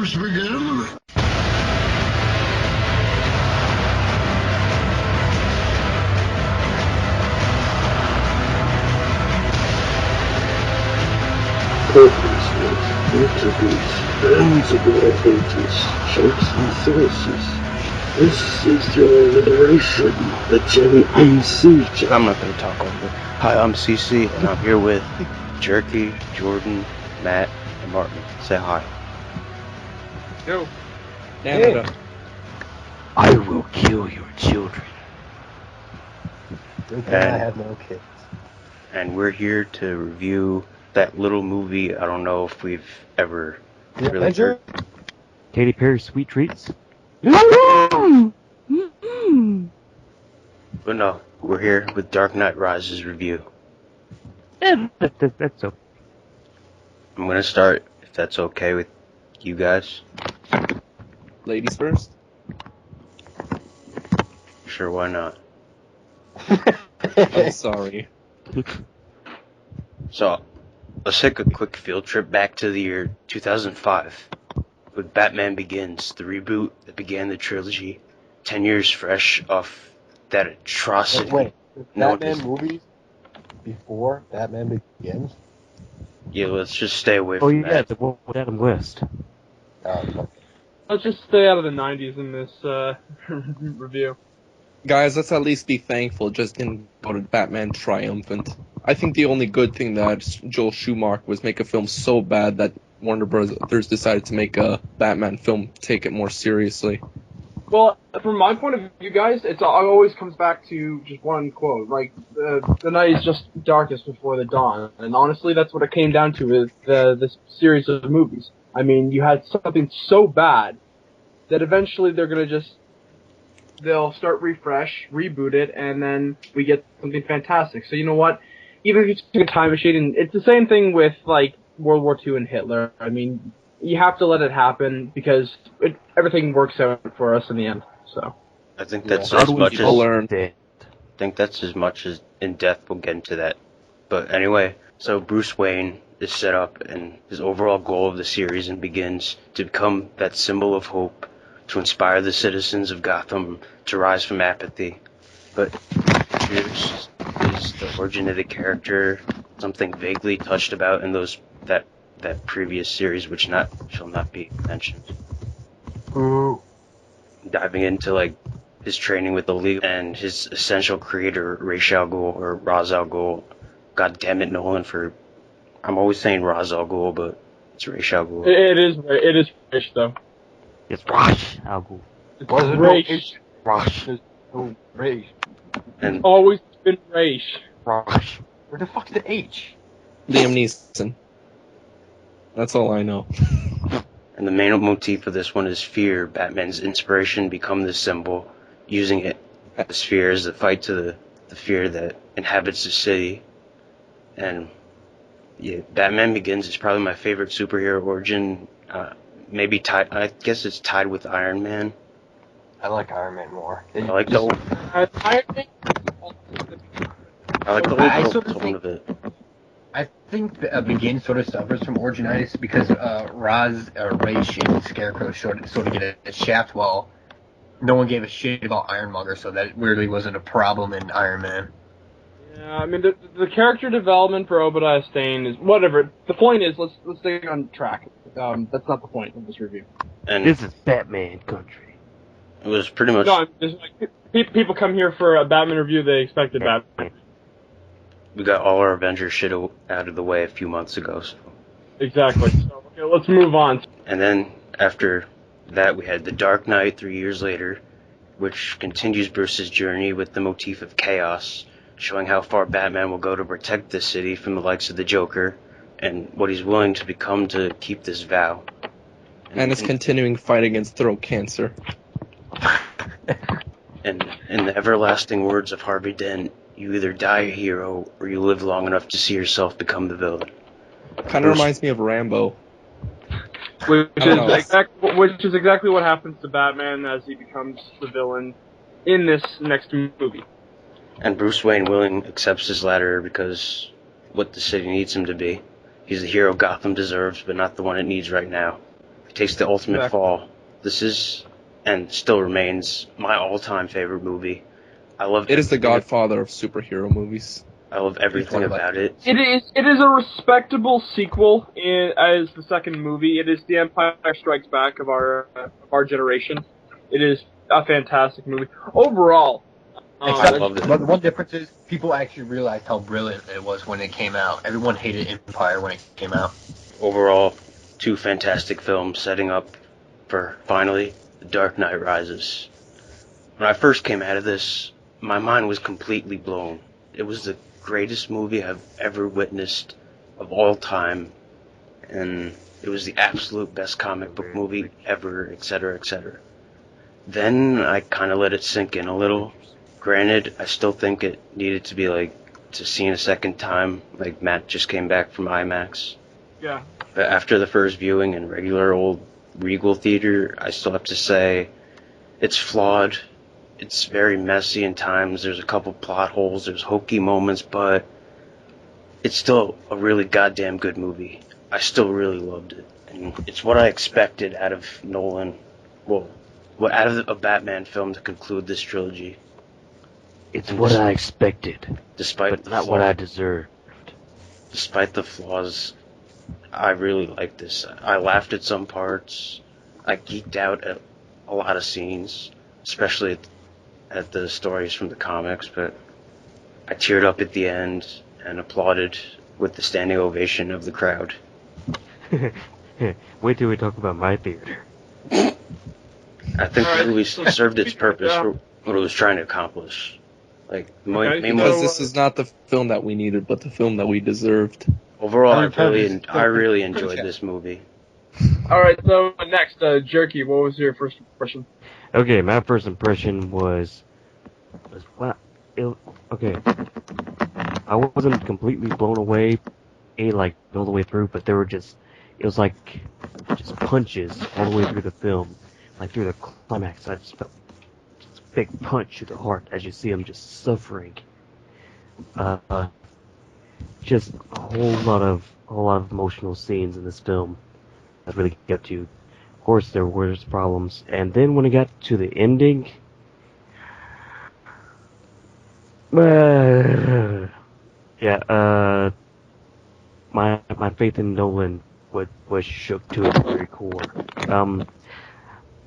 games begin? Purposes, intrigues, ends of all ages, shapes and sources. This is your liberation, the JMC. I'm not going to talk over it. Hi, I'm CC, and I'm here with Jerky, Jordan, Matt, and Martin. Say hi. Yo. Canada. Hey. I will kill your children. I have no kids. And we're here to review that little movie. I don't know if we've ever really heard. Katy Perry's Sweet Treats. But no, we're here with Dark Knight Rises review. That's so. I'm going to start, if that's okay with you guys. Ladies first. Sure, why not? I'm sorry. So, let's take a quick field trip back to the year 2005 with Batman Begins, the reboot that began the trilogy, 10 years fresh off that atrocity. Wait, Batman movies before Batman Begins? Yeah, let's just stay away from that. Oh yeah, the one with Adam West. Okay. Let's just stay out of the 90s in this review. Guys, let's at least be thankful it just didn't go to Batman triumphant. I think the only good thing that Joel Schumacher was make a film so bad that Warner Brothers decided to make a Batman film take it more seriously. Well, from my point of view, guys, it always comes back to just one quote. Like, the night is just darkest before the dawn. And honestly, that's what it came down to with this series of movies. I mean, you had something so bad that eventually they'll start reboot it, and then we get something fantastic. So you know what? Even if you take a time machine, and it's the same thing with, like, World War II and Hitler. I mean, you have to let it happen because everything works out for us in the end. So I think that's as much as in depth we'll get into that. But anyway, so Bruce Wayne is set up, and his overall goal of the series begins to become that symbol of hope, to inspire the citizens of Gotham to rise from apathy. But here's the origin of the character, something vaguely touched about in that previous series, which shall not be mentioned. Ooh. Diving into like his training with the League and his essential creator, Ra's al Ghul. God damn it, Nolan, I'm always saying Ra's al Ghul, but it's Ra's al Ghul. it is Ra's though. It's Ra's al Ghul. It's Ra's. Ra's. There's no Ra's. It's always been Ra's. Ra's. Where the fuck's the H? Liam Neeson. That's all I know. And the main motif of this one is fear. Batman's inspiration become the symbol, using it as fear as the fight to the fear that inhabits the city. And yeah, Batman Begins is probably my favorite superhero origin. Maybe tied. I guess it's tied with Iron Man. I like Iron Man more. I like the old tone of it. I think Begin sort of suffers from originitis because Ra's and Scarecrow sort of get a shaft while no one gave a shit about Ironmonger, so that really wasn't a problem in Iron Man. Yeah, I mean the character development for Obadiah Stane is whatever. The point is let's stay on track. That's not the point of this review. And this is Batman country. It was pretty much. No, just like people come here for a Batman review. They expected Batman. We got all our Avengers shit out of the way a few months ago. So. Exactly. So okay, let's move on. And then after that, we had The Dark Knight 3 years later, which continues Bruce's journey with the motif of chaos, showing how far Batman will go to protect the city from the likes of the Joker, and what he's willing to become to keep this vow. And his continuing fight against throat cancer. And in the everlasting words of Harvey Dent, you either die a hero or you live long enough to see yourself become the villain. Kind of reminds me of Rambo. Which is exactly what happens to Batman as he becomes the villain in this next movie. And Bruce Wayne willingly accepts his ladder because what the city needs him to be. He's the hero Gotham deserves, but not the one it needs right now. takes the ultimate Exactly. fall. This is, and still remains, my all-time favorite movie. I love It is the everything- godfather of superhero movies. I love everything about it. It is a respectable sequel as the second movie. It is the Empire Strikes Back of our generation. It is a fantastic movie overall. Except, love it. but the one difference is people actually realized how brilliant it was when it came out. Everyone hated Empire when it came out. Overall, two fantastic films setting up for, finally, The Dark Knight Rises. When I first came out of this, my mind was completely blown. It was the greatest movie I've ever witnessed of all time, and it was the absolute best comic book movie ever, etc., etc. Then I kind of let it sink in a little. Granted, I still think it needed to be to see it a second time, like Matt just came back from IMAX. Yeah. But after the first viewing in regular old Regal Theater, I still have to say it's flawed. It's very messy in times. There's a couple plot holes. There's hokey moments, but it's still a really goddamn good movie. I still really loved it. And it's what I expected out of Nolan. Well, out of a Batman film to conclude this trilogy. It's what I expected, Despite but the not flaw- what I deserved. Despite the flaws, I really liked this. I laughed at some parts. I geeked out at a lot of scenes, especially at the stories from the comics, but I teared up at the end and applauded with the standing ovation of the crowd. Wait till we talk about my theater. I think the Alright, movie so- served its purpose Yeah. for what it was trying to accomplish. Okay, Main Because So, this is not the film that we needed, but the film that we deserved. overall, I mean, I really Pretty enjoyed check. this movie. Alright, so next, Jerky, what was your first impression? Okay, my first impression was wow. Okay, I wasn't completely blown away, all the way through, but it was like just punches all the way through the film, like through the climax. I just felt just a big punch to the heart as you see him just suffering. Just a whole lot of emotional scenes in this film that really got to. Of course, there were problems, and then when it got to the ending, my faith in Nolan was shook to its very core.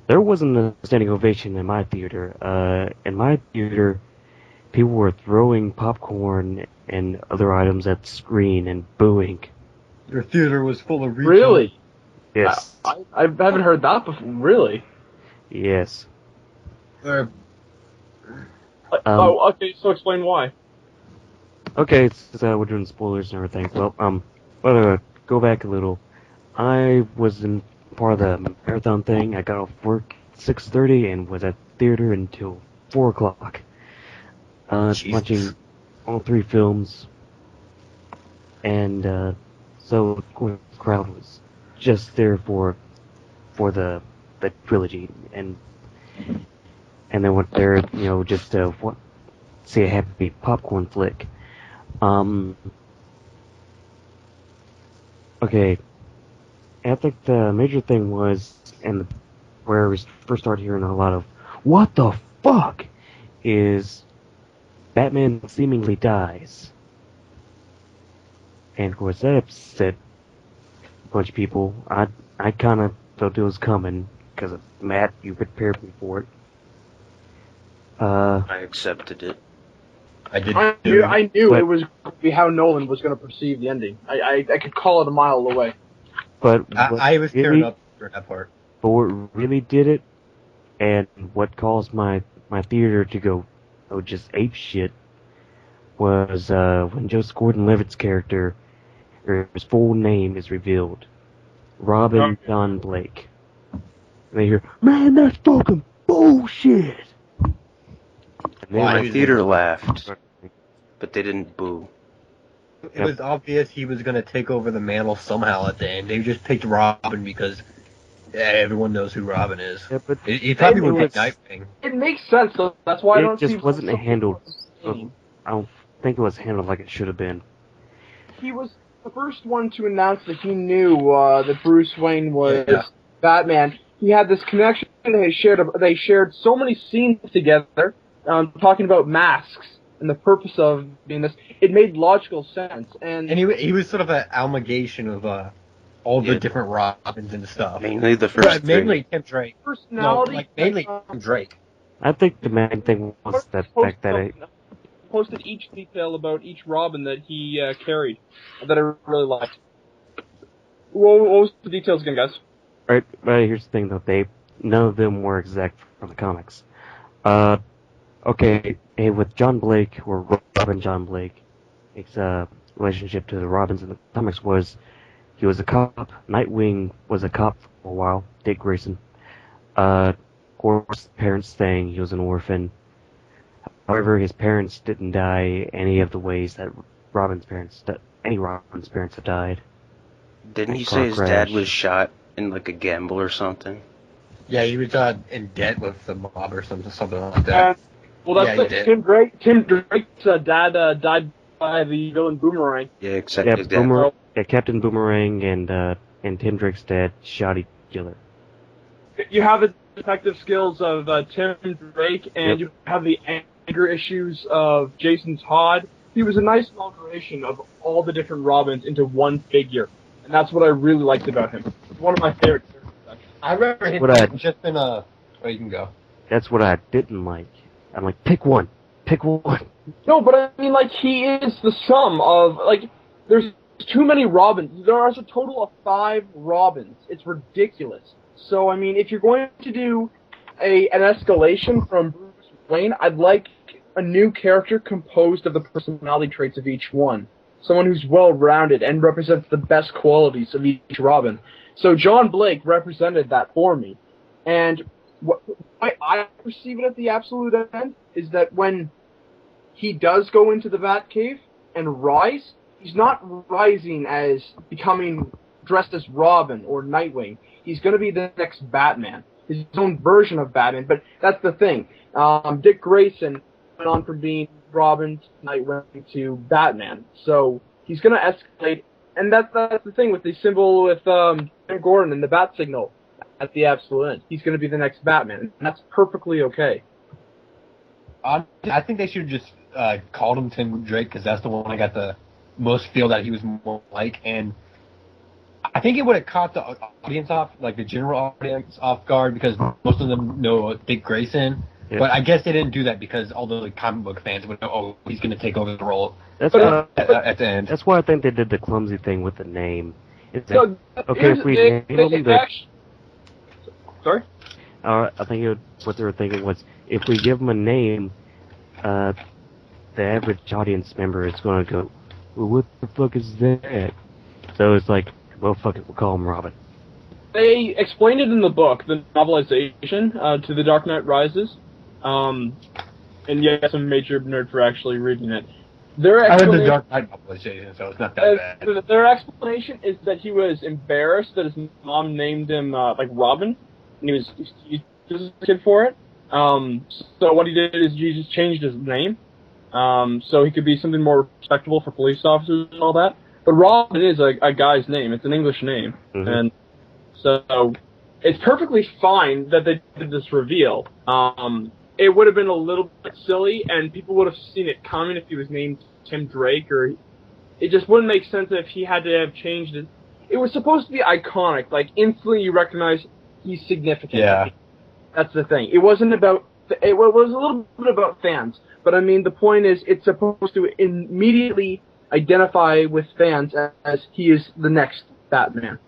There wasn't a standing ovation in my theater. In my theater, people were throwing popcorn and other items at the screen and booing. Your theater was full of Really? Yes, I haven't heard that before. Really? yes. Okay, so explain why. Okay, so we're doing spoilers and everything. Well, go back a little. I was in part of the marathon thing. I got off work at 6:30 and was at theater until 4 o'clock. Jesus. Watching all 3 films. And, so, of course, the crowd was just there for the trilogy. And they went there, just to see a happy popcorn flick. Okay. I think the major thing was, and where we first started hearing a lot of, what the fuck, is Batman seemingly dies. And of course that upset a bunch of people. I kind of felt it was coming, because Matt, you prepared me for it. I accepted it. I did. I knew But- it was going to be how Nolan was going to perceive the ending. I could call it a mile away. But I was tearing really, up for that part. But what really did it, and what caused my theater to go just ape shit, was when Joseph Gordon-Levitt's character, or his full name is revealed, Robin John Blake. And they hear, man, that's fucking bullshit. And Why? My theater laughed, but they didn't boo. It was obvious he was going to take over the mantle somehow at the end. They just picked Robin because everyone knows who Robin is. Yeah, but He probably it would was- be Nightwing. It makes sense, though. That's why I It don't just see wasn't some handled- people- I don't think it was handled like it should have been. He was the first one to announce that he knew that Bruce Wayne was Batman, he had this connection. They shared so many scenes together, talking about masks and the purpose of being this. It made logical sense, and he was sort of an amalgamation of all the different Robins and stuff. Mainly the first three. Mainly Tim Drake. Personality. Mainly Tim Drake. I think the main thing was the fact that it posted each detail about each Robin that he carried that I really liked. What was the details again, guys? Right, here's the thing though, none of them were exact from the comics. Okay, with John Blake, or Robin John Blake, his relationship to the Robins in the comics was, he was a cop. Nightwing was a cop for a while, Dick Grayson. Of course, parents saying he was an orphan. However, his parents didn't die any of the ways that any Robin's parents have died. Didn't he say his dad was shot in like a gamble or something? Yeah, he was in debt with the mob or something like that. Well, that's Tim Drake's dad died by the villain Boomerang. Yeah, exactly. Yeah, Captain Boomerang and Tim Drake's dad shot each other. You have the detective skills of Tim Drake, and you have the anger issues of Jason Todd. He was a nice amalgamation of all the different Robins into one figure, and that's what I really liked about him. It's one of my favorite characters, actually. I remember him just in a... Oh, you can go. That's what I didn't like. I'm like, pick one. No, but I mean, like, he is the sum of, like, there's too many Robins. There are a total of 5 Robins. It's ridiculous. So, I mean, if you're going to do an escalation from Bruce Wayne, I'd like a new character composed of the personality traits of each one. Someone who's well-rounded and represents the best qualities of each Robin. So John Blake represented that for me. And what I perceive it at the absolute end is that when he does go into the Batcave and rise, he's not rising as becoming dressed as Robin or Nightwing. He's going to be the next Batman, his own version of Batman. But that's the thing. Dick Grayson went on from being Robin to Nightwing to Batman. So he's going to escalate. And that's the thing with the symbol with Jim Gordon and the bat signal at the absolute end. He's going to be the next Batman. And that's perfectly okay. I think they should have just called him Tim Drake because that's the one I got the most feel that he was more like. And I think it would have caught the audience off, like the general audience off guard because most of them know Dick Grayson. Yeah. But I guess they didn't do that because all the comic book fans would know, oh, he's going to take over the role at the end. That's why I think they did the clumsy thing with the name. If we name him Sorry? I think what they were thinking was, if we give him a name, the average audience member is going to go, well, what the fuck is that? So it's like, well, fuck it, we'll call him Robin. They explained it in the book, the novelization, to The Dark Knight Rises. And yes, I'm a major nerd for actually reading it. I read the Dark Knight novelization, so it's not that bad. Their explanation is that he was embarrassed that his mom named him, Robin, and he was a kid for it. So what he did is he just changed his name, so he could be something more respectable for police officers and all that. But Robin is a guy's name. It's an English name. Mm-hmm. And so it's perfectly fine that they did this reveal. It would have been a little bit silly, and people would have seen it coming if he was named Tim Drake, or it just wouldn't make sense if he had to have changed it. It was supposed to be iconic. Like, instantly you recognize he's significant. Yeah. That's the thing. It wasn't about... It was a little bit about fans. But, I mean, the point is, it's supposed to immediately identify with fans as he is the next Batman.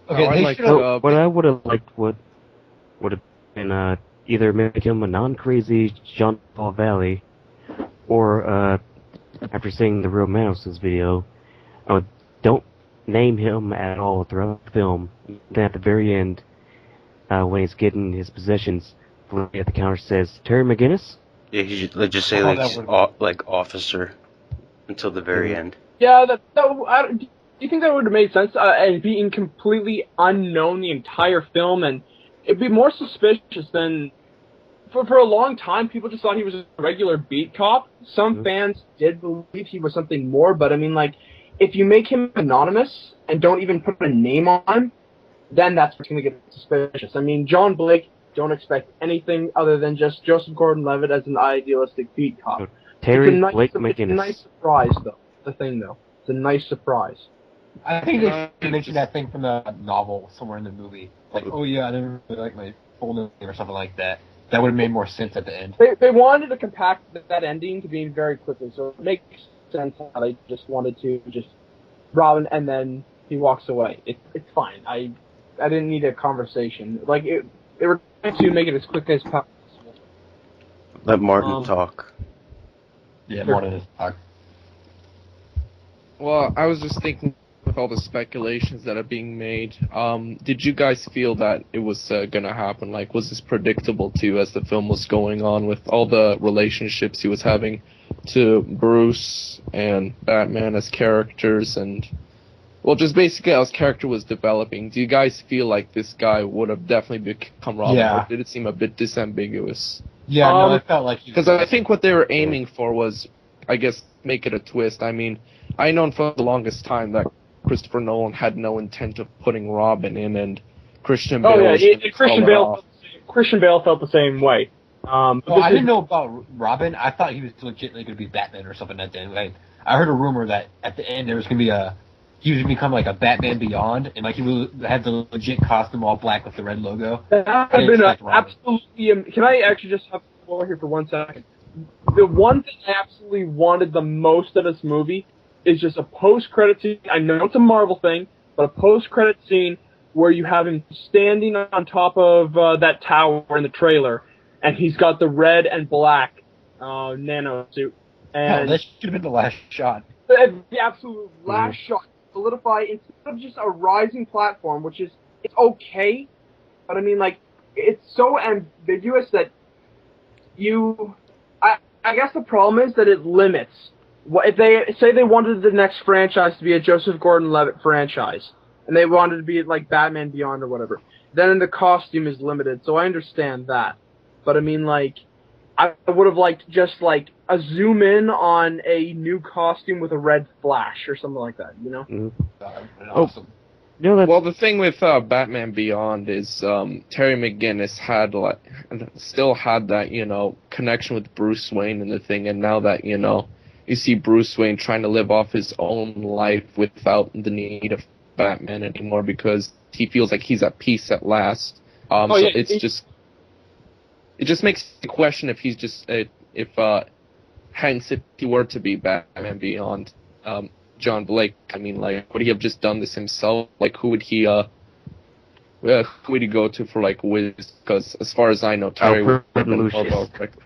Okay, what I would have liked would have been either make him a non-crazy Jean-Paul Valley, or after seeing the Real Manos video, don't name him at all throughout the film. Then at the very end, when he's getting his possessions, at the counter says, Terry McGinnis? Yeah, he should just say like officer until the very end. Yeah, do you think that would have made sense? And being completely unknown the entire film, and it'd be more suspicious than... For a long time, people just thought he was a regular beat cop. Some fans did believe he was something more, but I mean, like, if you make him anonymous and don't even put a name on him, then that's going to get suspicious. I mean, John Blake, don't expect anything other than just Joseph Gordon-Levitt as an idealistic beat cop. Terry It's Blake it's making a nice surprise, though. The thing, though, it's a nice surprise. I think they should mention that thing from the novel somewhere in the movie. Like, oh yeah, I didn't really like my full name or something like that. That would have made more sense at the end. They wanted to compact that ending to be very quickly, so it makes sense how they just wanted to just Robin and then he walks away. It's fine. I didn't need a conversation. Like they were trying to make it as quick as possible. Let Martin talk. Yeah, Martin is talk. Well, I was just thinking with all the speculations that are being made, did you guys feel that it was gonna happen? Like, was this predictable too as the film was going on with all the relationships he was having to Bruce and Batman as characters and, well, just basically how his character was developing? Do you guys feel like this guy would have definitely become Robin, or did it seem a bit disambiguous? Yeah, no, I felt like because I think what they were aiming for was, I guess, make it a twist. I mean, I known for the longest time that Christopher Nolan had no intent of putting Robin in, and Christian Bale. Oh yeah, Christian Bale felt the same way. Well, I didn't know about Robin. I thought he was legitimately going to be Batman or something at the end. Like, I heard a rumor that at the end there was going to be he was going to become like a Batman Beyond, and like he would have the legit costume all black with the red logo. That would have been absolutely. Can I actually just have the floor here for 1 second? The one thing I absolutely wanted the most of this movie is just a post-credit scene. I know it's a Marvel thing, but a post-credit scene where you have him standing on top of that tower in the trailer, and he's got the red and black nano suit. And that should have been the last shot. The absolute last shot. Solidify instead of just a rising platform, which is it's okay, but I mean, like, it's so ambiguous that I guess the problem is that it limits. If they say they wanted the next franchise to be a Joseph Gordon-Levitt franchise, and they wanted to be like Batman Beyond or whatever, then the costume is limited, so I understand that. But I mean, like, I would have liked just like a zoom in on a new costume with a red flash or something like that, you know? Mm-hmm. Awesome. Well, the thing with Batman Beyond is Terry McGinnis still had that, you know, connection with Bruce Wayne and the thing, and now that, you know, you see Bruce Wayne trying to live off his own life without the need of Batman anymore because he feels like he's at peace at last. It just makes you question if he's just if he were to be Batman Beyond, John Blake, I mean, like, would he have just done this himself? Like, who would he go to for, like, whiz? Because as far as I know, Terry would have been more correct.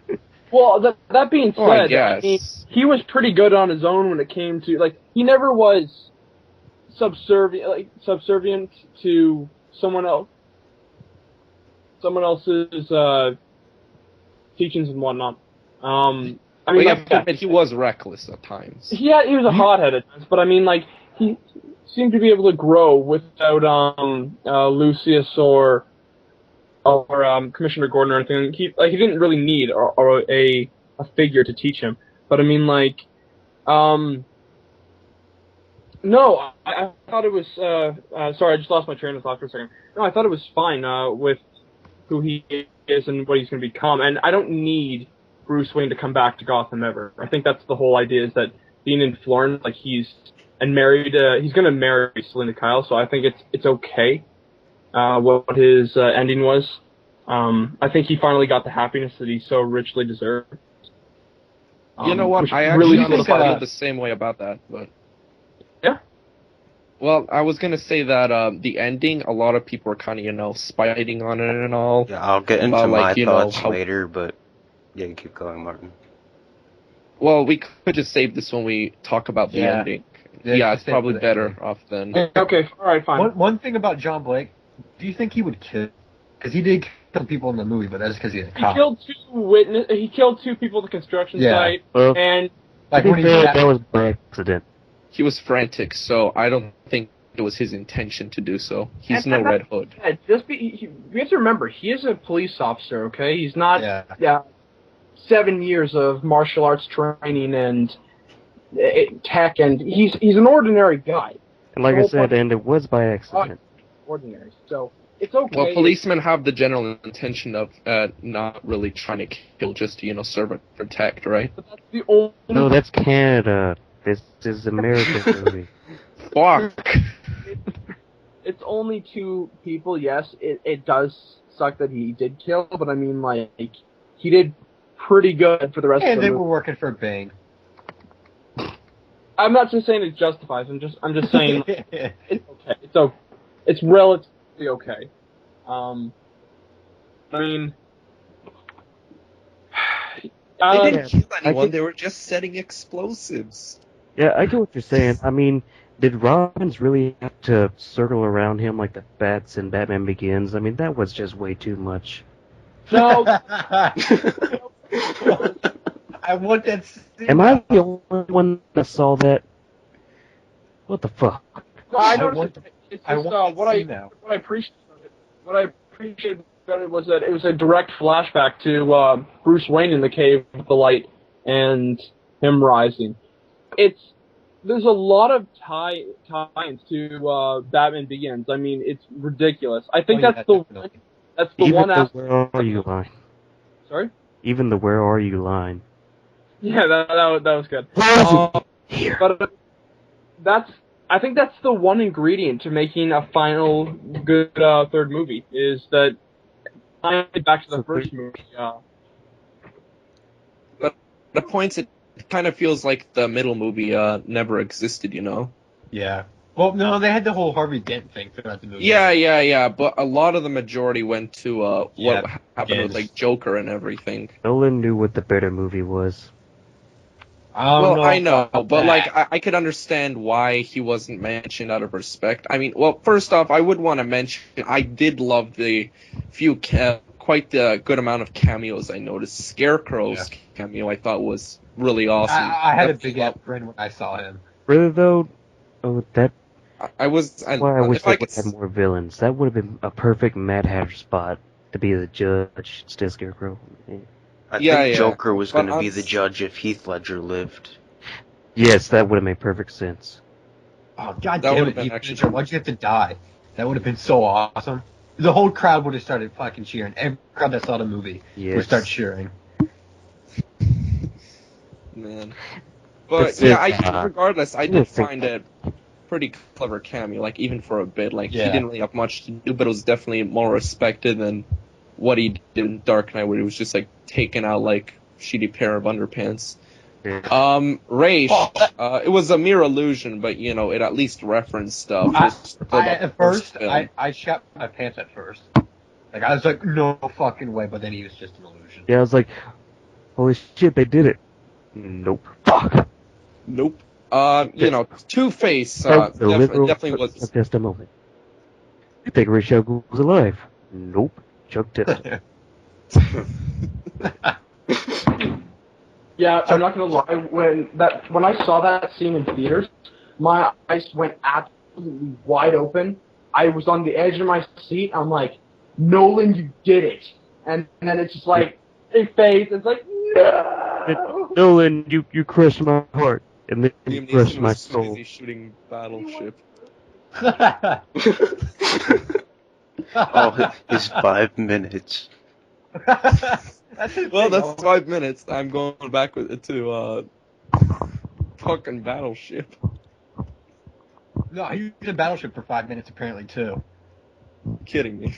Well, that being said, I mean, he was pretty good on his own when it came to, like, he never was subservient to someone else's teachings and whatnot. I mean, you have to admit, he was reckless at times. He was a hothead at times, but I mean, like, he seemed to be able to grow without Lucius or Commissioner Gordon or anything. He didn't really need a figure to teach him. But I mean, like, no, I thought it was. Sorry, I just lost my train of thought for a second. No, I thought it was fine with who he is and what he's going to become, and I don't need Bruce Wayne to come back to Gotham ever. I think that's the whole idea, is that being in Florence, like, he's going to marry Selina Kyle, so I think it's okay what his ending was. I think he finally got the happiness that he so richly deserved. You know what? I actually really feel the same way about that, but yeah. Well, I was gonna say that the ending, a lot of people are kind of, you know, spiting on it and all. Yeah, I'll get into my thoughts later, but yeah, you keep going, Martin. Well, we could just save this when we talk about the ending. Yeah, it's probably better off then. Okay, all right, fine. One thing about John Blake, do you think he would kill? Because he did kill people in the movie, but that's because he's a cop. He killed two people at the construction site, and like when that was by accident. He was frantic, so I don't think it was his intention to do so. He's no Red Hood. We have to remember, he is a police officer, okay? He's not 7 years of martial arts training and tech, and he's an ordinary guy. And like I said, and it was by accident. ordinary. So it's okay. Well, policemen have the general intention of not really trying to kill, just to, serve and protect, right? But that's the only. No, that's Canada. This is American movie. Fuck! It's only 2 people. Yes, it does suck that he did kill, but I mean, like, he did pretty good for the rest of And the they movie. were working for Bane. I'm not just saying it justifies. I'm just saying it's okay. It's relatively okay. I mean, They didn't kill anyone, think- they were just setting explosives. Yeah, I get what you're saying. I mean, did Robbins really have to circle around him like the bats in Batman Begins? I mean, that was just way too much. no. I want that scene. Am I the only one that saw that? What the fuck? No, I I noticed want- it's I just want what to I see now. what I appreciated about it was that it was a direct flashback to Bruce Wayne in the cave with the light and him rising. There's a lot of tie-ins to Batman Begins. I mean, it's ridiculous. I think that's the Even one the aspect. "Where are you" line. Sorry. Even the "Where are you" line. Yeah, that was good. Here. But I think that's the one ingredient to making a final good third movie is that back to the first movie. But the points, it kind of feels like the middle movie never existed, Yeah. Well, no, they had the whole Harvey Dent thing throughout the movie. Yeah, but a lot of the majority went to what happened yes. with, like, Joker and everything. Nolan knew what the better movie was. Well, I know, about but, that. like, I could understand why he wasn't mentioned out of respect. I mean, well, first off, I would want to mention, I did love the quite the good amount of cameos I noticed. Scarecrow's cameo I thought was really awesome. I had a big grin when I saw him. Really though, that I was. why I wish if they I would could, have had more villains. That would have been a perfect Mad Hatter spot to be the judge, still Scarecrow. I Yeah, think yeah. Joker was But going to be the judge if Heath Ledger lived. Yes, that would have made perfect sense. Oh, god That damn would've it, been Heath actually Ledger, why'd you have to die? That would have been so awesome. The whole crowd would have started fucking cheering. Every crowd that saw the movie would Yes. start cheering. Man. But That's yeah, it. regardless, I did Yes. find it pretty clever cameo. Like even for a bit, like Yeah. he didn't really have much to do, but it was definitely more respected than what he did in Dark Knight, where he was just like taking out like shitty pair of underpants. Yeah. Raish, it was a mere illusion, but it at least referenced stuff. At first, I shot my pants at first. Like, I was like, no fucking way, but then he was just an illusion. Yeah, I was like, holy shit, they did it. Nope. Fuck. Nope. Two-Face That was a literal definitely was. just a moment. You think Rachel was alive? Nope. Chuck Tipton. Yeah, I'm not gonna lie. When I saw that scene in theaters, my eyes went absolutely wide open. I was on the edge of my seat. I'm like, Nolan, you did it! And then it's just like a face. It's like, no. Nolan, you crushed my heart, and then you Liam crushed Neeson my was too soul. busy shooting Battleship. Oh, his 5 minutes. Well, that's 5 minutes. I'm going back with it to fucking Battleship. No, he was in Battleship for 5 minutes apparently too. Kidding me.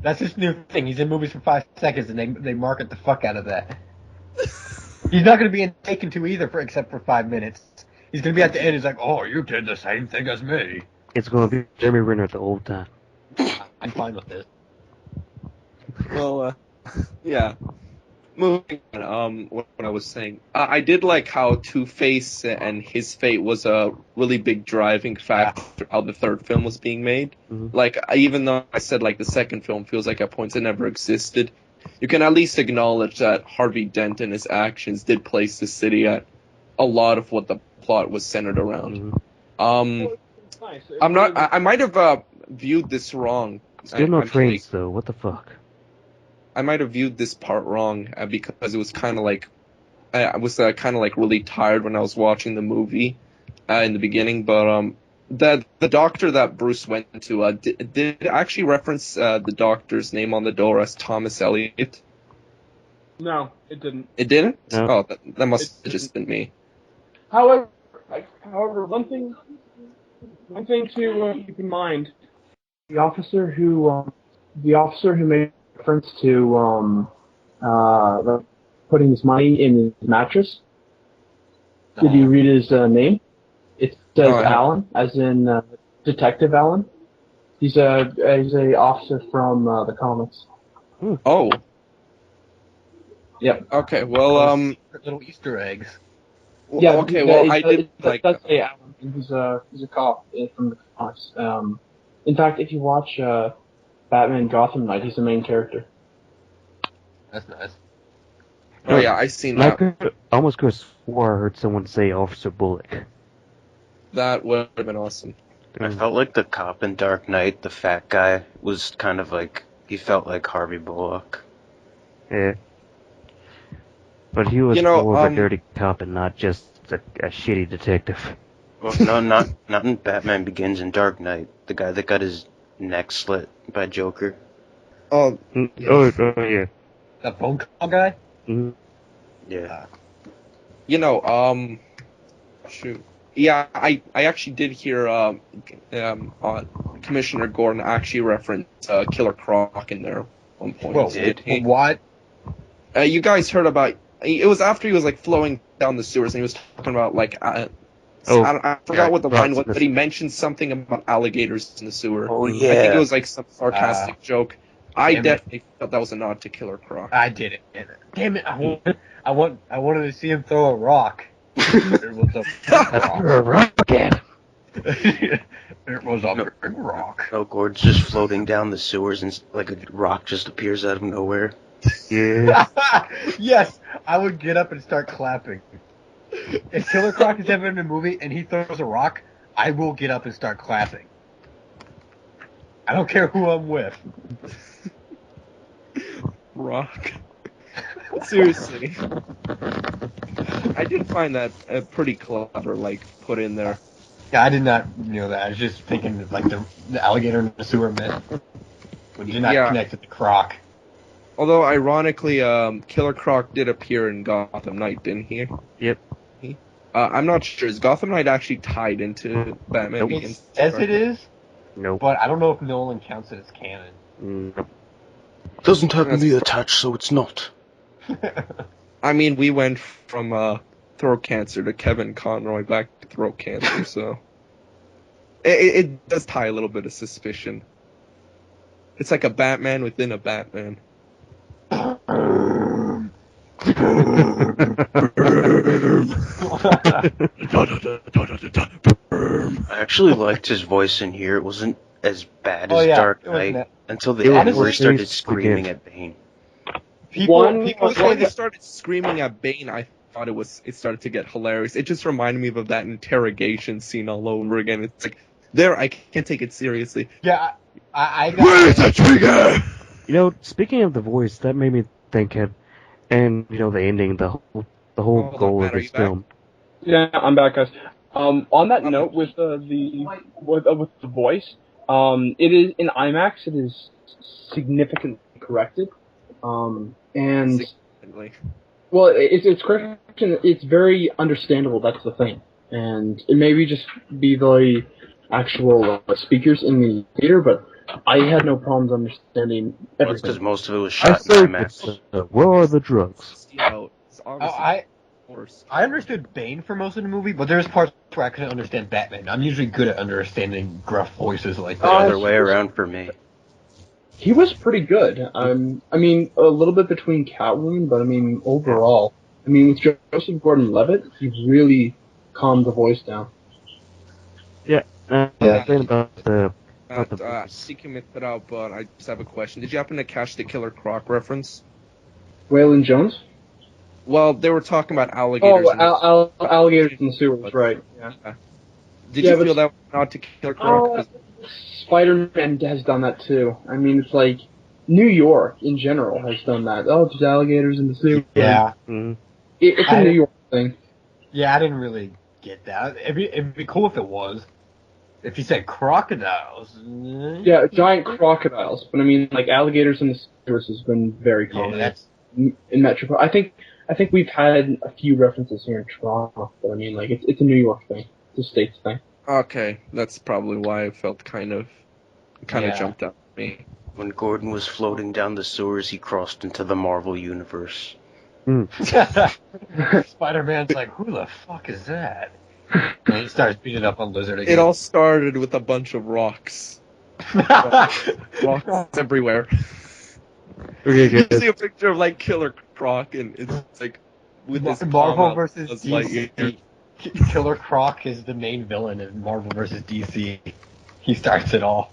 That's his new thing. He's in movies for 5 seconds, and they market the fuck out of that. He's not going to be in Taken 2 either, except for 5 minutes. He's going to be at the end. He's like, "Oh, you did the same thing as me." It's gonna be Jeremy Renner the whole time. I'm fine with this. Well, yeah. Moving on, what I was saying. I did like how Two-Face and his fate was a really big driving factor for how the third film was being made. Mhm. Like, even though I said, like, the second film feels like at points it never existed, you can at least acknowledge that Harvey Dent and his actions did place the city at a lot of what the plot was centered around. Mhm. It's nice. I might have viewed this wrong. Still no I'm trains though. What the fuck? I might have viewed this part wrong because it was kind of like I was kind of like really tired when I was watching the movie in the beginning. But the doctor that Bruce went to, did it actually reference the doctor's name on the door as Thomas Elliot? No, it didn't. It didn't? No. Oh, that must have just been me. However, one thing to keep in mind: the officer who made reference to putting his money in his mattress. Did you read his name? It says Allen, as in Detective Allen. He's a officer from the comics. Oh. Yep. Okay. Well, little Easter eggs. Yeah. Okay. Well, I did like. That's a Allen. He's a cop from the comics. In fact, if you watch Batman Gotham Knight, he's the main character. That's nice. Oh yeah, I seen I that. almost could have swore I heard someone say Officer Bullock. That would have been awesome. I felt like the cop in Dark Knight, the fat guy, was kind of like, he felt like Harvey Bullock. Yeah. But he was more of a dirty cop and not just a shitty detective. Well, no, not in Batman Begins and Dark Knight. The guy that got his neck slit by Joker. Oh, yeah. Oh yeah. That phone call guy? Mm-hmm. Yeah. Shoot. Yeah, I actually did hear Commissioner Gordon actually reference Killer Croc in there at one point. Whoa, did he? What? You guys heard about? It was after he was like flowing down the sewers and he was talking about like. I forgot what the line was, but he mentioned something about alligators in the sewer. Oh yeah. I think it was like some sarcastic joke. I definitely felt that was a nod to Killer Croc. I did it. Damn it! I wanted to see him throw a rock. It was a rocket. It was a big rock. No, Gord's just floating down the sewers and like a rock just appears out of nowhere. Yeah. Yes, I would get up and start clapping. If Killer Croc is ever in a movie and he throws a rock, I will get up and start clapping. I don't care who I'm with. Rock. Seriously. I did find that pretty clever, like, put in there. Yeah, I did not know that. I was just thinking, like, the alligator in the sewer meant. When you're not connected to Croc. Although, ironically, Killer Croc did appear in Gotham Knight, didn't he? Yep. I'm not sure. Is Gotham Knight actually tied into Batman Begins? It says it is. Nope. But I don't know if Nolan counts it as canon. Doesn't have any attached, so it's not. I mean, we went from throat cancer to Kevin Conroy back to throat cancer, so it does tie a little bit of suspicion. It's like a Batman within a Batman. I actually liked his voice in here. It wasn't as bad as Dark Knight until the end where he started screaming at Bane. People say they started screaming at Bane. I thought it started to get hilarious. It just reminded me of that interrogation scene all over again. It's like, I can't take it seriously. Yeah, I Where's the trigger? You know, speaking of the voice, that made me think of, and you know, the ending, the whole goal of this film. Yeah, I'm back, guys. On that note, with the voice, it is in IMAX. It is significantly corrected, and well, it's correction. It's very understandable. That's the thing, and it may be just be the actual speakers in the theater, but I had no problems understanding everything. That's because most of it was shot in IMAX. Where are the drugs? I understood Bane for most of the movie, but there's parts where I couldn't understand Batman. I'm usually good at understanding gruff voices like that. The other way around for me. He was pretty good. I mean, a little bit between Catwoman, but I mean, overall, with Joseph Gordon-Levitt, he really calmed the voice down. Yeah. About the Seeking it out, but I just have a question. Did you happen to catch the Killer Croc reference? Waylon Jones? Well, they were talking about alligators. Alligators in the sewers, right? Yeah. Did you feel that was not to Killer Croc? Spider-Man has done that too. I mean, it's like New York in general has done that. Oh, there's alligators in the sewers. Yeah. Mm-hmm. It's a New York thing. Yeah, I didn't really get that. It'd be cool if it was. If you said crocodiles, Yeah, giant crocodiles. But I mean, like alligators in the sewers has been very common that's in Metro. I think we've had a few references here in Toronto, but I mean, like it's a New York thing, it's a States thing. Okay, that's probably why I felt kind of Yeah. jumped out at me. When Gordon was floating down the sewers, he crossed into the Marvel Universe. Spider-Man's like, who the fuck is that? And he starts beating up on Lizard again. It all started with a bunch of rocks. Rocks everywhere. Okay, You guys. see a picture of like Killer Croc, and it's like with this Marvel comma versus that's DC. Killer Croc is the main villain in Marvel versus DC. He starts it all.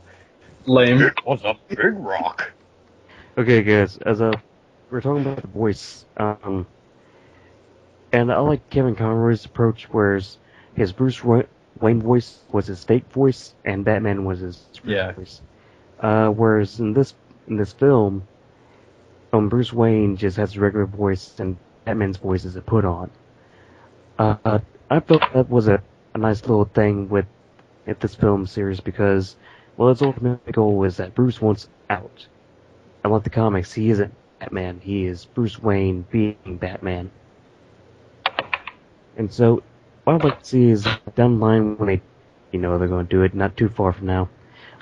Lame. It was a big rock. Okay, guys. We're talking about the voice, and I like Kevin Conroy's approach, whereas his Wayne voice was his fake voice, and Batman was his real voice. Whereas in this film, Bruce Wayne just has a regular voice, and Batman's voice is a put on. I felt that was a nice little thing with this film series because, well, its ultimate goal was that Bruce wants out. Unlike the comics, he isn't Batman. He is Bruce Wayne being Batman. And so, what I'd like to see is down the line when they're going to do it, not too far from now,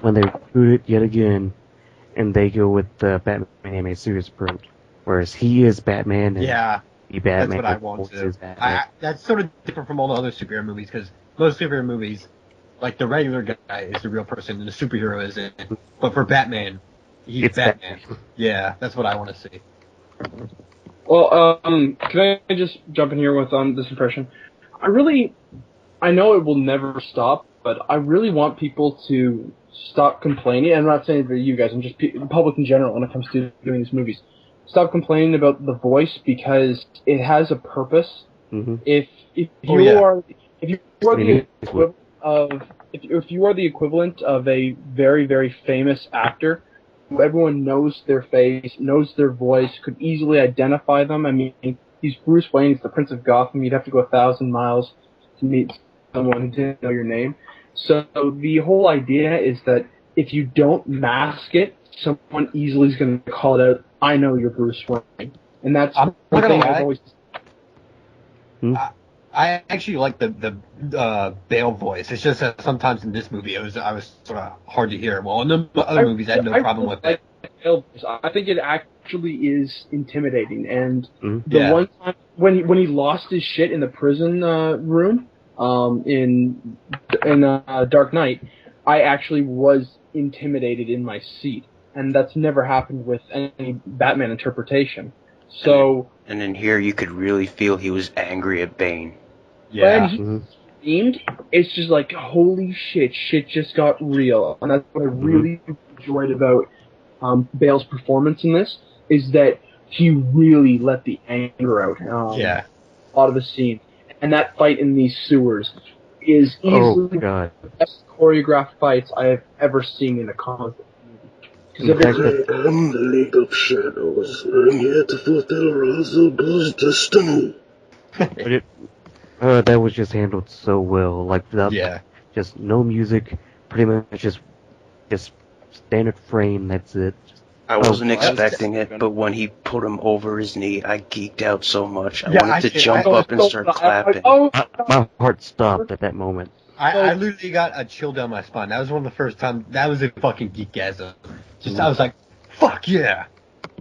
when they reboot it yet again, and they go with the Batman animated series approach, whereas he is Batman and be Batman. That's what I want to. That's sort of different from all the other superhero movies, because most superhero movies, like the regular guy is the real person and the superhero isn't. But for Batman, he's Batman. Yeah, that's what I want to see. Well, can I just jump in here with this impression? I know it will never stop, but I really want people to stop complaining. I'm not saying for you guys, I'm just the public in general when it comes to doing these movies. Stop complaining about the voice because it has a purpose. Mm-hmm. If you are the equivalent of a very, very famous actor, who everyone knows their face, knows their voice, could easily identify them. I mean, he's Bruce Wayne, he's the Prince of Gotham. You'd have to go 1,000 miles to meet someone who didn't know your name. So the whole idea is that if you don't mask it, someone easily is going to call it out. I know you're Bruce Wayne, and that's I'm one not thing gonna I've lie. always. I actually like the Bale voice. It's just that sometimes in this movie I was sort of hard to hear. Well, in the other movies I had no problem with it. I think it actually is intimidating, and Yeah. one time when he lost his shit in the prison room in Dark Knight, I actually was intimidated in my seat, and that's never happened with any Batman interpretation. So And in here, you could really feel he was angry at Bane. Yeah. when he screamed, it's just like, holy shit just got real, and that's what I really enjoyed about Bale's performance in this, is that he really let the anger out. A lot of the scene. And that fight in these sewers is easily the best choreographed fights I have ever seen in a comic book movie. I'm the League of Shadows. I'm here to fulfill Ra's al Ghul's destiny. But that was just handled so well, like without just no music, pretty much just standard frame. That's it. I wasn't expecting it, but when he put him over his knee, I geeked out so much. I wanted to jump up and start clapping. My heart stopped at that moment. I literally got a chill down my spine. That was one of the first times. That was a fucking geekgasm. I was like, fuck yeah.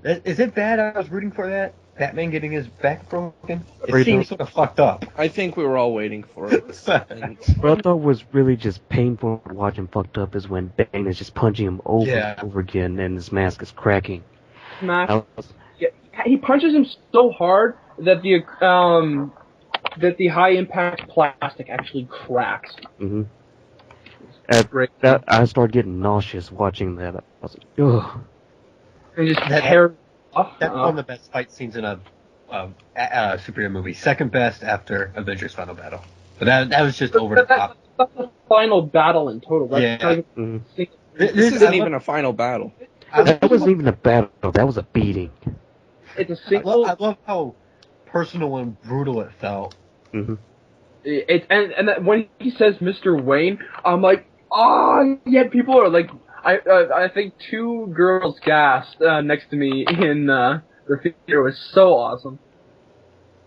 Is it bad I was rooting for that? Batman getting his back broken? It seems sort of fucked up. I think we were all waiting for it. What I thought was really just painful to watch him fucked up is when Bane is just punching him over and over again and his mask is cracking. He punches him so hard that the high impact plastic actually cracks. Mm-hmm. I started getting nauseous watching that. I was like, ugh. And just tear off. That's one of the best fight scenes in a superhero movie. Second best after Avengers Final Battle. But that was just over the top. That's the final battle in total, right? This isn't even a final battle. That wasn't even a battle. That was a beating. It's a single. I love how personal and brutal it felt. Mm-hmm. And when he says Mr. Wayne, I'm like, Yet people are like, I think two girls gasped next to me in the theater. It was so awesome.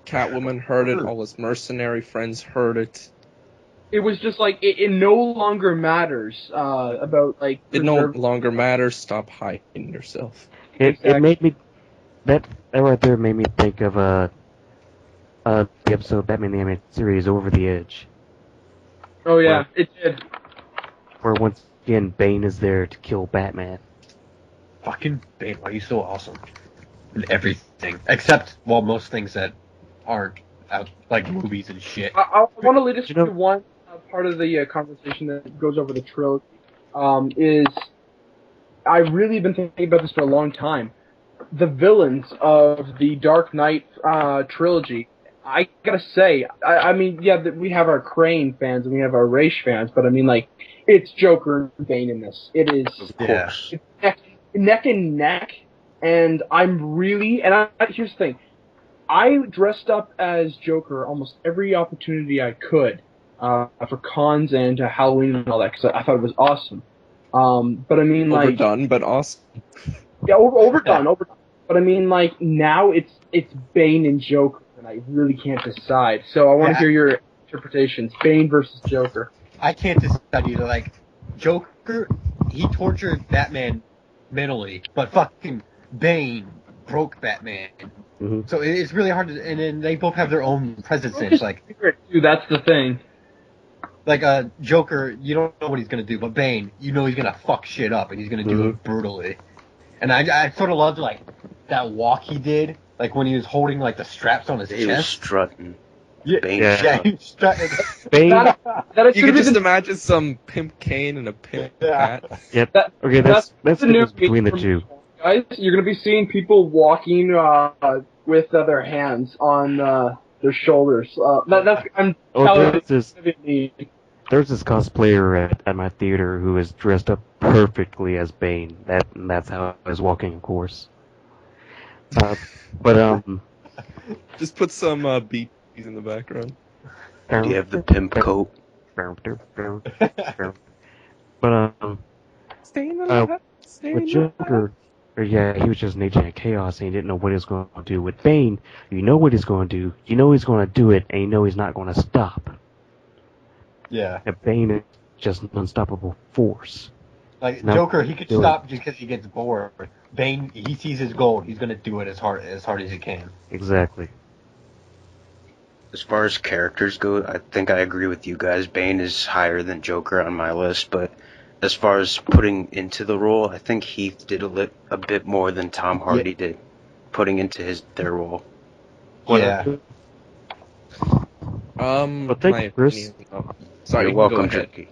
Catwoman heard it. All his mercenary friends heard it. It was just like it no longer matters about like. It no longer matters. Stop hiding yourself. It made me that right there made me think of the episode of Batman the Animated Series Over the Edge. Oh yeah, it did. Where once again Bane is there to kill Batman. Fucking Bane, why are you so awesome? In everything. Except, well, most things that aren't out, like movies and shit. I want to lead us to one part of the conversation that goes over the trilogy. Is I've really been thinking about this for a long time. The villains of the Dark Knight trilogy, I gotta say, I mean, yeah, we have our Crane fans and we have our Raish fans, but I mean, like, it's Joker and Bane in this. It is, of course, it's neck and neck, and I'm really, here's the thing, I dressed up as Joker almost every opportunity I could for cons and Halloween and all that, because I thought it was awesome. But I mean, like, overdone, but awesome. Yeah, overdone. But I mean, like, now it's Bane and Joker, and I really can't decide. So I want to hear your interpretations. Bane versus Joker. I can't decide either. Like, Joker, he tortured Batman mentally, but fucking Bane broke Batman. Mm-hmm. So it's really hard to, and then they both have their own presence. Like, dude, that's the thing. Like, Joker, you don't know what he's gonna do, but Bane, you know he's gonna fuck shit up, and he's gonna do it brutally. And I sort of loved, like, that walk he did, like, when he was holding, like, the straps on his chest. He was strutting. Yeah, he was strutting. Bane. You can just imagine some pimp cane and a pimp hat. Yep. That's the difference between the two. Guys, you're gonna be seeing people walking with their hands on their shoulders. There's this cosplayer at my theater who is dressed up perfectly as Bane. That's how I was walking, of course. Just put some beats in the background. Do you have the pimp coat? With Joker, he was just an agent of chaos and he didn't know what he was going to do. With Bane, you know what he's going to do, you know he's going to do it, and you know he's not going to stop. Yeah. And Bane is just an unstoppable force. Like, Joker, he could stop just because he gets bored. Bane, he sees his goal, he's gonna do it as hard as he can. Exactly. As far as characters go, I think I agree with you guys. Bane is higher than Joker on my list, but as far as putting into the role, I think Heath did a bit more than Tom Hardy did, putting into their role. Yeah. Well, thank you, Chris. Sorry, you're welcome, Jackie.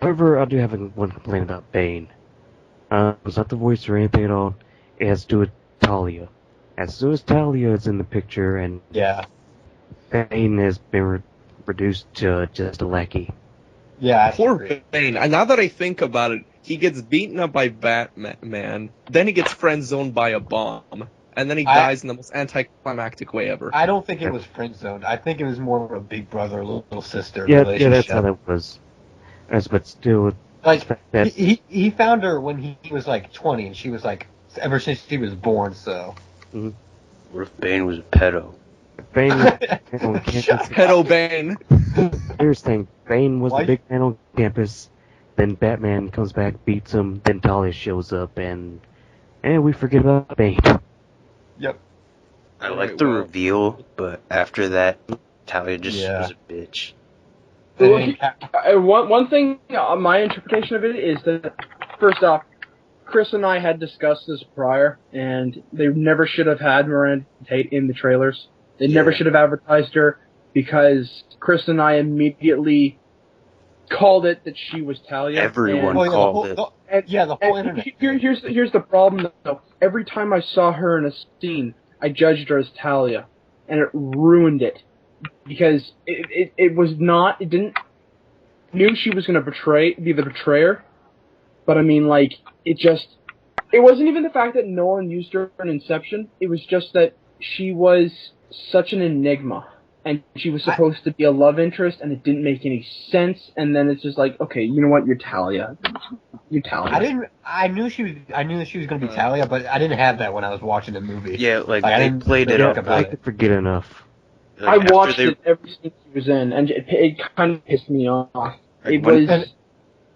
However, I do have one complaint about Bane. It's not the voice or anything at all. It has to do with Talia. As soon as Talia is in the picture, and Bane has been reduced to just a lackey. Yeah, poor Bane. Now that I think about it, he gets beaten up by Batman, then he gets friend zoned by a bomb, and then he dies in the most anticlimactic way ever. I don't think it was friend zoned. I think it was more of a big brother, little sister relationship. Yeah, that's how that was. But still, like he found her when he was like 20, and she was like ever since she was born. So. Mm-hmm. What if Bane was a pedo? Bane pedo Bane. Here's the thing: Bane was the big man on campus. Then Batman comes back, beats him. Then Talia shows up, and we forget about Bane. Yep. I like the reveal, but after that, Talia just was a bitch. One thing, my interpretation of it is that, first off, Chris and I had discussed this prior, and they never should have had Miranda Tate in the trailers. They never should have advertised her, because Chris and I immediately called it that she was Talia. Everyone called it. The whole internet. Here's the problem, though. Every time I saw her in a scene, I judged her as Talia, and it ruined it. Because it was not, it didn't, knew she was going to be the betrayer, but I mean, like, it wasn't even the fact that Nolan used her in Inception, it was just that she was such an enigma, and she was supposed to be a love interest, and it didn't make any sense. And then it's just like, okay, you know what? You're Talia. You're Talia. I knew she was gonna be Talia, but I didn't have that when I was watching the movie. Yeah, like I they didn't played it think up. about I Like, could forget enough. I after watched they- it every scene she was in, and it kind of pissed me off. It when- was.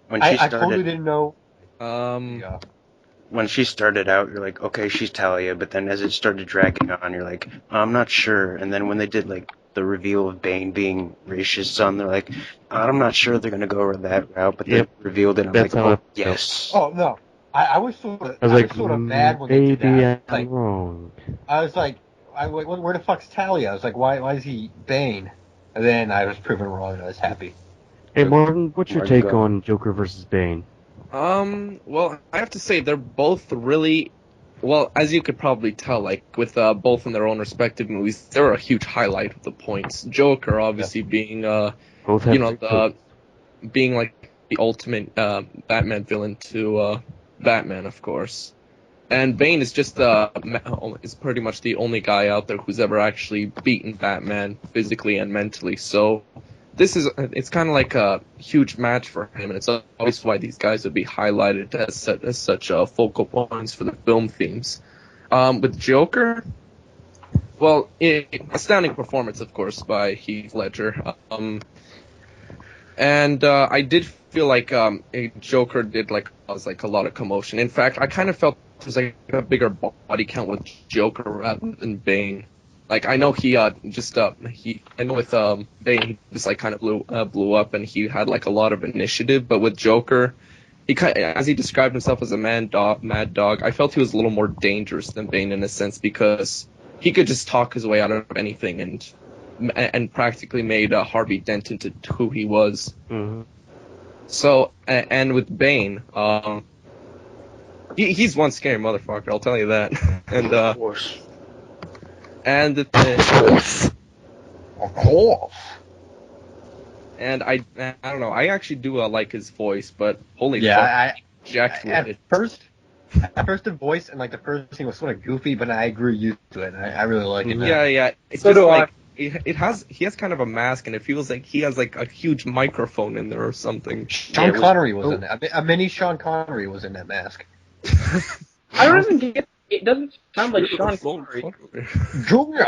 when she I started. totally didn't know. Yeah. When she started out, you're like, okay, she's Talia, but then as it started dragging on, you're like, I'm not sure. And then when they did like the reveal of Bane being Raish's son, they're like, I'm not sure they're gonna go that route, but Yep. they revealed it. And I'm That's like, how oh it felt. yes. Oh no, I was sort of I was like, mad when they did maybe that. I'm Like, wrong. I was like, where the fuck's Talia? I was like, why is he Bane? And then I was proven wrong, and I was happy. Hey, Martin, what's your Martin, take go. on Joker versus Bane? Well, I have to say they're both really, well, as you could probably tell, like with both in their own respective movies, they were a huge highlight of the points. Joker, obviously, being Both have you know, great quotes. being like the ultimate Batman villain to Batman, of course. And Bane is just is pretty much the only guy out there who's ever actually beaten Batman physically and mentally. So it's kind of like a huge match for him, and it's always why these guys would be highlighted as such focal points for the film themes. With Joker, well, astounding performance, of course, by Heath Ledger. And I did feel like Joker did cause a lot of commotion. In fact, I kind of felt there was like a bigger body count with Joker rather than Bane. Like I know I know with Bane he just kind of blew up and he had like a lot of initiative, but with Joker, as he described himself as a mad dog, I felt he was a little more dangerous than Bane in a sense because he could just talk his way out of anything and practically made Harvey Dent into who he was. Mm-hmm. So, and with Bane, he's one scary motherfucker, I'll tell you that. And Of course. and Of course. and I don't know, I actually do like his voice, but holy fuck, Yeah, jacked with at it. first the voice and the first thing was sort of goofy, but I grew used to it. I really like it now. Yeah, it's So just do I. like he has kind of a mask, and it feels like he has like a huge microphone in there or something. Sean Connery was in that. A mini Sean Connery was in that mask. I don't even get. It doesn't sound like Sean Connery. Junior.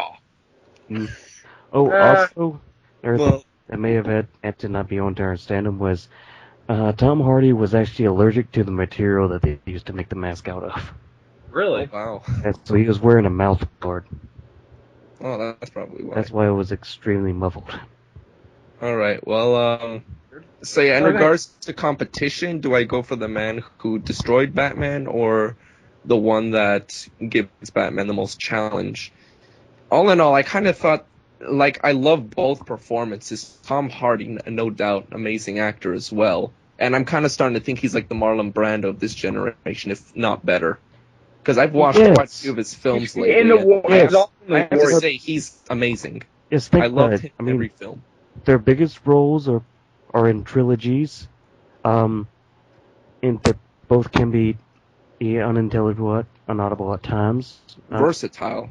Oh, also, everything Well, that may have had to not be on to understand him was Tom Hardy was actually allergic to the material that they used to make the mask out of. Really? wow. And so he was wearing a mouth guard. Oh, that's probably why. That's why it was extremely muffled. All right. Well, so yeah, in Okay. regards to competition, do I go for the man who destroyed Batman or the one that gives Batman the most challenge? All in all, I kind of thought, I love both performances. Tom Hardy, no doubt, amazing actor as well. And I'm kind of starting to think he's like the Marlon Brando of this generation, if not better. Because I've watched Yes. quite a few of his films lately. In the war, and I have, he's also in I the have to Warrior. say, he's amazing. Just think I loved about him it. I in mean, every film. their biggest roles are in trilogies. And they both can be unintelligible, inaudible at times. Versatile.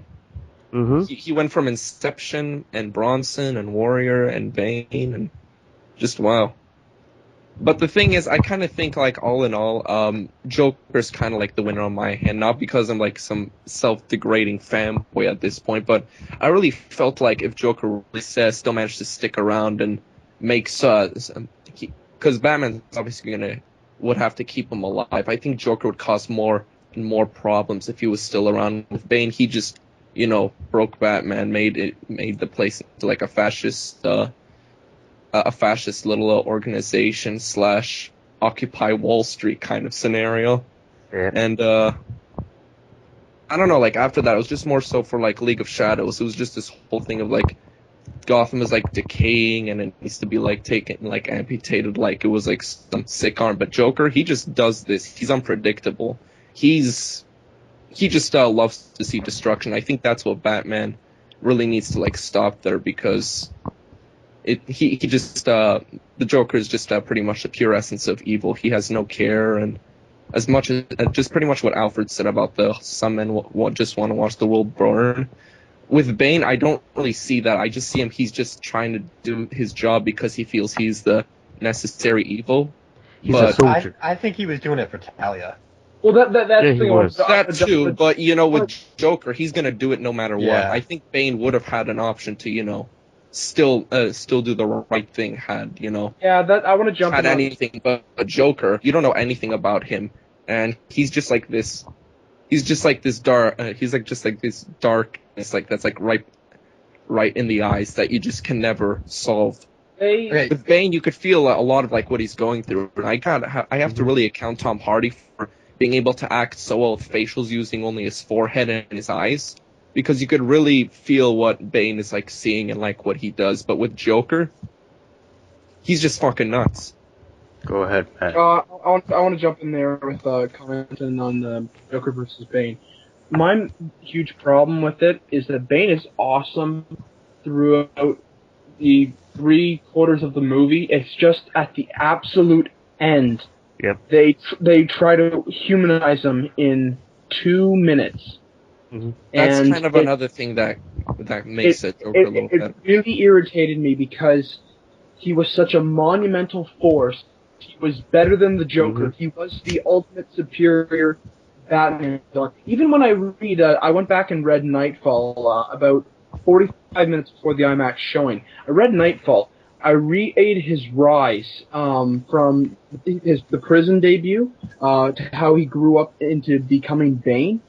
Mm-hmm. He went from Inception and Bronson and Warrior and Bane and just wow. But the thing is, I kind of think all in all, Joker's kind of like the winner on my hand, not because I'm like some self-degrading fanboy at this point, but I really felt like if Joker really still managed to stick around and makes because Batman obviously would have to keep him alive. I think Joker would cause more and more problems if he was still around. With Bane, he just broke Batman, made the place into like a fascist little organization / Occupy Wall Street kind of scenario. Yeah. And I don't know, after that it was just more so for League of Shadows. It was just this whole thing of Gotham is decaying and it needs to be taken amputated it was some sick arm. But Joker, he just does this. He's unpredictable. He just loves to see destruction. I think that's what Batman really needs to stop there, because the Joker is just pretty much the pure essence of evil. He has no care, and as much as just pretty much what Alfred said about some men just want to watch the world burn. with Bane, I don't really see that. I just see him, he's just trying to do his job because he feels he's the necessary evil. He's a soldier. I think he was doing it for Talia. Well, that's Yeah, the he thing. was. That too, but with but- Joker, he's gonna do it no matter what. Yeah. I think Bane would have had an option to, still do the right thing had, Yeah, that I want to jump had in on- anything, but Joker, you don't know anything about him, and he's just like this. He's just like this dark. He's like just like this darkness, like that's like right in the eyes that you just can never solve. They, With Bane, you could feel a lot of like what he's going through, and I have to really account Tom Hardy for being able to act so well with facials using only his forehead and his eyes, because you could really feel what Bane is like seeing and like what he does. But with Joker, he's just fucking nuts. Go ahead, Matt. I want to jump in there with commenting on Joker versus Bane. My huge problem with it is that Bane is awesome throughout the 3/4 of the movie. It's just at the absolute end. Yep. They try to humanize him in 2 minutes. Mhm. That's And kind of another thing that makes it Joker a little better. It really irritated me because he was such a monumental force. He was better than the Joker. Mhm. He was the ultimate superior Batman villain. Even when I read, I went back and read Nightfall about 45 minutes before the IMAX showing. I read Nightfall. I read his rise from the prison debut to how he grew up into becoming Bane.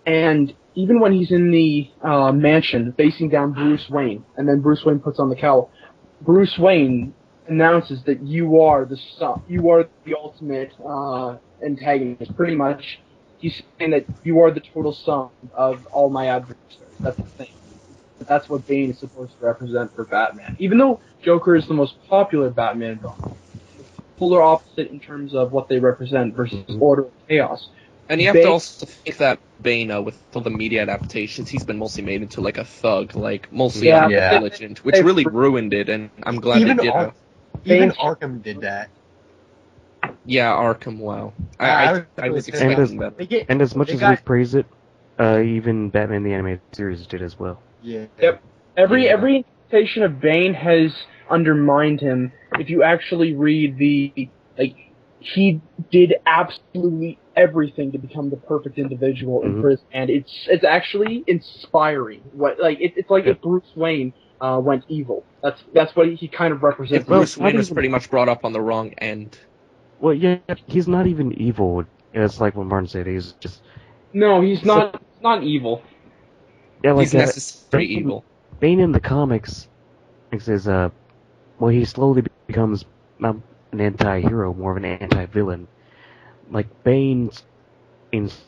And even when he's in the mansion facing down Bruce Wayne, and then Bruce Wayne puts on the cowl, Bruce Wayne announces that you are the ultimate antagonist. Pretty much, he's saying that you are the total sum of all my adversaries. That's the thing. That's what Bane is supposed to represent for Batman. Even though Joker is the most popular Batman villain, it's polar opposite in terms of what they represent versus order and chaos. And you have Bane- to also think that Bane, with all the media adaptations, he's been mostly made into like a thug, like mostly Yeah. intelligent, which really ruined it. And I'm glad Even they did. Even Bane's- Arkham did that. Yeah, Arkham. Wow, I I was was- expecting that. They get, And as much they as got- we praise it, even Batman the Animated Series did as well. Yeah. Yep. Every Yeah. interpretation of Bane has undermined him. If you actually read he did absolutely everything to become the perfect individual in Mhm. prison, and it's actually inspiring. It's like if Bruce Wayne went evil. That's what he kind of represents. If Bruce Well, Wayne not was even- pretty much brought up on the wrong end. Well, yeah, he's not even evil. It's like what Martin said. He's just No, he's not. He's not evil. yeah, like He's necessary evil. Bane in the comics is he slowly becomes not an anti-hero, more of an anti-villain. Like Bane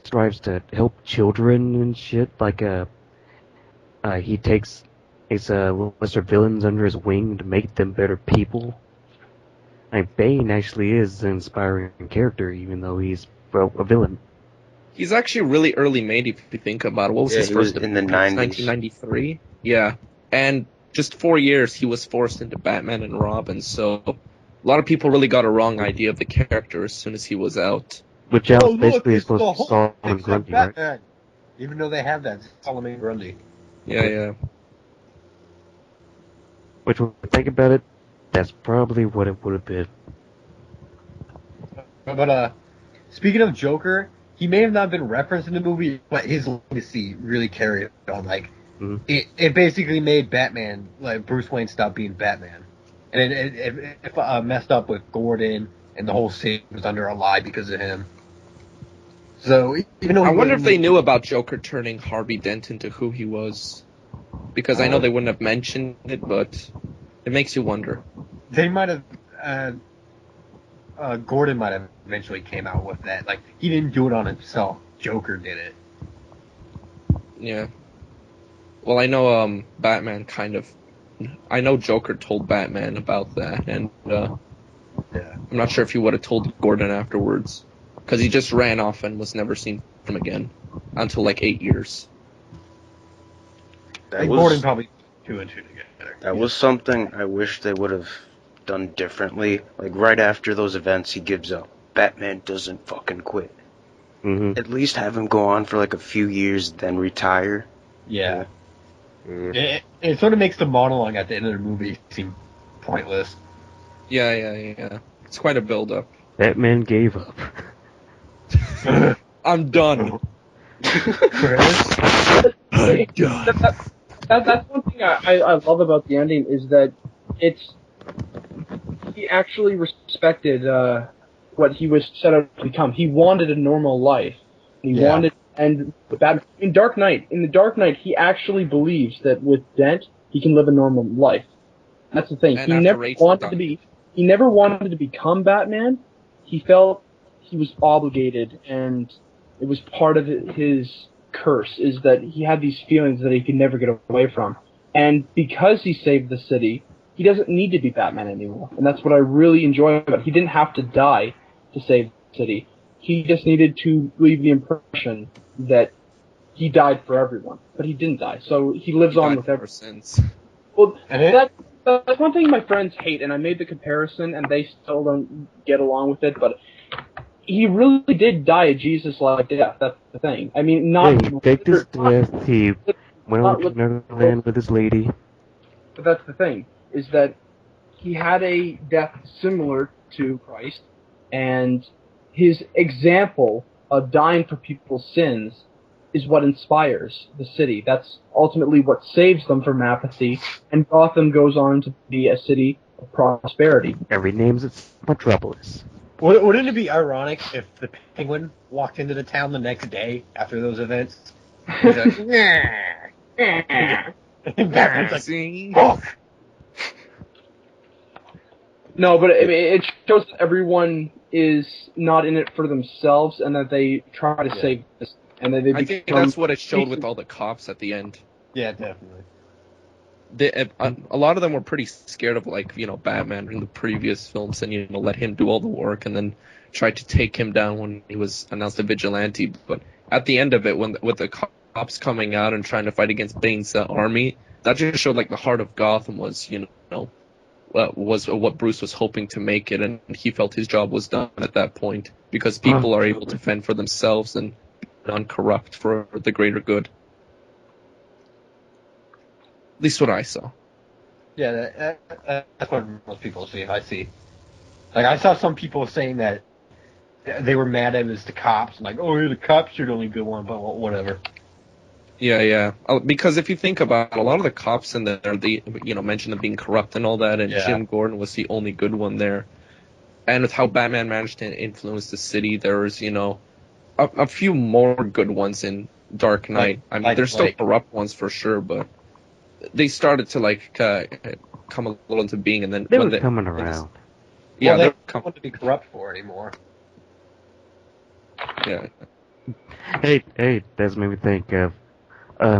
strives to help children and shit. Like he takes his lesser villains under his wing to make them better people. Like Bane actually is an inspiring character, even though he's a villain. He's actually really early made if you think about it. What was Yeah, his he was first in the appearance? 90s. 1993? Yeah. And just 4 years he was forced into Batman and Robin, so a lot of people really got a wrong idea of the character as soon as he was out. Which Oh, look, basically is it's the supposed to be Hulk, Solomon except Grundy, right? Batman. Even though they have that Solomon Grundy. Yeah. Which, when you think about it, that's probably what it would have been. But speaking of Joker, he may have not been referenced in the movie, but his legacy really carried on. Like, Mhm. it basically made Batman, like Bruce Wayne, stop being Batman, and it messed up with Gordon, and the whole city was under a lie because of him. So even though I wonder if they knew about Joker turning Harvey Dent into who he was. Because I know they wouldn't have mentioned it, but it makes you wonder. they might have. Gordon might have eventually came out with that. Like, he didn't do it on himself. Joker did it. Yeah. Well, I know Batman I know Joker told Batman about that, and Yeah. I'm not sure if he would have told Gordon afterwards. Because he just ran off and was never seen from him again. Until like 8 years. That Like, was, Gordon probably 2 and 2 together. that was something I wish they would have done differently. Like, right after those events, he gives up. Batman doesn't fucking quit. Hmm At least have him go on for like a few years, then retire. Yeah. It sort of makes the monologue at the end of the movie seem pointless. Yeah. It's quite a build-up. Batman gave up. I'm done. Chris? That's one thing I love about the ending is that he actually respected what he was set out to become. He wanted a normal life. In the Dark Knight, he actually believes that with Dent, he can live a normal life. That's the thing. And He never wanted to become Batman. He felt he was obligated, and it was part of his curse, is that he had these feelings that he could never get away from. And because he saved the city, he doesn't need to be Batman anymore. And that's what I really enjoy about it. He didn't have to die to save the city. He just needed to leave the impression that he died for everyone. But he didn't die, so he lives on with everyone. Since. Well, that's one thing my friends hate, and I made the comparison, and they still don't get along with it, but he really did die a Jesus-like death. That's the thing. I mean, not... He faked his death, he went over to Nolan with his lady. But that's the thing, is that he had a death similar to Christ, and his example of dying for people's sins is what inspires the city. That's ultimately what saves them from apathy, and Gotham goes on to be a city of prosperity. And renames it Metropolis. Wouldn't it be ironic if the Penguin walked into the town the next day after those events? He's like, and Batman's like, fuck! No, but it shows that everyone is not in it for themselves, and that they try to save this. And then I think that's what it showed with all the cops at the end. Yeah, definitely. A lot of them were pretty scared of, like, Batman in the previous films, and let him do all the work, and then tried to take him down when he was announced a vigilante. But at the end of it, with the cops coming out and trying to fight against Bane's army, that just showed like the heart of Gotham was was what Bruce was hoping to make it, and he felt his job was done at that point because people are able to fend for themselves and uncorrupt for the greater good. At least what I saw. Yeah, that's what most people see. I see. Like, I saw some people saying that they were mad at him as the cops. Like, oh, the cops are the only good one, but whatever. Yeah. Because if you think about it, a lot of the cops in there, they mentioned them being corrupt and all that, and Jim Gordon was the only good one there. And with how Batman managed to influence the city, there was, a few more good ones in Dark Knight. I mean, there's still corrupt ones for sure, but they started to come a little into being, and then they were coming around. Yeah, they don't want to be corrupt for anymore. Yeah. Hey, that's made me think of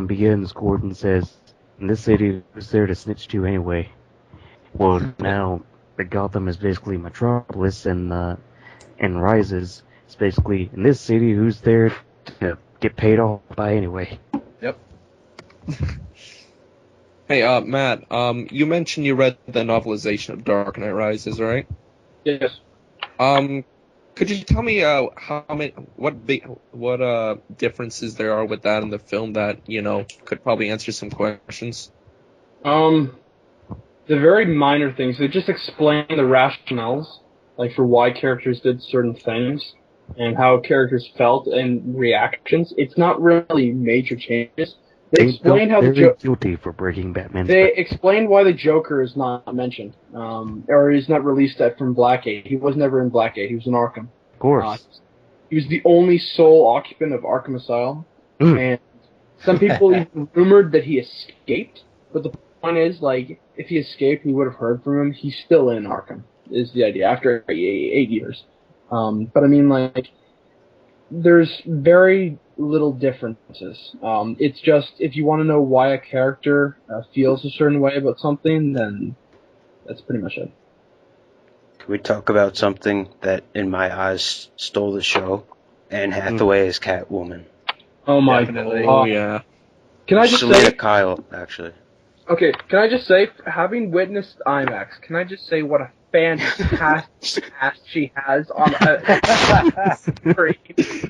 begins. Gordon says, "In this city, who's there to snitch to anyway?" Well, now that Gotham is basically Metropolis, and Rises is basically in this city, who's there to get paid off by anyway? Yep. Hey, Matt, you mentioned you read the novelization of Dark Knight Rises, right? Yes. Could you tell me what differences there are with that in the film that could probably answer some questions? The very minor things. They just explain the rationales, like for why characters did certain things and how characters felt and reactions. It's not really major changes. They explain how they're guilty for breaking Batman's. They explain why the Joker is not mentioned, or is not released from Blackgate. He was never in Blackgate. He was in Arkham. Of course. He was the only sole occupant of Arkham Asylum, and some people even rumored that he escaped. But the point is, like, if he escaped, we would have heard from him. He's still in Arkham. Is the idea after 8 years? But I mean, like, there's very little differences. It's just, if you want to know why a character feels a certain way about something, then that's pretty much it. Can we talk about something that, in my eyes, stole the show? Anne Hathaway as Catwoman. Oh my Definitely. god. Oh yeah. Can I just Selena say... Kyle, actually. Okay, can I just say, having witnessed IMAX, can I just say what a fantastic ass she has on a screen?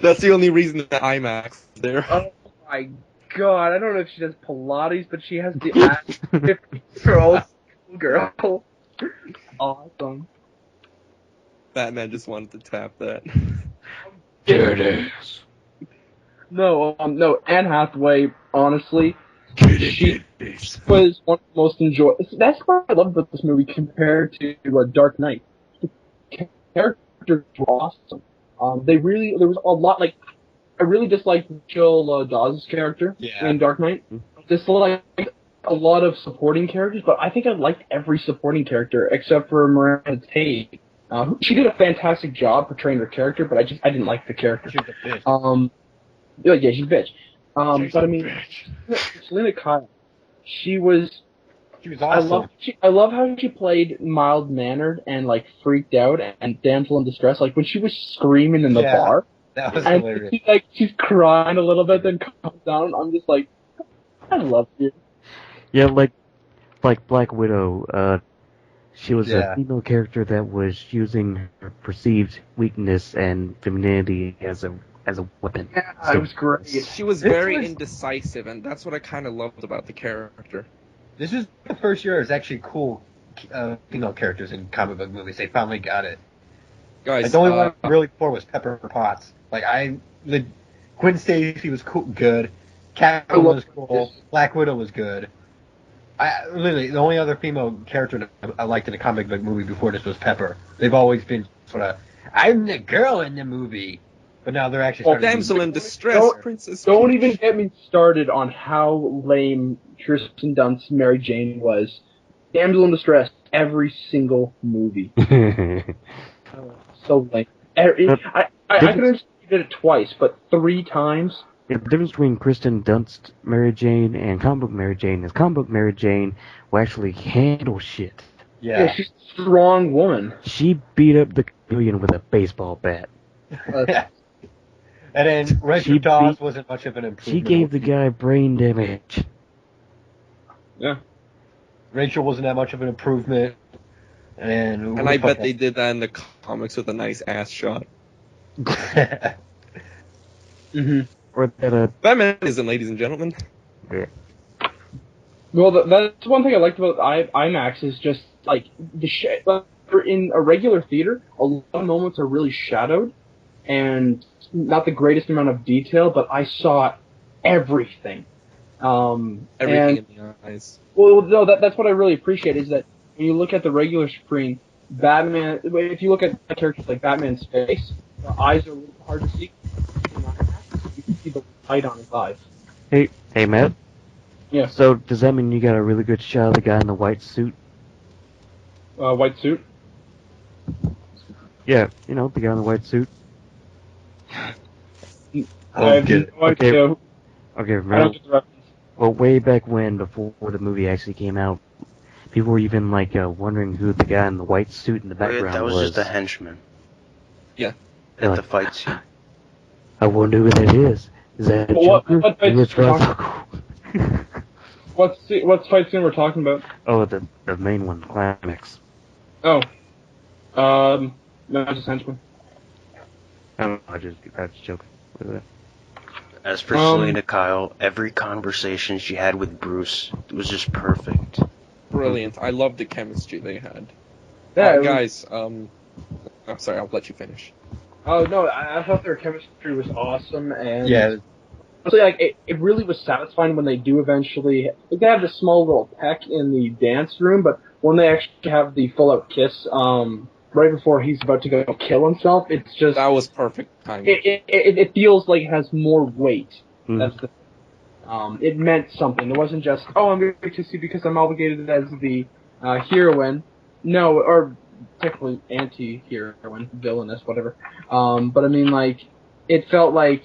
That's the only reason that IMAX is there. Oh my god, I don't know if she does Pilates, but she has the ass 50-year-old girl. Awesome. Batman just wanted to tap that. There it is. No, Anne Hathaway, honestly, she was one of the most enjoyable. That's what I love about this movie compared to Dark Knight. The characters were awesome. There was a lot, like, I really disliked Rachel Dawes' character in Dark Knight. Disliked a lot of supporting characters, but I think I liked every supporting character except for Miranda Tate. She did a fantastic job portraying her character, but I didn't like the character. She's a bitch. Yeah, she's a bitch. But I mean, Selena Kyle, she was awesome. I love how she played mild mannered and like freaked out and damsel in distress. Like when she was screaming in the bar, That was and hilarious. she's crying a little bit, then calms down. I'm just like, I love you. Yeah, like Black Widow. She was Yeah. a female character that was using her perceived weakness and femininity as a weapon. Yeah, it was great. She was very indecisive, and that's what I kind of loved about the character. This is the first year there's actually cool female characters in comic book movies. They finally got it. Guys, Like, the only one really poor was Pepper Potts. Like, Gwen Stacy was cool, good. Catwoman was cool. Black Widow was good. Literally, the only other female character that I liked in a comic book movie before this was Pepper. They've always been sort of, I'm the girl in the movie. But now they're actually starting damsel in distress, Princess. Don't even get me started on how lame Kirsten Dunst's Mary Jane was. Damsel in distress, every single movie. So lame. I could understand you did it twice, but 3 times. The difference between Kristen Dunst Mary Jane and comic book Mary Jane is comic book Mary Jane will actually handle shit. Yeah, she's a strong woman. She beat up the chameleon with a baseball bat. And then Rachel Dawes wasn't much of an improvement. She gave the guy brain damage. Yeah. Rachel wasn't that much of an improvement. And I bet they did that in the comics with a nice ass shot. Mm-hmm. Or that Batman isn't, ladies and gentlemen. Yeah. Well, that's one thing I liked about IMAX is just like in a regular theater, a lot of moments are really shadowed and not the greatest amount of detail, but I saw everything. Everything in the eyes. Well, no, that's what I really appreciate is that when you look at the regular screen, Batman. If you look at characters like Batman's face, the eyes are a little hard to see. You can see the light on his eyes. Hey, Matt. Yeah. So does that mean you got a really good shot of the guy in the white suit? White suit. Yeah, the guy in the white suit. I have no idea. Okay, I don't remember? get the reference. Well, way back when, before the movie actually came out, people were even wondering who the guy in the white suit in the background That was just a henchman. Yeah. At the fight scene. I wonder who that is. Is that Joker? What fight He scene looks we're talking? What's fight scene we're talking about? Oh, the main one, climax. Oh. No, just henchman. I don't know, I just joking. Look at As for Selena Kyle, every conversation she had with Bruce was just perfect. Brilliant. I love the chemistry they had. Yeah, Guys, I'm sorry, I'll let you finish. Oh no, I thought their chemistry was awesome, and Yeah. honestly, it really was satisfying when they do eventually. They have this small little peck in the dance room, but when they actually have the full out kiss, right before he's about to go kill himself, it's just That was perfect timing. it feels like it has more weight. Mm. That's the. It meant something. It wasn't just I'm going to kiss you because I'm obligated as the heroine. No, or technically anti-heroine, villainess, whatever. But I mean, it felt like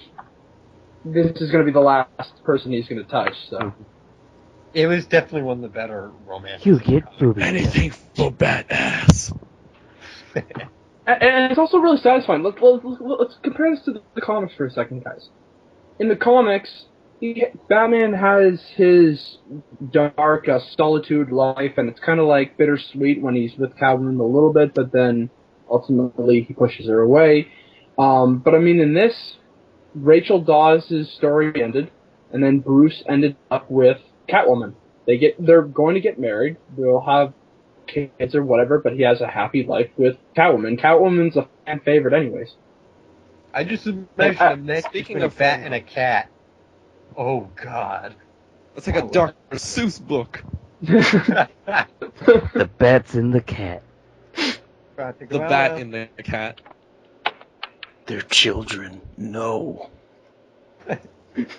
this is going to be the last person he's going to touch. So It was definitely one of the better romances. You get boobies. Anything for badass. and it's also really satisfying. Let's compare this to the comics for a second, guys. In the comics, Batman has his dark solitude life, and it's kind of like bittersweet when he's with Catwoman a little bit, but then ultimately he pushes her away. But I mean, in this, Rachel Dawes' story ended. and then Bruce ended up with Catwoman. They're going to get married. They'll have kids or whatever, but he has a happy life with Catwoman. Catwoman's a fan favorite, anyways. I just imagined a next speaking between a of bat and a cat. Oh God. That's like a Dr. Seuss book. The bat's in the cat. The bat in the cat. They're children. No.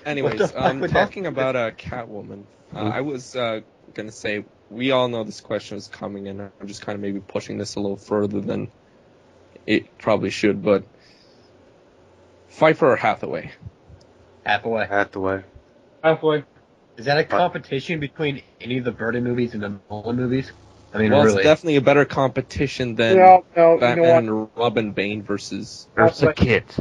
Anyways, What the fuck would that- talking about Catwoman, I was gonna say, we all know this question is coming, and I'm just kind of maybe pushing this a little further than it probably should, but Pfeiffer or Hathaway? Hathaway. Halfway. Is that a competition between any of the Burton movies and the Nolan movies? I mean, Well, really. it's definitely a better competition than No, Batman and Robin Bane versus... Ursa Kitt.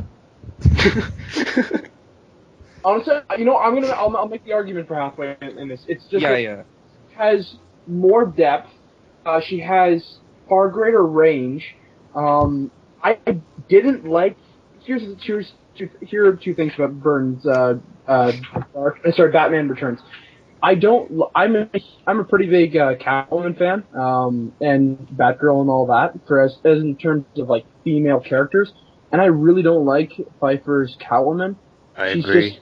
Honestly, I'll make the argument for Halfway in this. It's just Yeah. has more depth. She has far greater range. I didn't like. Here are two things about Burns. Batman Returns. I'm a pretty big Catwoman fan, and Batgirl and all that. As in terms of like female characters, and I really don't like Pfeiffer's Catwoman. I agree.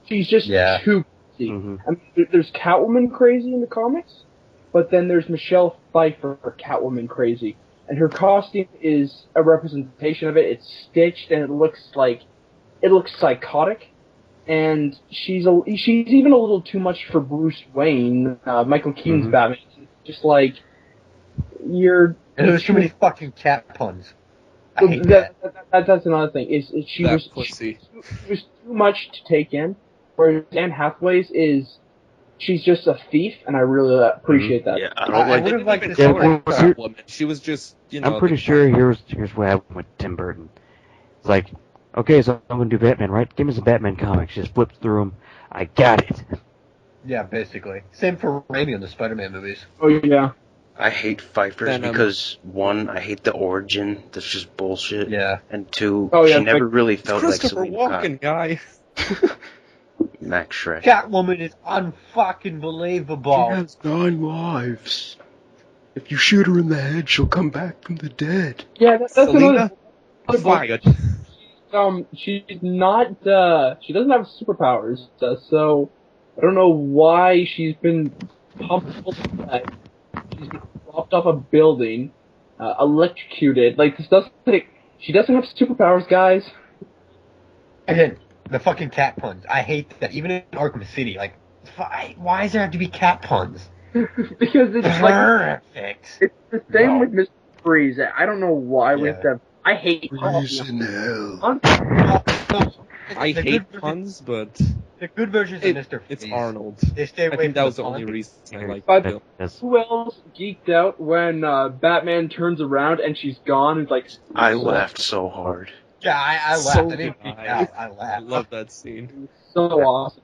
She's just too crazy. Mm-hmm. I mean, there's Catwoman crazy in the comics, but then there's Michelle Pfeiffer Catwoman crazy, and her costume is a representation of it. It's stitched and it looks psychotic, and she's even a little too much for Bruce Wayne, Michael Keaton's Batman. Just like And there's too many fucking cat puns. I hate that. That's another thing. She was too much to take in. Whereas Anne Hathaway's she's just a thief, and I really appreciate that. Yeah, I don't like would have liked even to see well, Catwoman. She was just, I'm pretty sure here's what happened with Tim Burton. It's like, okay, so I'm gonna do Batman, right? Give me some Batman comics. Just flips through them. I got it. Yeah, basically. Same for Raimi on the Spider-Man movies. Oh yeah. I hate Pfeiffer's Then, because, one, I hate the origin. That's just bullshit. Yeah. And two, Oh, yeah, she never really felt like Christopher Selena Walken, guy. Max Shrek. Catwoman is unfucking believable. She has 9 lives. If you shoot her in the head, she'll come back from the dead. Yeah, that's Selena? another. Fired. She's not. She doesn't have superpowers, so I don't know why she's been pumped. She's been dropped off a building, electrocuted. Like this doesn't. She doesn't have superpowers, guys. Again, the fucking cat puns. I hate that. Even in Arkham City, like, why does there have to be cat puns? Because it's like Perfect. it's the same with Mr. Freeze. I don't know why we have to. I hate Freeze in hell. I hate puns, but The good versions of Mr. Freeze. it's Arnold. They stay away I think that from was the only pun. reason I liked But- it. That's Who else geeked out when Batman turns around and she's gone? And like I laughed so hard. Yeah, I laughed. So I didn't did freak I. out. I I laughed. love that scene. so awesome.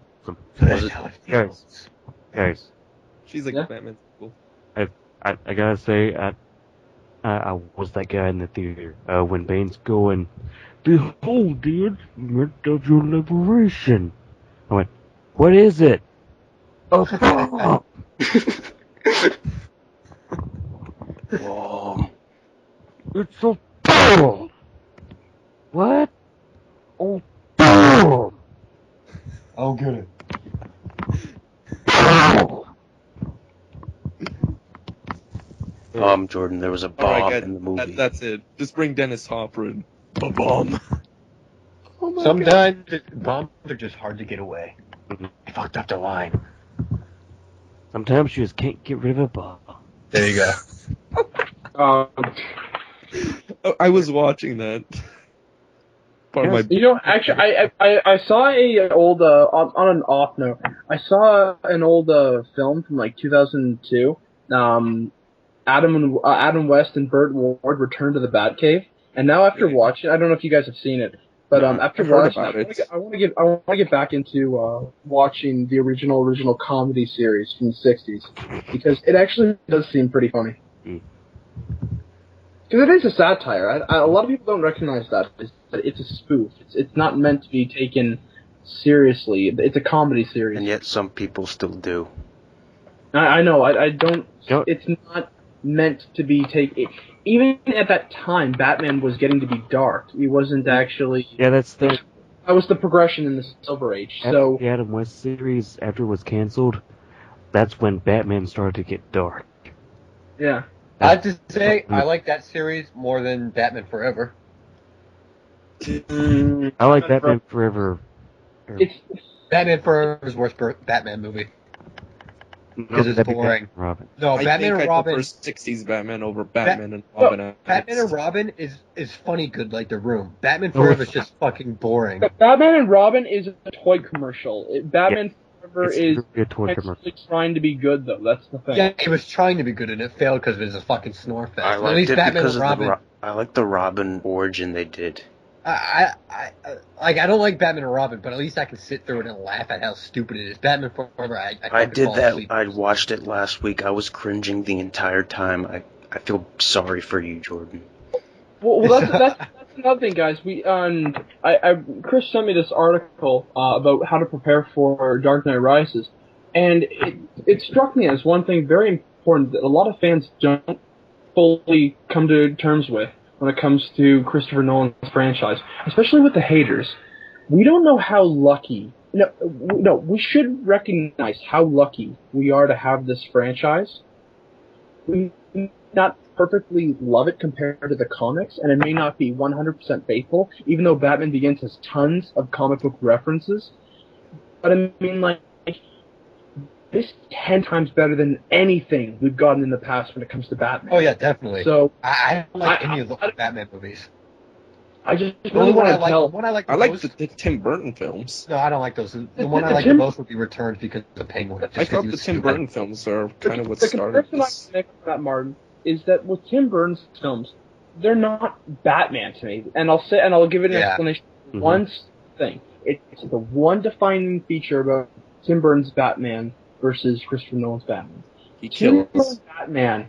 Was it- guys. She's like, Yeah. Batman's cool. I gotta say, I was that guy in the theater when Bane's going, "Behold the instrument of your liberation." I went, "What is it?" A bomb. It's a bomb. What? A bomb. Oh, good. Jordan, there was a All bomb right, guys, in the movie. that's it. Just bring Dennis Hopper in. A bomb. Sometimes bombs are just hard to get away. Mhm. I fucked up the line. Sometimes you just can't get rid of a bomb. There you go. Um, Oh, I was watching that. Part of my You know, actually, I saw a old on an off note. I saw an old film from like 2002. Adam West and Burt Ward returned to the Batcave, and now after watching, I don't know if you guys have seen it, but No, after I've heard watching, about it. I want to get back into watching the original comedy series from the '60s because it actually does seem pretty funny. Because it is a satire. A lot of people don't recognize that. It's a spoof. It's not meant to be taken seriously. It's a comedy series. And yet some people still do. I know. I don't. Yep. It's not meant to be taken. Even at that time, Batman was getting to be dark. He wasn't actually. Yeah, that's the That was the progression in the Silver Age. So the Adam West series after it was canceled. That's when Batman started to get dark. yeah. I have to say, I like that series more than Batman Forever. I like Batman Forever. It's Batman Forever is the worst Batman movie. Because it's boring. Robin. No, I Batman think and Robin. I prefer 60s Batman over Batman and Robin. Batman and Robin is funny good like The Room. Batman Forever is just fucking boring. Batman and Robin is a toy commercial. Batman Forever It's is really a toy commercial. actually trying to be good, though. That's the thing. Yeah, he was trying to be good and it failed because it was a fucking snore fest. I At liked least it Batman because and of Robin. I like the Robin origin they did. I don't like Batman and Robin, but at least I can sit through it and laugh at how stupid it is. Batman Forever, I did fall that. asleep. I watched it last week. I was cringing the entire time. I feel sorry for you, Jordan. Well, that's another thing, guys. Chris sent me this article about how to prepare for Dark Knight Rises, and it struck me as one thing very important that a lot of fans don't fully come to terms with when it comes to Christopher Nolan's franchise, especially with the haters. We don't know how lucky. No, we should recognize how lucky we are to have this franchise. We may not perfectly love it compared to the comics, and it may not be 100% faithful, even though Batman Begins has tons of comic book references. But I mean, like, this is 10 times better than anything we've gotten in the past when it comes to Batman. Oh yeah, definitely. So I don't like any of the Batman movies. I just The only really one I want to like, tell. the one I like the I like most. the Tim Burton films. No, I don't like those. The one I like the most would be Returns because of the Penguin. Just I 'cause thought he the was Tim stupid. Burton films are kind of what The started comparison I this. make with that, Martin, is that with Tim Burton's films, they're not Batman to me. And I'll give it an explanation. Mhm. One thing. It's the one defining feature about Tim Burton's Batman versus Christopher Nolan's Batman. He Tim kills. Burton's Batman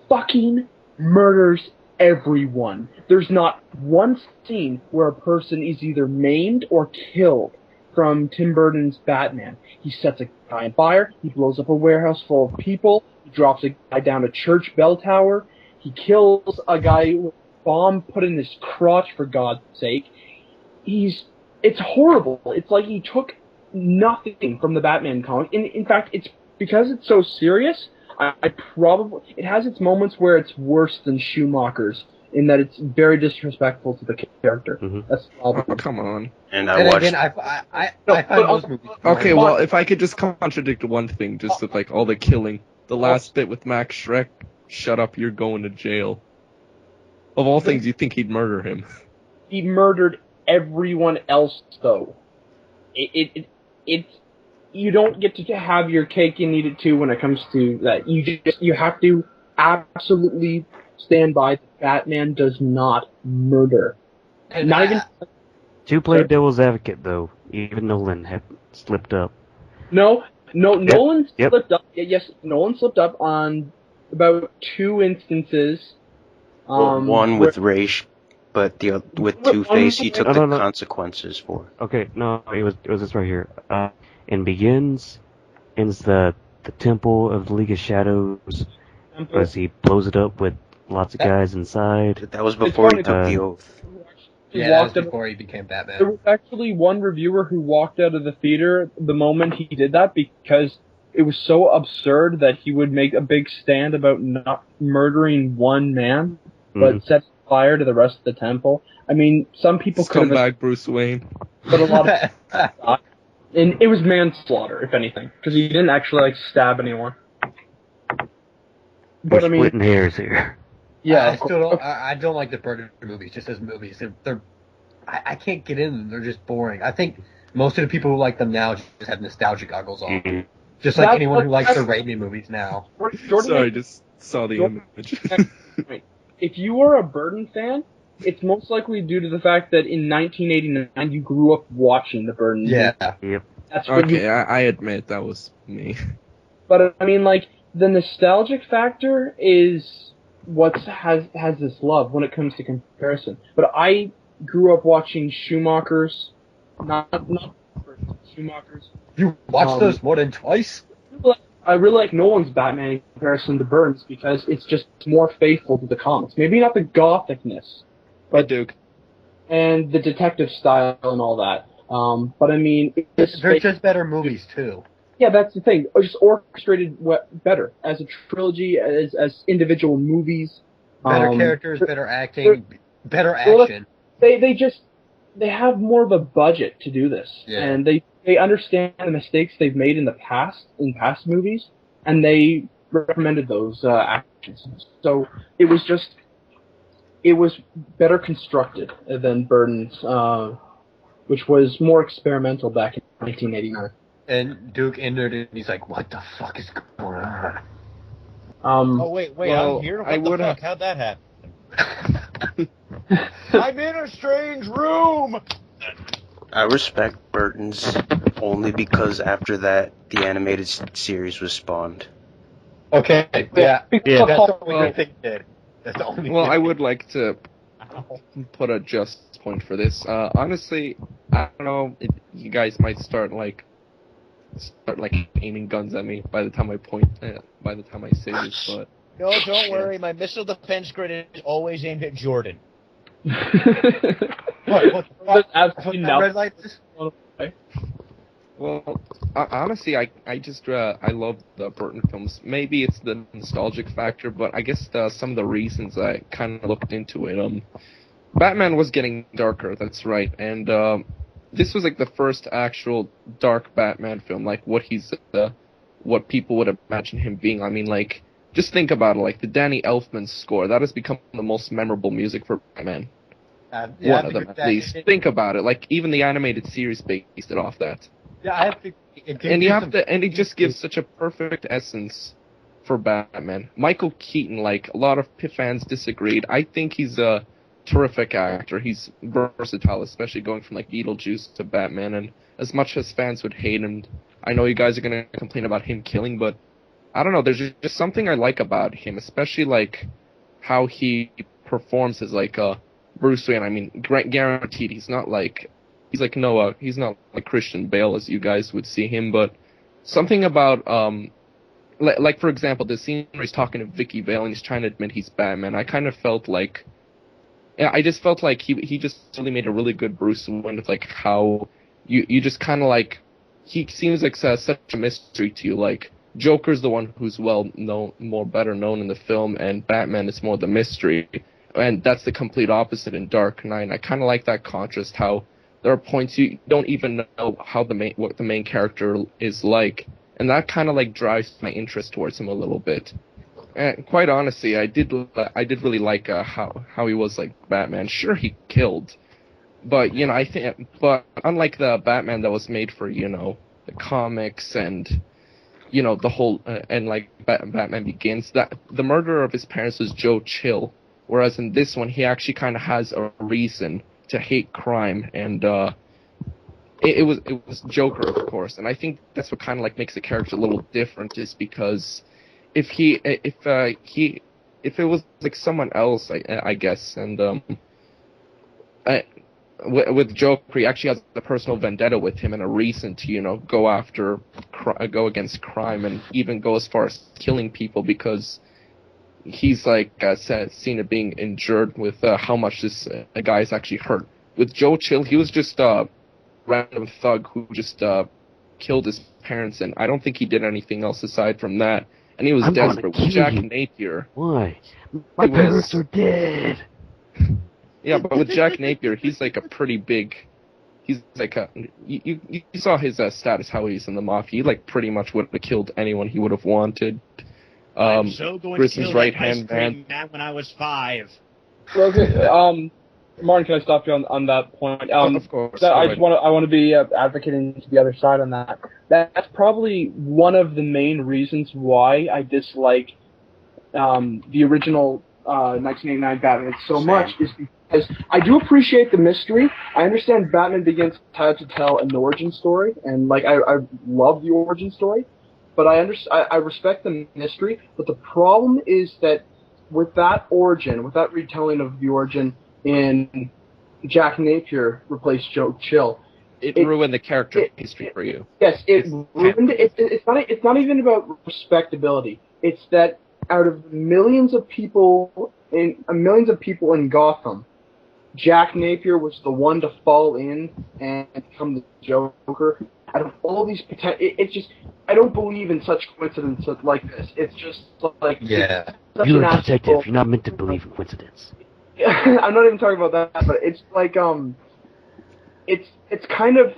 fucking murders everyone. There's not one scene where a person is either maimed or killed from Tim Burton's Batman. He sets a guy on fire, he blows up a warehouse full of people, he drops a guy down a church bell tower, he kills a guy with a bomb put in his crotch, for God's sake. It's horrible. It's like he took nothing from the Batman comic. In fact, it's because it's so serious, it has its moments where it's worse than Schumacher's, in that it's very disrespectful to the character. Mhm. That's the problem. Oh, come on. And And I watched. again, I find those movies. Okay, boring. well, if I could just contradict one thing, just with like all the killing. The last bit with Max Schreck, shut up, you're going to jail. Of all things, you think he'd murder him. He murdered everyone else, though. It's you don't get to have your cake and eat it too when it comes to that. You have to absolutely stand by that Batman does not murder. And Not even To play devil's advocate, though, even Nolan had slipped up. Nolan Yep. slipped up. Yes, Nolan slipped up on about 2 instances. One with Raish, but with Two-Face, he took the consequences for. Okay, no, it was this right here. In Begins, ends the temple of the League of Shadows, as he blows it up with lots of guys inside. That was before he took the oath. Yeah, that was before he became Batman. There was actually one reviewer who walked out of the theater the moment he did that because it was so absurd that he would make a big stand about not murdering one man, but set fire to the rest of the temple. I mean, some people could have... Scumbag Bruce Wayne. But a lot of... And it was manslaughter, if anything, because he didn't actually stab anyone. We're splitting hairs here. Yeah, I don't like the Burton movies. Just as movies, I can't get in them. They're just boring. I think most of the people who like them now just have nostalgia goggles on. Mhm. Just like anyone who likes the Raimi movies now. Sorry, just saw the image. If you are a Burton fan, it's most likely due to the fact that in 1989 you grew up watching the Burton. Yeah. Yep. That's what Okay, I admit that was me. But I mean, the nostalgic factor is what has this love when it comes to comparison. But I grew up watching Schumacher's, not Schumacher's. You watched those more than twice? I really like Nolan's Batman in comparison to Burton's because it's just more faithful to the comics. Maybe not the gothicness, But Duke, and the detective style and all that. But I mean, They're just better movies, too. yeah, that's the thing. Just orchestrated better as a trilogy, as individual movies. Better characters, better acting, better action. They have more of a budget to do this, Yeah. and they understand the mistakes they've made in past movies, and they recommended those actions. So it was better constructed than Burton's, which was more experimental back in 1989. And Duke entered it, and he's like, what the fuck is going on? Oh, wait, well, I'm here? I What the would've- fuck? How'd that happen? I'm in a strange room! I respect Burton's only because after that, the animated series was spawned. Okay, yeah. Yeah. That's the only good thing he did. That's the only well, good I thing. would like to put a just point for this. Honestly, I don't know. You guys might start aiming guns at me by the time I say this, but No, don't worry. My missile defense grid is always aimed at Jordan. What? That's absolutely That red light is? well, honestly, I just I love the Burton films. Maybe it's the nostalgic factor, but I guess some of the reasons I kind of looked into it. Batman was getting darker. That's right, and this was like the first actual dark Batman film, like what what people would imagine him being. I mean, like, just think about it, like the Danny Elfman score, that has become the most memorable music for Batman. Yeah, One of them, at least. Think about it, like, even the animated series based it off that. Yeah, I have to. And it just gives such a perfect essence for Batman. Michael Keaton, like, a lot of fans disagreed. I think he's a terrific actor. He's versatile, especially going from like Beetlejuice to Batman. And as much as fans would hate him, I know you guys are gonna complain about him killing, but I don't know. There's just something I like about him, especially like how he performs as like Bruce Wayne. I mean, guaranteed he's not like he's not like Christian Bale as you guys would see him, but something about like for example, the scene where he's talking to Vicky Vale and he's trying to admit he's Batman. I kind of felt like. Yeah, I just felt like he just really made a really good Bruce Wayne with like how you just kind of like he seems like such a mystery to you. Like Joker's the one who's better known in the film, and Batman is more the mystery, and that's the complete opposite in Dark Knight. And I kind of like that contrast. How there are points you don't even know what the main character is like, and that kind of like drives my interest towards him a little bit. And quite honestly, I did really like how he was like Batman. Sure, he killed, but but unlike the Batman that was made for the comics and the whole and like Batman Begins, that the murderer of his parents was Joe Chill, whereas in this one he actually kind of has a reason to hate crime, and it was Joker, of course, and I think that's what kind of like makes the character a little different, is because. If it was like someone else, I guess, and with Joker, he actually has a personal vendetta with him and a reason to go against crime and even go as far as killing people because he's like seen it being injured with how much this guy is actually hurt. With Joe Chill, he was just a random thug who just killed his parents, and I don't think he did anything else aside from that. And he was desperate. With Jack Napier. Why? My parents are dead. Yeah, but with Jack Napier, he's like a pretty big. He's like you saw his status, how he's in the mafia. He like pretty much would have killed anyone he would have wanted. I'm so going Grisham's to kill right that ice hand cream man. man when I was 5. Okay, Martin, can I stop you on that point? Of course. I want to be advocating to the other side on that. That's probably one of the main reasons why I dislike the original 1989 Batman so much, is because I do appreciate the mystery. I understand Batman Begins had to tell an origin story, and like I love the origin story, but I respect the mystery. But the problem is that with that retelling of the origin in Jack Napier replaced Joe Chill, it ruined the character history for you. Yes, it ruined it. It's not even about respectability. It's that out of millions of people in Gotham, Jack Napier was the one to fall in and become the Joker. Out of all these it's just, I don't believe in such coincidences like this. It's just like, Yeah. You're a detective. You're not meant to believe in coincidence. I'm not even talking about that, but it's like it's kind of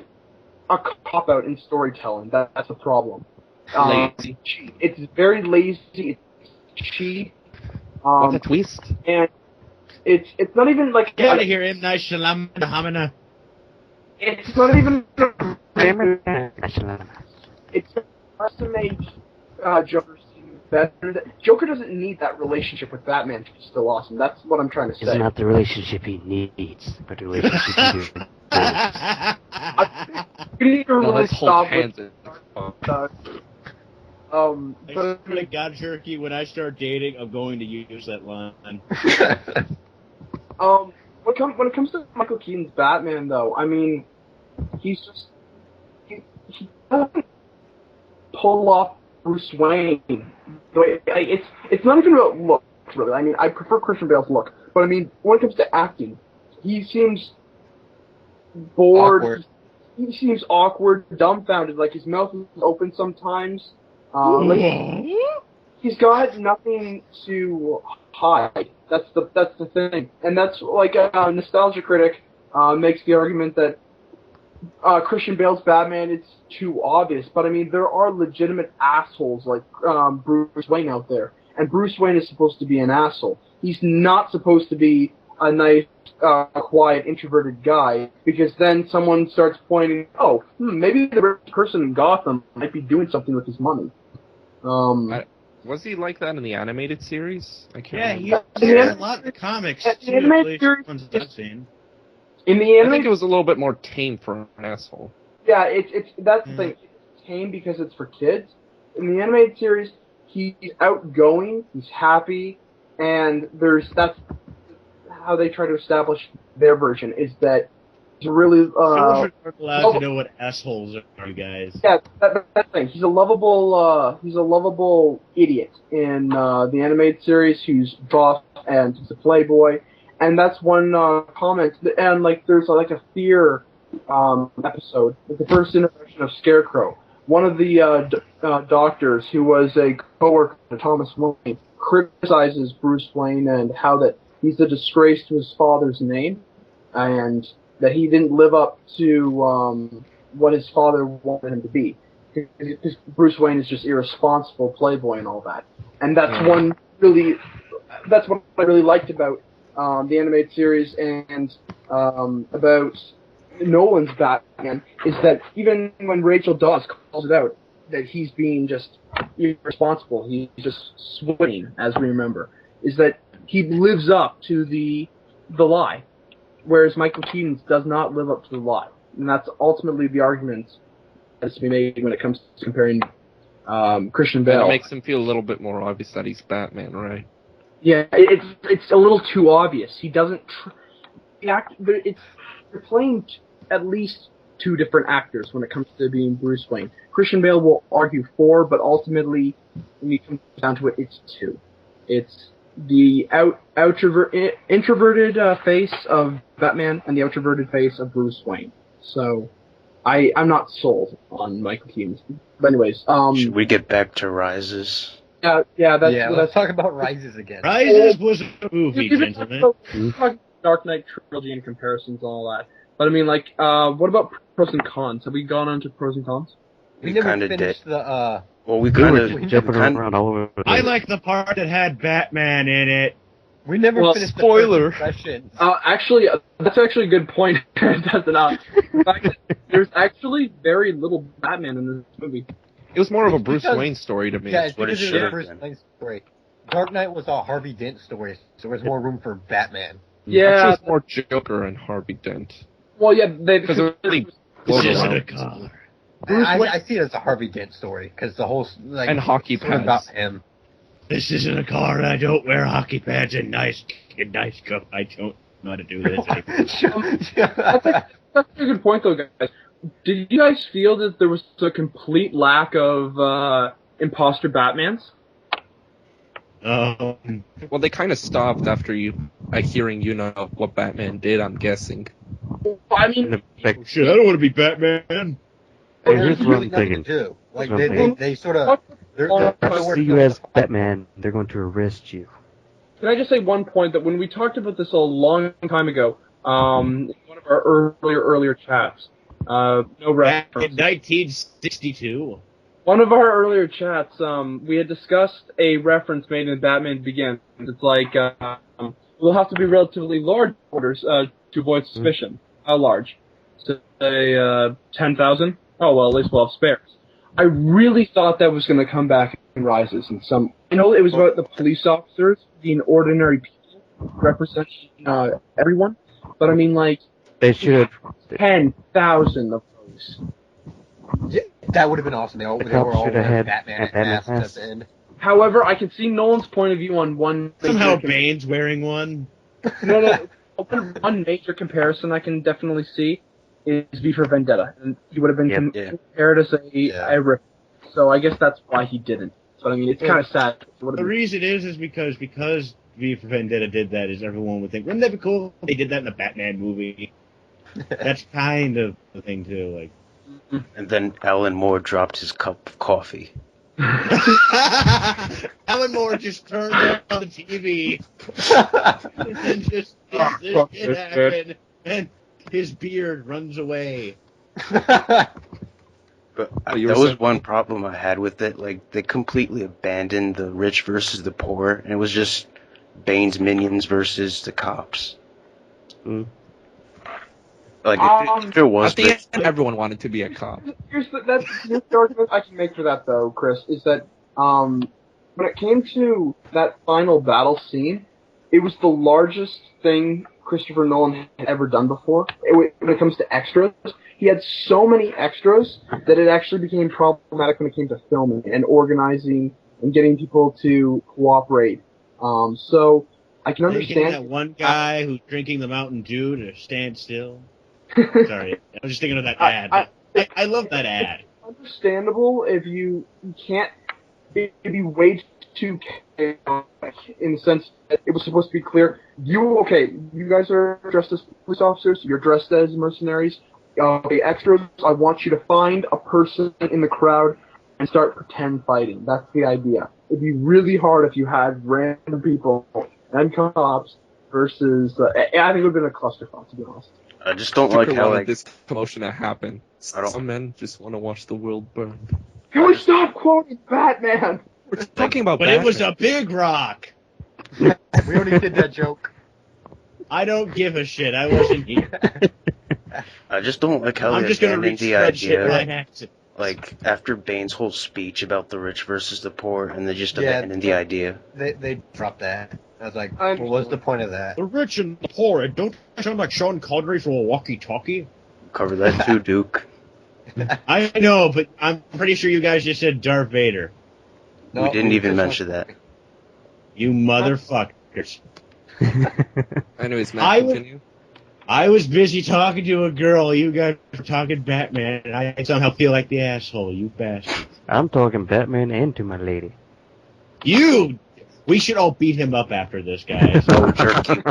a cop out in storytelling. That's a problem. Lazy. It's very lazy. It's cheap. What's a twist? And it's not even like, Get out of here, M. Night Shyamalan. it's not even it's just to make Joker seem better. Joker doesn't need that relationship with Batman to be still awesome. That's what I'm trying to say. It's not the relationship he needs, but the relationship he needs. You need to really Let's hold stop hands. with I swear to God, Jerky, when I start dating, I'm going to use that line. when it comes to Michael Keaton's Batman, though, I mean, he's just he doesn't pull off Bruce Wayne. It's not even about looks, really. I mean, I prefer Christian Bale's look, but I mean, when it comes to acting, he seems bored. Awkward. He seems awkward, dumbfounded. Like his mouth is open sometimes. He's got nothing to hide. That's the thing, and that's like a nostalgia critic makes the argument that Christian Bale's Batman is too obvious. But I mean, there are legitimate assholes like Bruce Wayne out there, and Bruce Wayne is supposed to be an asshole. He's not supposed to be a nice, quiet, introverted guy, because then someone starts pointing, maybe the rich person in Gotham might be doing something with his money. Was he like that in the animated series? I can't Yeah, remember. he's a lot of comics, The too, animated at least series ones I've seen. In the I think animated, it was a little bit more tame for an asshole. yeah, it's that's the thing. It's tame because it's for kids. In the animated series, he's outgoing, he's happy, and that's how they try to establish their version, is that he's really Children aren't allowed to know what assholes are, you guys. yeah, that's the thing. He's a lovable idiot in the animated series who's buff and he's a playboy, and that's one comment. And like, there's like a fear episode, the first introduction of Scarecrow. One of the doctors, who was a coworker of Thomas Wayne, criticizes Bruce Wayne and how that he's a disgrace to his father's name, and that he didn't live up to what his father wanted him to be. Because Bruce Wayne is just irresponsible playboy and all that. And that's that's what I really liked about the animated series and about Nolan's Batman, is that even when Rachel Dawes calls it out, that he's being just irresponsible, he's just swinging, as we remember, is that he lives up to the lie, whereas Michael Keaton does not live up to the lie. And that's ultimately the argument that's to be made when it comes to comparing Christian Bale. And it makes him feel a little bit more obvious that he's Batman, right? Yeah, it's a little too obvious. He doesn't. You're playing at least two different actors when it comes to being Bruce Wayne. Christian Bale will argue four, but ultimately, when you come down to it, it's two. It's the introverted face of Batman and the outroverted face of Bruce Wayne. So, I'm not sold on Michael Keaton. But anyways, Should we get back to Rises? Let's talk about Rises again. Rises was a movie, gentlemen. Dark Knight trilogy and comparisons and all that. But I mean, like, what about pros and cons? Have we gone on to pros and cons? We never kinda finished the. Well, we Jumping around all over the I place. like the part that had Batman in it. We never finished spoiler. the first impressions. Actually, that's actually a good point. That's enough. In fact, there's actually very little Batman in this movie. It was more of a Bruce because- Wayne story to me. Yeah, it's what it because should of the have first been. Wayne story. Dark Knight was a Harvey Dent story, so there's more room for Batman. Yeah. Actually, it's more Joker and Harvey Dent. Well, yeah, Because it really This isn't around. a car. I see it as a Harvey Dent story, because the whole And hockey story about pads. him. This isn't a car. I don't wear hockey pads and nice coat. I don't know how to do this anymore. That's a good point, though, guys. did you guys feel that there was a complete lack of imposter Batmans? Well, they kind of stopped after hearing what Batman did. I'm guessing. I mean, shit, I don't want to be Batman. Here's what really I'm nothing thinking. to do. Like That's what I'm they sort of they're See you as Batman, they're going to arrest you. can I just say one point that when we talked about this a long time ago, in one of our earlier chats, no Back reference. in 1962. One of our earlier chats, we had discussed a reference made in Batman Begins. It's like, we'll have to be relatively large orders to avoid suspicion. How large? So, say, 10,000? Oh, well, at least we'll have spares. I really thought that was going to come back in Rises in some... I know it was about the police officers being ordinary people representing everyone, but I mean, like... They should have... 10,000 of those. Yeah, that would have been awesome. They were all wearing Batman masks at the end. However, I can see Nolan's point of view on one... Somehow Bane's wearing one. No. One major comparison I can definitely see is V for Vendetta. And he would have been compared as a rip. So I guess that's why he didn't. But I mean, it's kind of sad. The reason is because V for Vendetta did that is everyone would think, wouldn't that be cool if they did that in the Batman movie? That's kind of the thing, too. Like. And then Alan Moore dropped his cup of coffee. Alan Moore just turned on the TV and just this shit happen, and his beard runs away. But that was one problem I had with it. Like, they completely abandoned the rich versus the poor, and it was just Bane's minions versus the cops. Like, if it was... At the end, everyone wanted to be a cop. Here's the argument I can make for that, though, Chris, is that when it came to that final battle scene, it was the largest thing Christopher Nolan had ever done before. When it comes to extras, he had so many extras that it actually became problematic when it came to filming and organizing and getting people to cooperate. So I can understand that one guy who's drinking the Mountain Dew to stand still. Sorry, I was just thinking of that ad. I love that ad. Understandable if you can't be way too chaotic in the sense that it was supposed to be clear. You guys are dressed as police officers. You're dressed as mercenaries. Extras, I want you to find a person in the crowd and start pretend fighting. That's the idea. It'd be really hard if you had random people and cops versus... I think it would have been a clusterfuck, to be honest. I just don't like how this commotion to happen. Some men just want to watch the world burn. Can we stop quoting Batman? We're talking about But Batman. it was a big rock. We already did that joke. I don't give a shit. I wasn't here. I just don't like how I'm they just gonna abandoned the read shit idea. right accident. Like, after Bane's whole speech about the rich versus the poor, and they just abandoned the idea. They dropped that. I was like, what was the point of that? The rich and the poor, and don't sound like Sean Connery from a walkie-talkie. Cover that too, Duke. I know, but I'm pretty sure you guys just said Darth Vader. We didn't even mention that. You motherfuckers. Anyways, Matt, continue. I was busy talking to a girl, you guys were talking Batman, and I somehow feel like the asshole, you bastards. I'm talking Batman and to my lady. We should all beat him up after this, guys. No,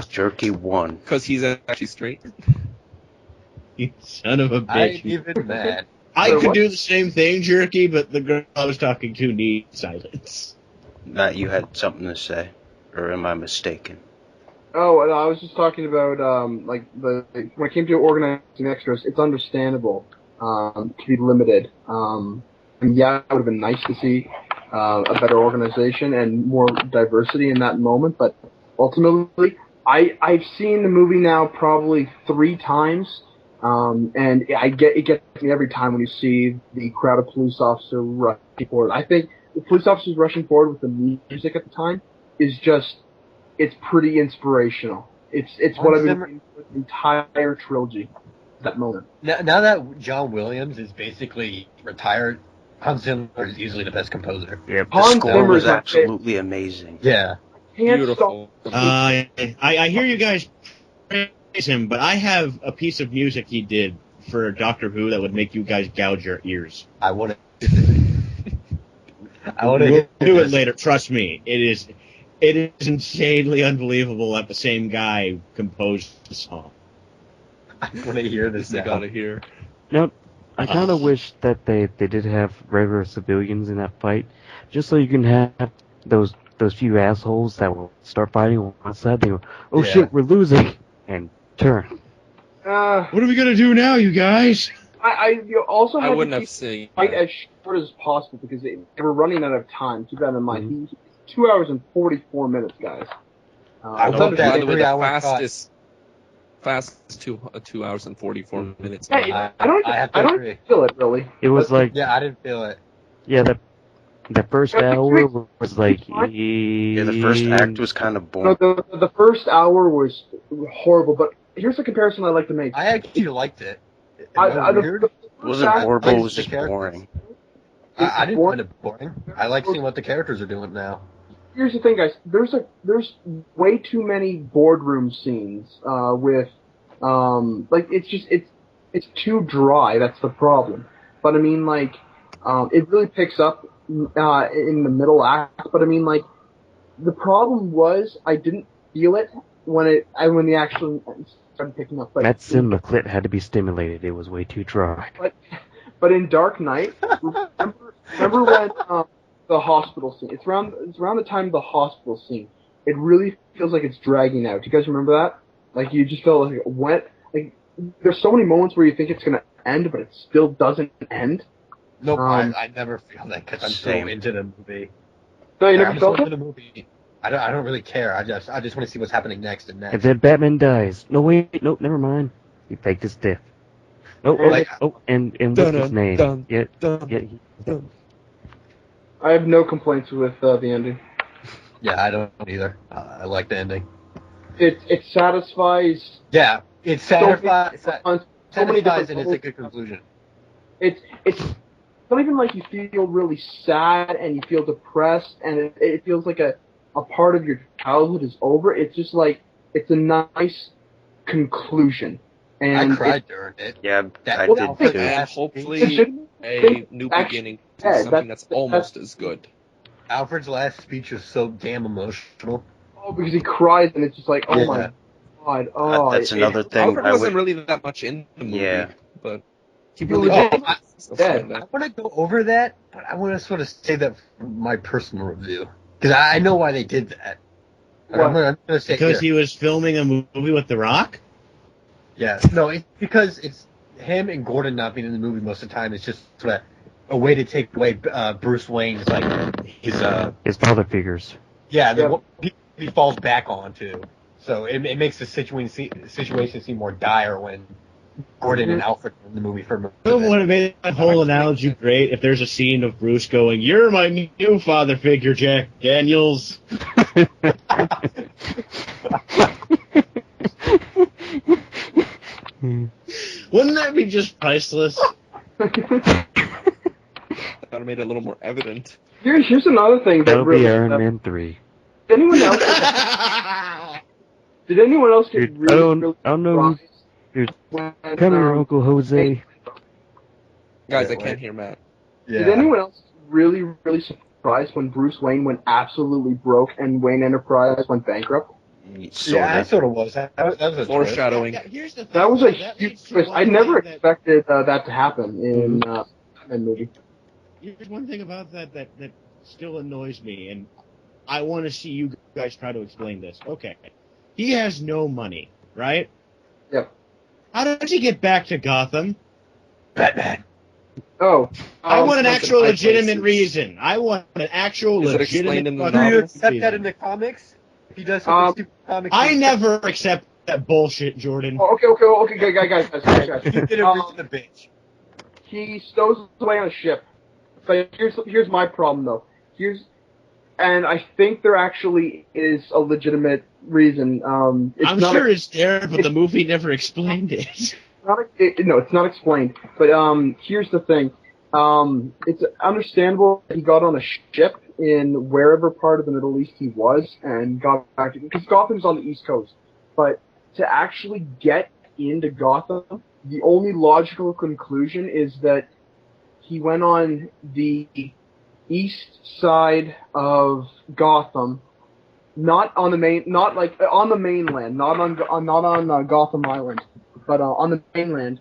Jerky won. Because he's actually straight. You son of a bitch. I ain't even mad. I could do the same thing, Jerky, but the girl I was talking to needs silence. Matt, you had something to say, or am I mistaken? Oh, no, I was just talking about when it came to organizing extras, it's understandable to be limited. And yeah, it would have been nice to see a better organization and more diversity in that moment. But ultimately, I've seen the movie now probably 3 times, and it gets me every time when you see the crowd of police officers rushing forward. I think the police officers rushing forward with the music at the time is just, it's pretty inspirational. It's what I've been doing with the entire trilogy. That moment. Now that John Williams is basically retired, Hans Zimmer is easily the best composer. Yeah, the score was absolutely amazing. Yeah. Beautiful. I hear you guys praise him, but I have a piece of music he did for Doctor Who that would make you guys gouge your ears. I want to. We'll do it later. Trust me, it is insanely unbelievable that the same guy composed the song. I want to hear this. I Now. gotta hear. Now, I kind of wish that they did have regular civilians in that fight, just so you can have those few assholes that will start fighting on one side. They go, "Oh Yeah. shit, we're losing," and turn. What are we gonna do now, you guys? You also I had wouldn't to have keep seen. the fight as short as possible because they were running out of time. Keep that in mind. Mhm. 2 hours and 44 minutes, guys. I it's want that By the way, the 3-hour cut. fastest 2 hours and 44 minutes. Yeah, I don't have to agree. feel it really. It was But- like, Yeah, I didn't feel it. yeah, the first hour was like, Yeah, the first act was kind of No, boring. the first hour was horrible, but here's the comparison I like to make. I actually liked it. Am I weird? It wasn't first act- horrible, it liked was the just characters. boring. I didn't find it boring. I like seeing what the characters are doing now. Here's the thing, guys. There's way too many boardroom scenes with like it's too dry. That's the problem. But I mean, like, it really picks up in the middle act. But I mean, like, the problem was I didn't feel it when the action started picking up. But that cinema clip had to be stimulated. It was way too dry. But in Dark Knight, remember when the hospital scene? It's around the time of the hospital scene. It really feels like it's dragging out. Do you guys remember that? Like, you just feel like it went. Like, there's so many moments where you think it's gonna end, but it still doesn't end. Nope, I never feel that because I'm so Same. into the movie. No, you I'm never so felt into it. the movie. I don't really care. I just want to see what's happening next and next. And then Batman dies. No, wait, no, never mind. He faked his death. Oh, Like- and what's his name? dun, Yeah, dun, yeah. dun. I have no complaints with the ending. Yeah, I don't either. I like the ending. It satisfies. Yeah, it so satisfies, many different and it's a levels. good conclusion. It's not even like you feel really sad and you feel depressed and it feels like a part of your childhood is over. It's just like it's a nice conclusion. And I cried during it. Yeah, That- I well, did that's too. And it hopefully shouldn't a think new actually- beginning to yeah, something that's- that's almost as good. Alfred's last speech was so damn emotional. Oh, because he cries and it's just like, oh Yeah. my god, oh. That's another thing. Alfred I wasn't would, really that much in the movie, Yeah. but he Really really did. stuff Yeah. like I that. want to go over that, but I want to sort of say that from my personal review. Because I know why they did that. And I'm going to say Because here. he was filming a movie with The Rock? Yeah, no, it's because it's him and Gordon not being in the movie most of the time. It's just sort of a way to take away Bruce Wayne's, like, His father figures. what he falls back on, too. So it makes the situation seem more dire when Gordon and Alfred are in the movie for a It would have made that whole analogy great if there's a scene of Bruce going, "You're my new father figure, Jack Daniels." Wouldn't that be just priceless? That made it a little more evident. Here's another thing that That'll really. be Iron Man 3. Did anyone else? Did anyone else get Dude, really I don't know. surprised Dude, when, come here, Uncle Jose. Guys, I can't hear Matt. Did anyone else really surprised when Bruce Wayne went absolutely broke and Wayne Enterprise went bankrupt? Yeah, I sort of was. That was a twist. Foreshadowing. Here's the thing, That was a that huge leads to twist. one I never thing that- expected that to happen in that movie. Here's one thing about that still annoys me, and I want to see you guys try to explain this. Okay. He has no money, right? Yep. How does he get back to Gotham? Batman. Oh, I want an actual high legitimate places. reason. I want an actual Is it legitimate explained in the fucking Do you novel? accept reason. that in the comics? If he does something stupid in the comics. I never accept that bullshit, Jordan. Oh, okay, guys. He did a reason to bitch. He stows away on a ship. But here's my problem though. And I think there actually is a legitimate reason. It's I'm not sure it's there, but the movie never explained it. it's not explained. But here's the thing. It's understandable that he got on a ship in wherever part of the Middle East he was and got back to, because Gotham's on the East Coast. But to actually get into Gotham, the only logical conclusion is that he went on the east side of Gotham, not on the mainland, not on Gotham Island, but on the mainland.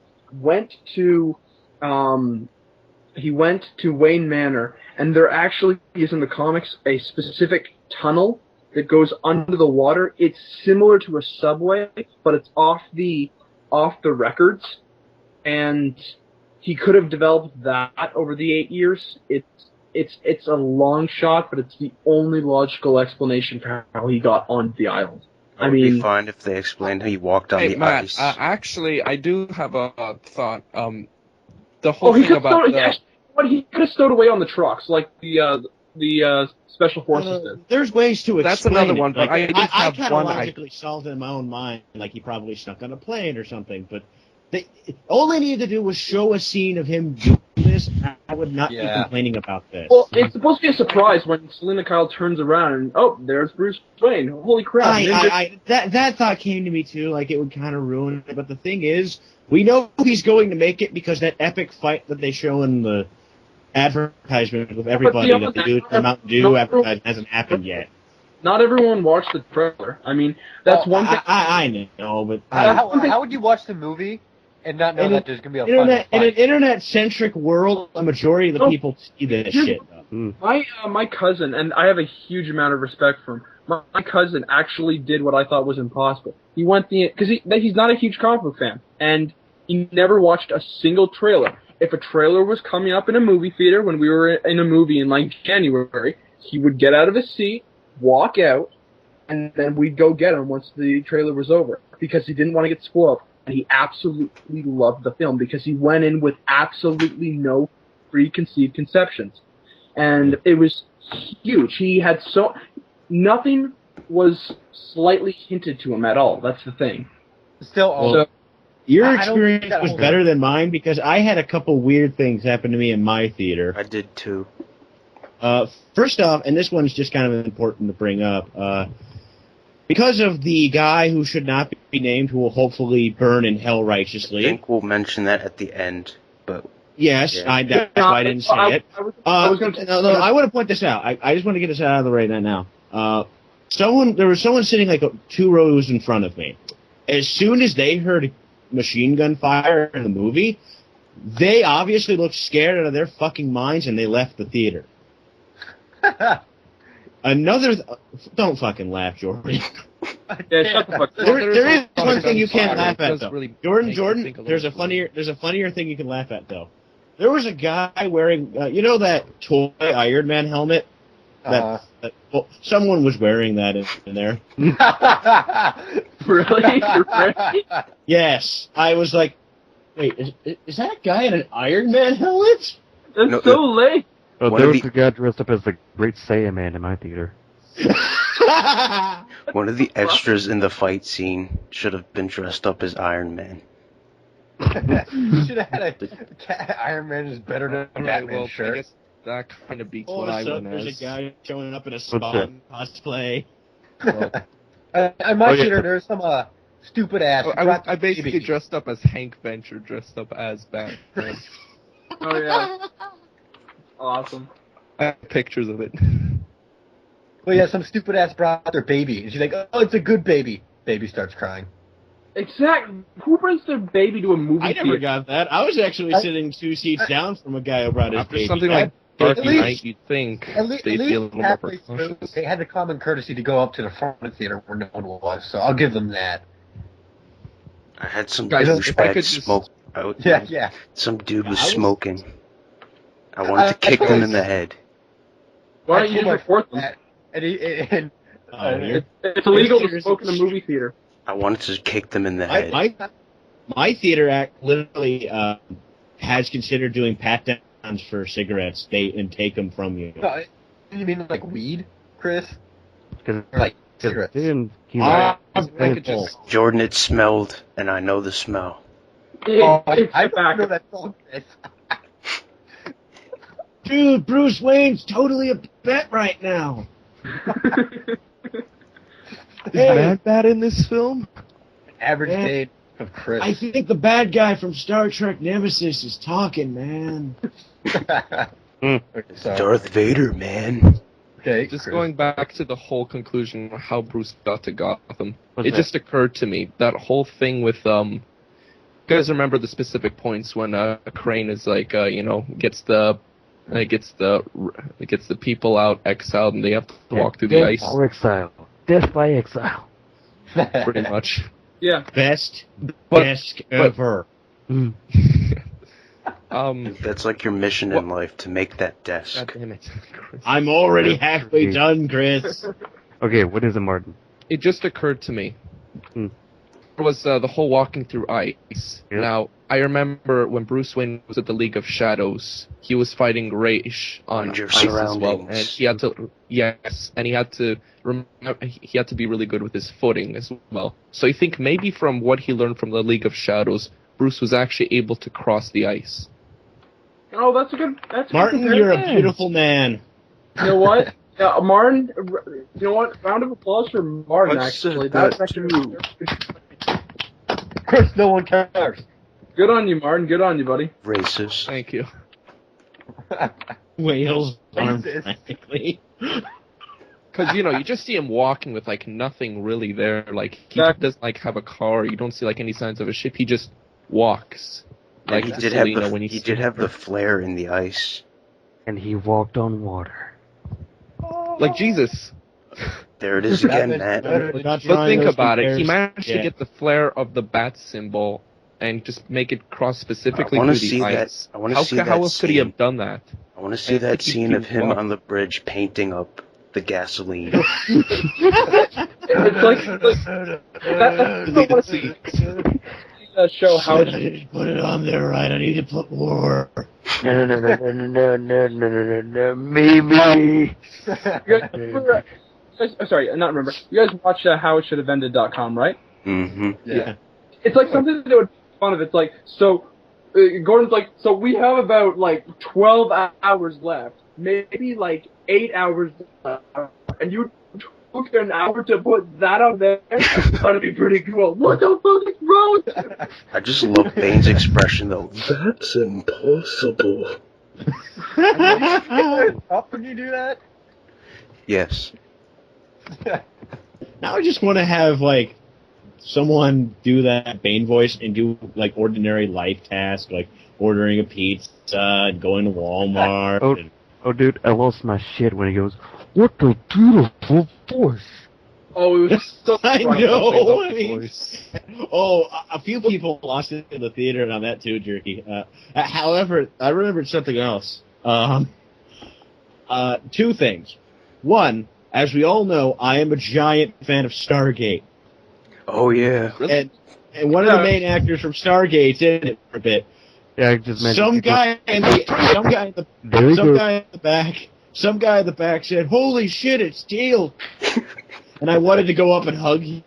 He went to Wayne Manor, and there actually is in the comics a specific tunnel that goes under the water. It's similar to a subway, but it's off the records, and he could have developed that over the 8 years. It's a long shot, but it's the only logical explanation for how he got on the island. It would be fine if they explained how he walked on the Matt, ice. actually, I do have a thought. The whole thing about he could have stowed away on the trucks, like the special forces did. There's ways to explain That's another it. one, but like, I kind of one logically solved it in my own mind, like he probably snuck on a plane or something, but all they needed to do was show a scene of him doing this, and I would not be complaining about this. Well, it's supposed to be a surprise when Selina Kyle turns around and, oh, there's Bruce Wayne. Holy crap. That thought came to me too, like it would kind of ruin it, but the thing is, we know he's going to make it because that epic fight that they show in the advertisement with everybody that they do to the Mountain Dew advertisement hasn't happened yet. Not everyone watched the trailer. I mean, that's one thing. I know, but how would you watch the movie and not know that there's going to be a in an internet-centric world, a majority of the people see this shit. My cousin, and I have a huge amount of respect for him, my cousin actually did what I thought was impossible. He went because he's not a huge comic book fan, and he never watched a single trailer. If a trailer was coming up in a movie theater when we were in a movie in like January, he would get out of his seat, walk out, and then we'd go get him once the trailer was over because he didn't want to get spoiled. And he absolutely loved the film because he went in with absolutely no preconceived conceptions. And it was huge. He had nothing was slightly hinted to him at all. That's the thing. Your experience was better than mine because I had a couple weird things happen to me in my theater. I did too. First off, and this one's just kind of important to bring up, because of the guy who should not be named, who will hopefully burn in hell righteously. I think we'll mention that at the end, but... Yes, yeah. That's why I didn't say it. I want to point this out. I just want to get this out of the way right now. There was someone sitting like 2 rows in front of me. As soon as they heard machine gun fire in the movie, they obviously looked scared out of their fucking minds and they left the theater. Don't fucking laugh, Jordan. Shut the fuck up. There is one thing you can't laugh at, though. Really Jordan, there's a funnier thing you can laugh at, though. There was a guy wearing, that toy Iron Man helmet? Someone was wearing that in there. Really? Yes. I was like, wait, is that guy in an Iron Man helmet? That's so late. Oh, there was a guy dressed up as the Great Saiyan Man in my theater. One of the extras in the fight scene should have been dressed up as Iron Man. You should have had Iron Man is better than a Batman shirt. I guess that kind of beats what I went as. There's a guy showing up in a Spawn cosplay. In my theater, there's some stupid ass. I basically dressed up as Hank Venture, dressed up as Batman. Oh yeah. Awesome. I have pictures of it. Well, yeah, some stupid ass brought their baby, and she's like, "Oh, it's a good baby." Baby starts crying. Exactly. Who brings their baby to a movie theater? I never got that. I was actually sitting 2 seats down from a guy who brought his baby. Something like Darky Knight, you'd think they'd be a little more precautious. They had the common courtesy to go up to the front of the theater where no one was, so I'll give them that. I had some Guys, douchebag smoke out. Yeah. Some dude was smoking. I wanted to kick him in the head. Why don't you just report them? It's illegal to smoke in a movie theater. I wanted to kick them in the head. My theater act literally has considered doing pat-downs for cigarettes and take them from you. No, you mean like weed, Chris? Or like cigarettes? Jordan, it smelled, and I know the smell. I know that song, Chris. Dude, Bruce Wayne's totally a bet right now. Is Mad Bat in this film? Average day Of Chris. I think the bad guy from Star Trek Nemesis is talking, man. Okay, sorry. Darth Vader, man. Okay, Just Chris. going back to the whole conclusion of how Bruce got to Gotham, What's it that? just occurred to me that whole thing with you guys remember the specific points when Crane is like gets the people out exiled and they have to walk through the Death ice or exile. Death by exile. pretty much. Yeah. Best But- desk ever. Mm. That's like your mission in life, to make that desk. God damn it, Chris. I'm already halfway done, Chris. Okay, what is it, Martin? It just occurred to me. Hmm. It was the whole walking through ice. Yeah. Now, I remember when Bruce Wayne was at the League of Shadows, he was fighting Raish on And your ice as well, surroundings. and he had to he had to be really good with his footing as well. So I think maybe from what he learned from the League of Shadows, Bruce was actually able to cross the ice. Oh, that's a good Martin, comparison. you're a beautiful man. You know what? Martin, you know what? Round of applause for Martin, I actually. said that That's actually too. Chris, no one cares. good on you, Martin. Good on you, buddy. Racist. Thank you. Whales arm Jesus. frantically. Because, you just see him walking with, nothing really there. Like, he Exactly. doesn't, have a car. You don't see, any signs of a ship. He just walks. And he just did so have you know when you see the flare in the ice. And he walked on water. Like, Jesus. There it is again, Batman's Matt. better We're not than But trying think those about it. He compares- managed to Yeah. get the flare of the bat symbol and just make it cross specifically I wanna through the see that- ice. I wanna How see how that else could he scene. have done that? I want to see I that think he scene of him walked. on the bridge painting up the gasoline. It's like that's what I want to see. Show how I didn't put it on there right. I need to put more. No, me. You guys remember, sorry, not remember. You guys watched howitshouldhaveended.com, right? Mm-hmm. Yeah. It's like something that would be fun of. It's like, so Gordon's like, so we have about 12 hours left, maybe 8 hours left, and you took an hour to put that on there. That'd be pretty cool. What the fuck is wrong with you? I just love Bane's expression though. That's impossible. How can you do that? Yes. Now I just want to have someone do that Bane voice and do ordinary life tasks, like ordering a pizza and going to Walmart. Oh. and- Oh, dude, I lost my shit when he goes, "What a beautiful voice." Oh, it was so I funny. know. Like, I mean, a few people lost it in the theater on that too, Jerky. However, I remembered something else. Two things. One, as we all know, I am a giant fan of Stargate, Oh yeah. and one of the main actors from Stargate's in it for a bit. Yeah, I just meant Some guy in the There you go. Some guy in the back said, "Holy shit, it's Teal," and I wanted to go up and hug him,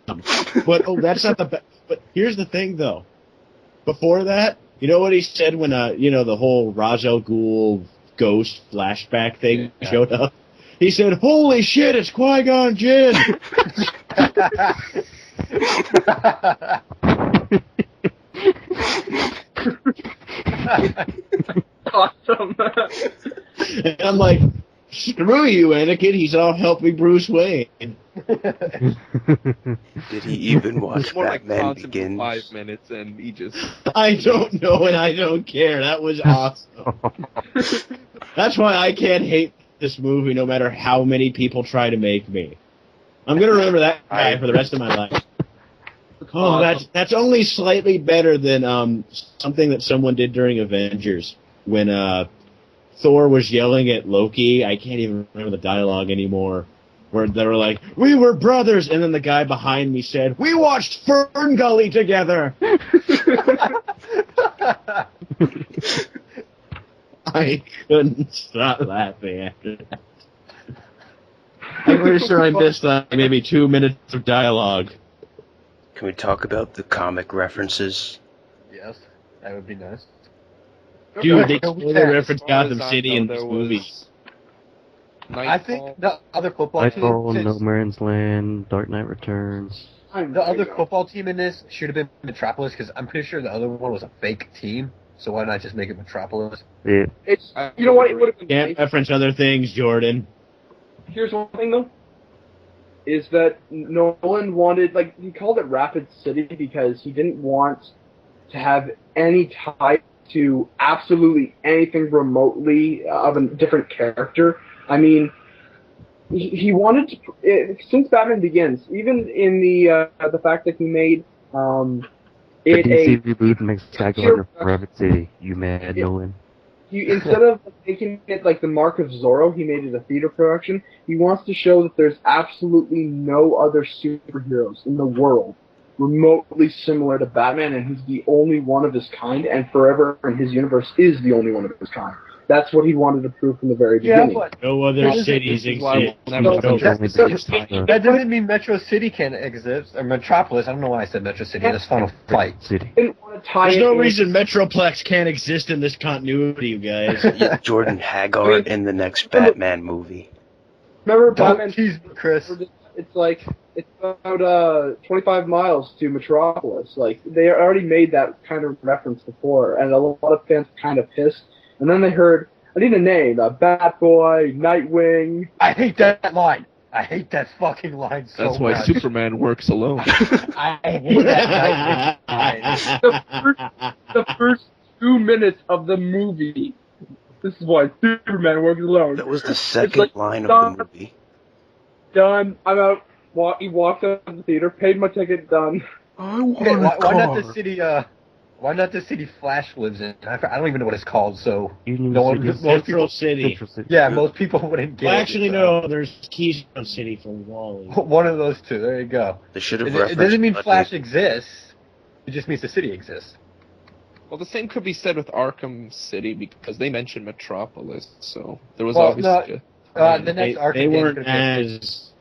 but that's not the. But here's the thing, though. Before that, you know what he said when the whole Ra's al Ghul ghost flashback thing showed up? He said, "Holy shit, it's Qui-Gon Jinn." Awesome. And I'm like, screw you, Anakin. He's off helping Bruce Wayne. Did he even watch It's more Batman constant for Begins? 5 minutes, and he just... I don't know and I don't care. That was awesome. That's why I can't hate this movie no matter how many people try to make me. I'm going to remember that guy for the rest of my life. Oh, that's only slightly better than something that someone did during Avengers when Thor was yelling at Loki. I can't even remember the dialogue anymore. Where they were like, "We were brothers," and then the guy behind me said, "We watched Fern Gully together." I couldn't stop laughing after that. I'm pretty sure I missed maybe 2 minutes of dialogue. Can we talk about the comic references? Yes, that would be nice. Dude, they Okay, totally yeah. reference As far as Gotham I City know, in there this was- movie. I think the other football Nightfall, team, No Man's Land, Dark Knight Returns. the other football team in this should have been Metropolis, because I'm pretty sure the other one was a fake team. So why not just make it Metropolis? Yeah. It's you know what, it would have been. Can't reference other things, Jordan. Here's one thing though, is that Nolan wanted, like, he called it Rapid City because he didn't want to have any tie to absolutely anything remotely of a different character. I mean, he wanted to, since Batman Begins, even in the fact that he made The it DC a reboot makes Sky Gardner from Rapid City. You mad, Nolan? instead of making it like the Mark of Zorro, he made it a theater production. He wants to show that there's absolutely no other superheroes in the world remotely similar to Batman, and he's the only one of his kind, and forever in his universe is the only one of his kind. That's what he wanted to prove from the very beginning. but No other cities exist. that doesn't mean Metro City can't exist, or Metropolis. I don't know why I said Metro City in this final fight. City. He didn't want to tie There's it no in. reason Metroplex can't exist in this continuity, you guys. Jordan Haggard in the next Batman movie. Remember Don't Batman? tease me, Chris. It's about 25 miles to Metropolis. Like, they already made that kind of reference before, and a lot of fans were kind of pissed. And then they heard, I need a name, Batboy, Nightwing. I hate that line. I hate that fucking line so That's why much. Superman works alone. I hate that line. The first 2 minutes of the movie. This is why Superman works alone. That was the second like, line of the movie. Done. I'm out. He walked out of the theater, paid my ticket, done. I want Okay, a why car. not the city? Why not the city Flash lives in? I don't even know what it's called. So Union no one, City. most Central people, City. Central City. yeah, most people wouldn't get Well, it. actually, no. There's Keystone City for Wally. One of those two. There you go. They should have It referenced. doesn't mean Ludwig. Flash exists. It just means the city exists. Well, the same could be said with Arkham City because they mentioned Metropolis, so there was Well, obviously. The next Arkham they game weren't could have been- as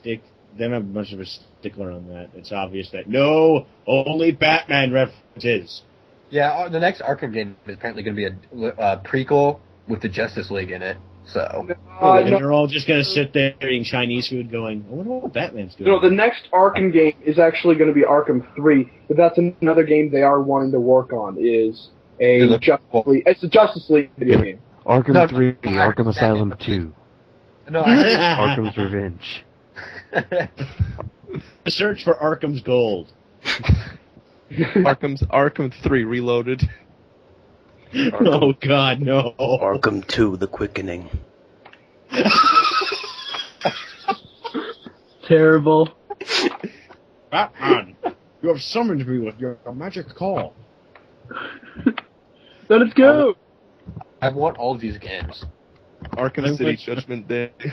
They don't have much of a stickler on that. It's obvious that no, only Batman references. Yeah, the next Arkham game is apparently going to be a prequel with the Justice League in it. So And No, they're all just gonna sit there eating Chinese food, going, "I wonder what Batman's doing." no, the next Arkham game is actually going to be Arkham 3, but that's another game they are wanting to work on. Is a Justice League. It's a Justice League video game. Arkham No, 3, no, Arkham no, Asylum no, 2, no, I Arkham's Revenge. Search for Arkham's Gold. Arkham 3 Reloaded. Oh God, no! Arkham 2, The Quickening. Terrible. Batman, you have summoned me with your magic call. Let us go. I want all these games. Arkham City Judgment Day. We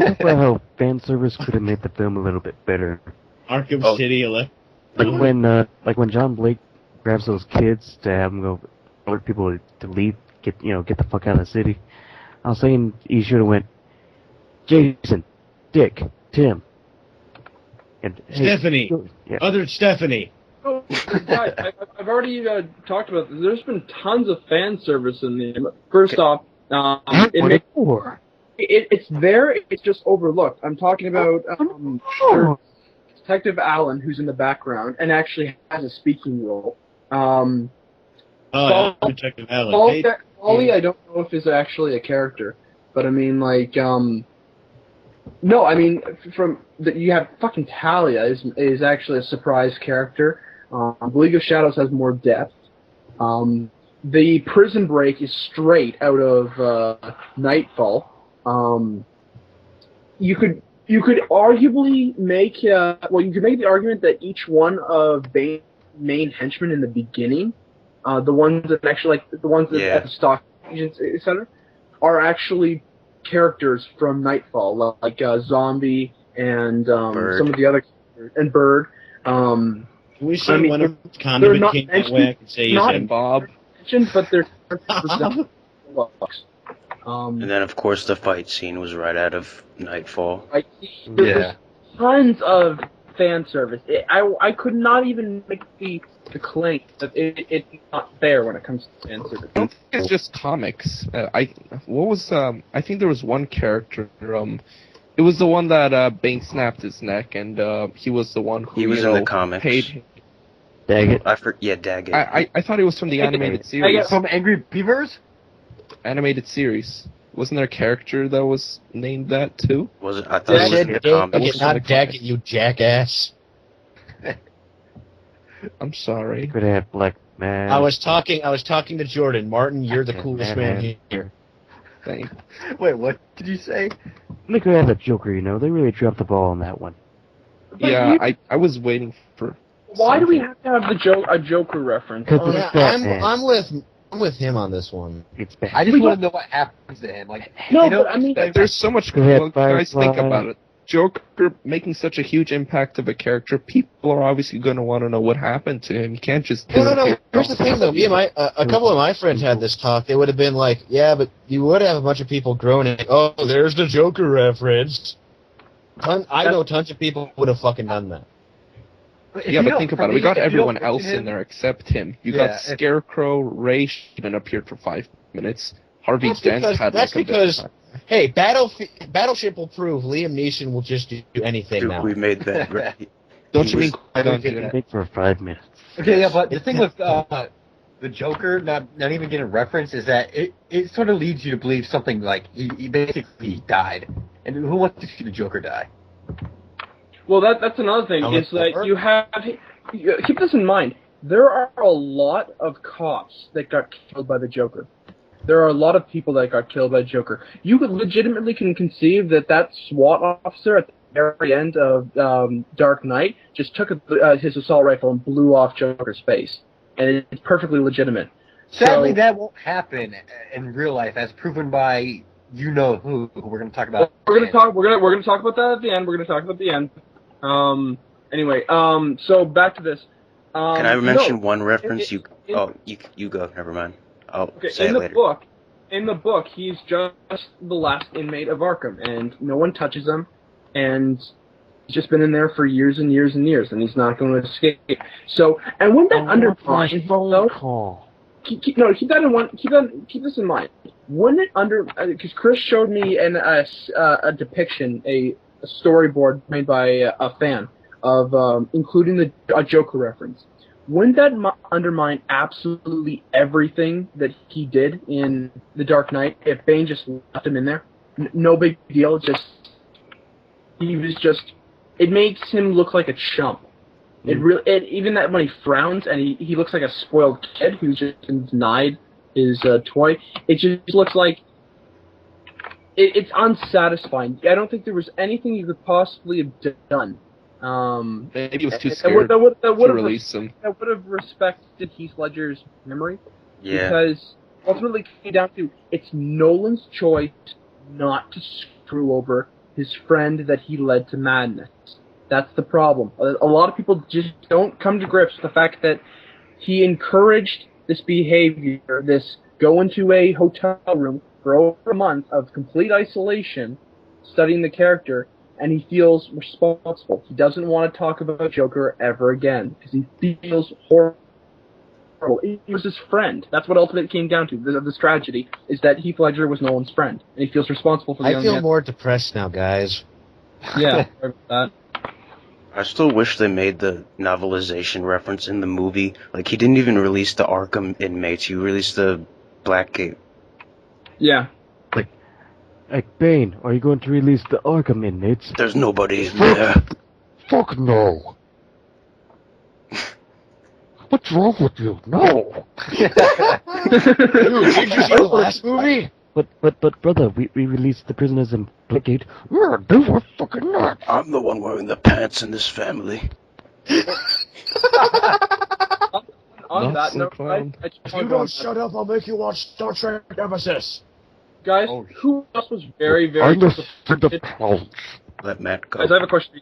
talk about how fan service could have made the film a little bit better. Arkham Oh. City Elect. Like when John Blake grabs those kids to have them go order people to leave, get the fuck out of the city. I was saying he should have went Jason, Dick, Tim, and hey, Stephanie. yeah. Other Stephanie. Oh, guys, I've already talked about this. There's been tons of fan service in the. First off, it's there. It's just overlooked. I'm talking about there's Detective Allen, who's in the background and actually has a speaking role. Detective Allen. Ollie, I don't know if is actually a character, but I mean, like, no, I mean, you have fucking Talia is actually a surprise character. League of Shadows has more depth. The Prison Break is straight out of Nightfall. You could arguably make you could make the argument that each one of Bane's main henchmen in the beginning, the ones that actually at the stock agents, etc., are actually characters from Nightfall, like Zombie and some of the other characters, and Bird. Can we say one of the they're condiment not came that way? I could say not- he's Bob. Mentioned, but they're And then, of course, the fight scene was right out of Nightfall. There's tons of fan service. I could not even make the to claim that it's not fair when it comes to fan service. I don't think it's just comics. I think there was one character. It was the one that Bane snapped his neck, and he was the one who He was in the comics. Paid. Daggett. Daggett. I thought he was from the animated series. From Angry Beavers? Animated series. Wasn't there a character that was named that too? Was it? I thought it was in the comics. Not Daggett, you jackass. I'm sorry. Could have Black Man. I was talking to Jordan. Martin, you're the coolest man here. Thanks. Wait, what did you say? They could have the Joker, you know. They really dropped the ball on that one. Yeah, I was waiting for. Why do we have to have a Joker reference? I'm with him on this one. It's bad. I just want to know what happens to him. Like, No, you know, but I mean, There's so much. Well, guys, think Firefly. about it. Joker making such a huge impact of a character, people are obviously going to want to know what happened to him. You can't just. No. Here's the thing, though. A couple of my friends had this talk. They would have been like, "Yeah, but you would have a bunch of people groaning. Oh, there's the Joker reference." I know tons of people would have fucking done that. Yeah, but think about it. We got everyone else in there except him. You got Scarecrow, Ray even appeared for 5 minutes. Harvey Dent had That's like because. a bit of time. Hey, Battleship will prove Liam Neeson will just do anything Dude, now. we made that. Right? Don't you He mean Qui-Gon Jinn? Think for 5 minutes. Okay, yeah, but the thing with the Joker not even getting referenced is that it sort of leads you to believe something like he basically died. And who wants to see the Joker die? well, that's another thing. Is that keep this in mind. There are a lot of cops that got killed by the Joker. There are a lot of people that got killed by Joker. You could legitimately conceive that SWAT officer at the very end of Dark Knight just took his assault rifle and blew off Joker's face, and it's perfectly legitimate. Sadly, So- that won't happen in real life, as proven by who we're going to talk about. We're gonna talk about that at the end. We're gonna talk about the end. Anyway, so back to this. Can I mention one it- reference? it- You go. Never mind. I'll Okay, say in it the later. in the book, he's just the last inmate of Arkham, and no one touches him, and he's just been in there for years and years and years, and he's not going to escape. So, and when that undermines, though, call. keep this in mind. When it because Chris showed me a depiction, a storyboard made by a fan of including a Joker reference. Wouldn't that undermine absolutely everything that he did in The Dark Knight if Bane just left him in there? No big deal. It makes him look like a chump. Even that when he frowns and he looks like a spoiled kid who's just been denied his toy. It just looks like it's unsatisfying. I don't think there was anything you could possibly have done. Maybe he was too scared to release him. That would have respected Heath Ledger's memory. Yeah. Because ultimately it came down to it's Nolan's choice not to screw over his friend that he led to madness. That's the problem. A lot of people just don't come to grips with the fact that he encouraged this behavior, this go into a hotel room for over a month of complete isolation, studying the character, and he feels responsible. He doesn't want to talk about Joker ever again because he feels horrible. He was his friend. That's what ultimately came down to. This tragedy is that Heath Ledger was Nolan's friend, and he feels responsible for the young man. I feel more depressed now, guys. Yeah, sorry about that. I still wish they made the novelization reference in the movie. Like, he didn't even release the Arkham inmates. He released the Blackgate. Yeah. Like, Bane, are you going to release the Arkham inmates? There's nobody in there. Fuck no! What's wrong with you? No! Dude, did you see the last movie? But brother, we released the prisoners in Blackgate. Yeah, they were fucking nuts! I'm the one wearing the pants in this family. On Nuts that note, and clown. I just If wanna you go don't on shut up, I'll make you watch Star Trek Nemesis. Guys, Oh, who else was very, very I'm a disappointed? friend of clowns. Let Matt go. Guys, I have a question.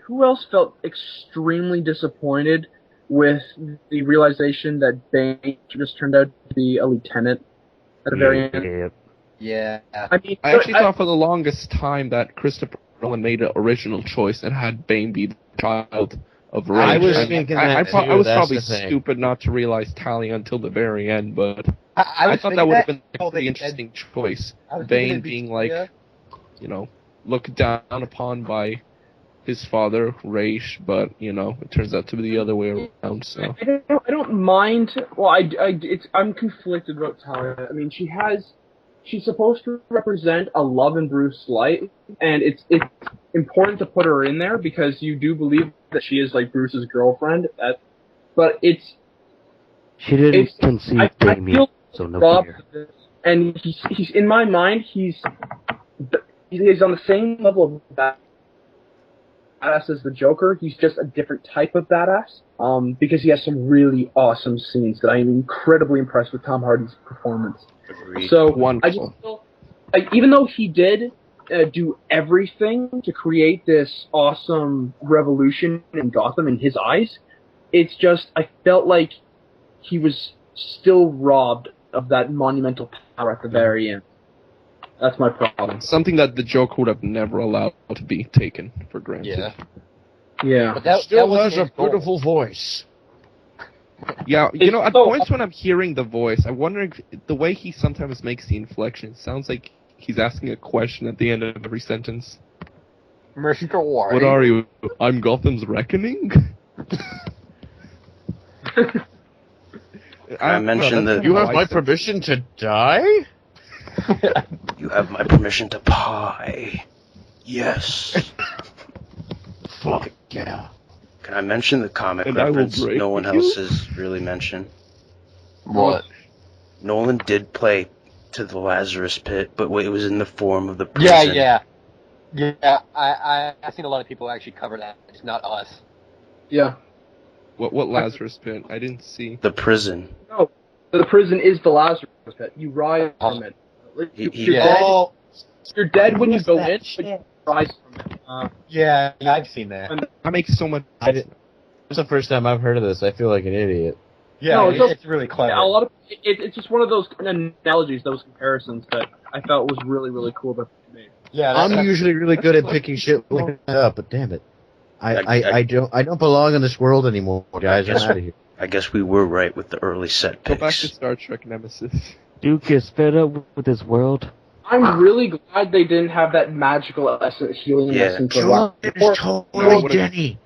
Who else felt extremely disappointed with the realization that Bane just turned out to be a lieutenant at the very end? Yeah. Yeah. I mean, I actually thought for the longest time that Christopher Nolan made an original choice and had Bane be the child of rage. I was thinking that I was too, probably that's the thing. stupid not to realize Talia until the very end, but I thought that would have been a pretty interesting choice. Bane being like, you know, looked down upon by his father, Raish, but you know, it turns out to be the other way around. So I don't mind. Well, I'm conflicted about Talia. I mean, she's supposed to represent a love in Bruce light, and it's important to put her in there because you do believe that she is like Bruce's girlfriend. But She didn't conceive Damien, so no fear. And he's in my mind, he's on the same level of badass as the Joker. He's just a different type of badass. Because he has some really awesome scenes that I am incredibly impressed with Tom Hardy's performance. Agreed. So wonderful. I just feel like even though he did do everything to create this awesome revolution in Gotham in his eyes, it's just I felt like he was still robbed of that monumental power at the very end. That's my problem. something that the Joker would have never allowed to be taken for granted. Yeah. But that Still was has a his goal. beautiful voice. Yeah, you know, at so- points when I'm hearing the voice, I'm wondering the way he sometimes makes the inflection. It sounds like he's asking a question at the end of every sentence. Mr. White. What are you? I'm Gotham's Reckoning? I mentioned that You have my permission to die? you have my permission to pie. Yes. Fuck yeah. Can I mention the comic And I will reference break no one you? else has really mentioned? What? Nolan did play to the Lazarus Pit, but it was in the form of the prison. Yeah. I've seen a lot of people actually cover that. It's not us. Yeah. What Lazarus Pit? I didn't see. The prison. No. The prison is the Lazarus Pit. You rise from it. You're Yeah. dead. Oh, You're dead when you go in, that but you shit? rise from it. Yeah, I've seen that. That makes so much I did. It's the first time I've heard of this. I feel like an idiot. Yeah, No, it's really clever. A lot of it's just one of those analogies, those comparisons that I felt was really, really cool that they made. Yeah, I'm usually really good at picking shit like that up, but damn it. I don't belong in this world anymore, guys. I'm out of here. I guess we were right with the early set Go back to picks. Star Trek Nemesis. Duke is fed up with this world. I'm really glad they didn't have that magical essence, healing Yeah. essence of Jordan Lazarus. is totally Denny.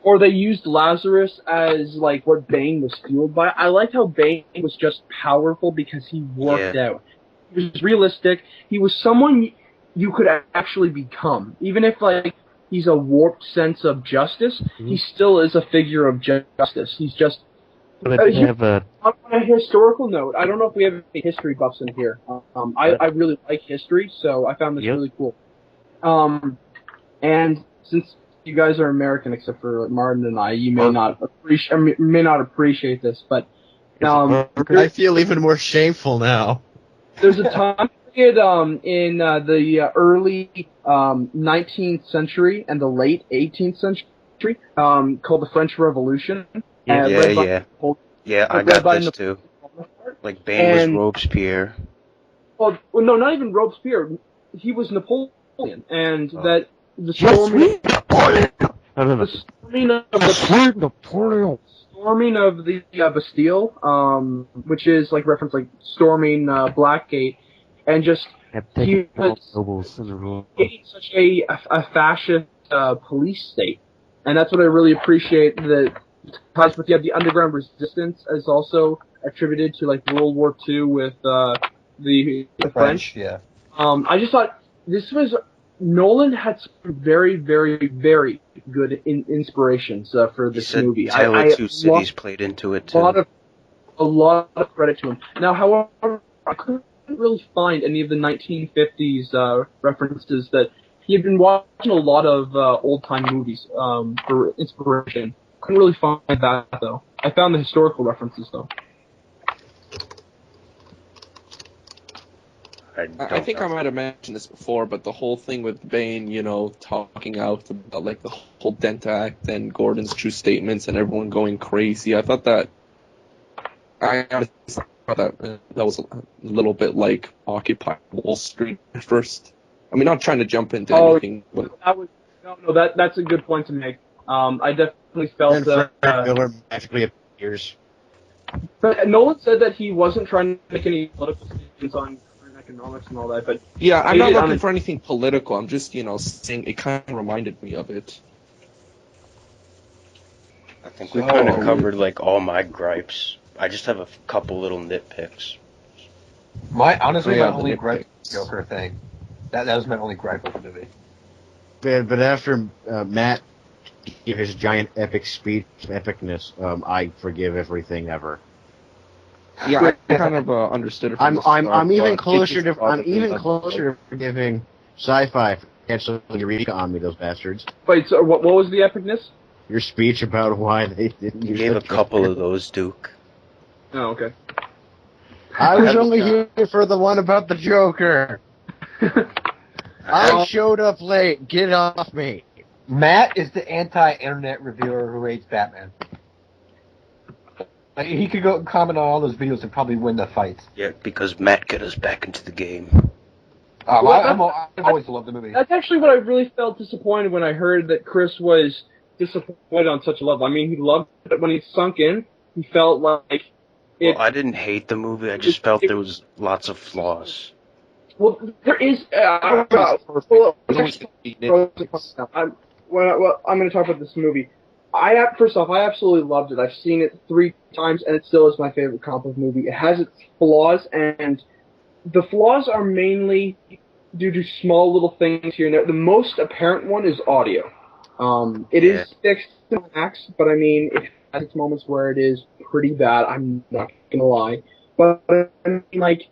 Or they used Lazarus as like what Bane was fueled by. I liked how Bane was just powerful because he worked out. He was realistic. He was someone you could actually become, even if like he's a warped sense of justice. He still is a figure of justice. He's just. But they have a On a historical note, I don't know if we have any history buffs in here. I really like history, so I found this Yep. really cool. And since you guys are American, except for Martin and I, you may not appreciate this, but I feel even more shameful now. there's a time period in the early 19th century and the late 18th century called the French Revolution. Yeah. Yeah, I read got by this too. Like, Bane was And- Robespierre. Well, no, not even Robespierre. He was Napoleon, and Oh. that the storming, No. the storming of the Bastille, which is like reference like storming Blackgate, and just Have he taken all was nobles in a row. creating such a fascist police state, and that's what I really appreciate. The ties with the underground resistance is also attributed to like World War II with the French. Yeah. I just thought this was Nolan had some very, very, very good inspirations for He this said movie. Tale I of Two Cities played into it too. a lot of credit to him. Now, however, I couldn't really find any of the 1950s references that he had been watching a lot of old time movies for inspiration. Couldn't really find that though. I found the historical references though. I think I might have mentioned this before, but the whole thing with Bane, you know, talking out about like the whole Dent Act and Gordon's true statements and everyone going crazy. I thought that that was a little bit like Occupy Wall Street at first. I mean, not trying to jump into anything, but That's a good point to make. I definitely felt Then that. Frank Miller magically appears. But Nolan said that he wasn't trying to make any political statements on current economics and all that. But Yeah, I'm not looking for anything political. I'm just, saying it kind of reminded me of it. I think we kind of covered like all my gripes. I just have a couple little nitpicks. My only gripe with the Joker thing. That was my only gripe with the movie. But after Matt gave his giant epic speech, epicness, I forgive everything ever. Yeah, I kind of understood it. I'm even closer to forgiving sci-fi for canceling Eureka on me, those bastards. Wait, so what was the epicness? Your speech about why they didn't. You gave a couple of those, Duke. Oh, okay. I was only here for the one about the Joker. I showed up late. Get off me. Matt is the anti-internet reviewer who hates Batman. Like, he could go and comment on all those videos and probably win the fights. Yeah, because Matt got us back into the game. I've always loved the movie. That's actually what I really felt disappointed when I heard that Chris was disappointed on such a level. I mean, he loved it when he sunk in. He felt like Well, I didn't hate the movie. I just felt there was lots of flaws. Well, there is. I'm going to talk about this movie. First off, I absolutely loved it. I've seen it 3 times, and it still is my favorite comic book movie. It has its flaws, and the flaws are mainly due to small little things here and there. The most apparent one is audio. It is fixed to max, but I mean, it has its moments where it is pretty bad. I'm not gonna lie, but I mean, like,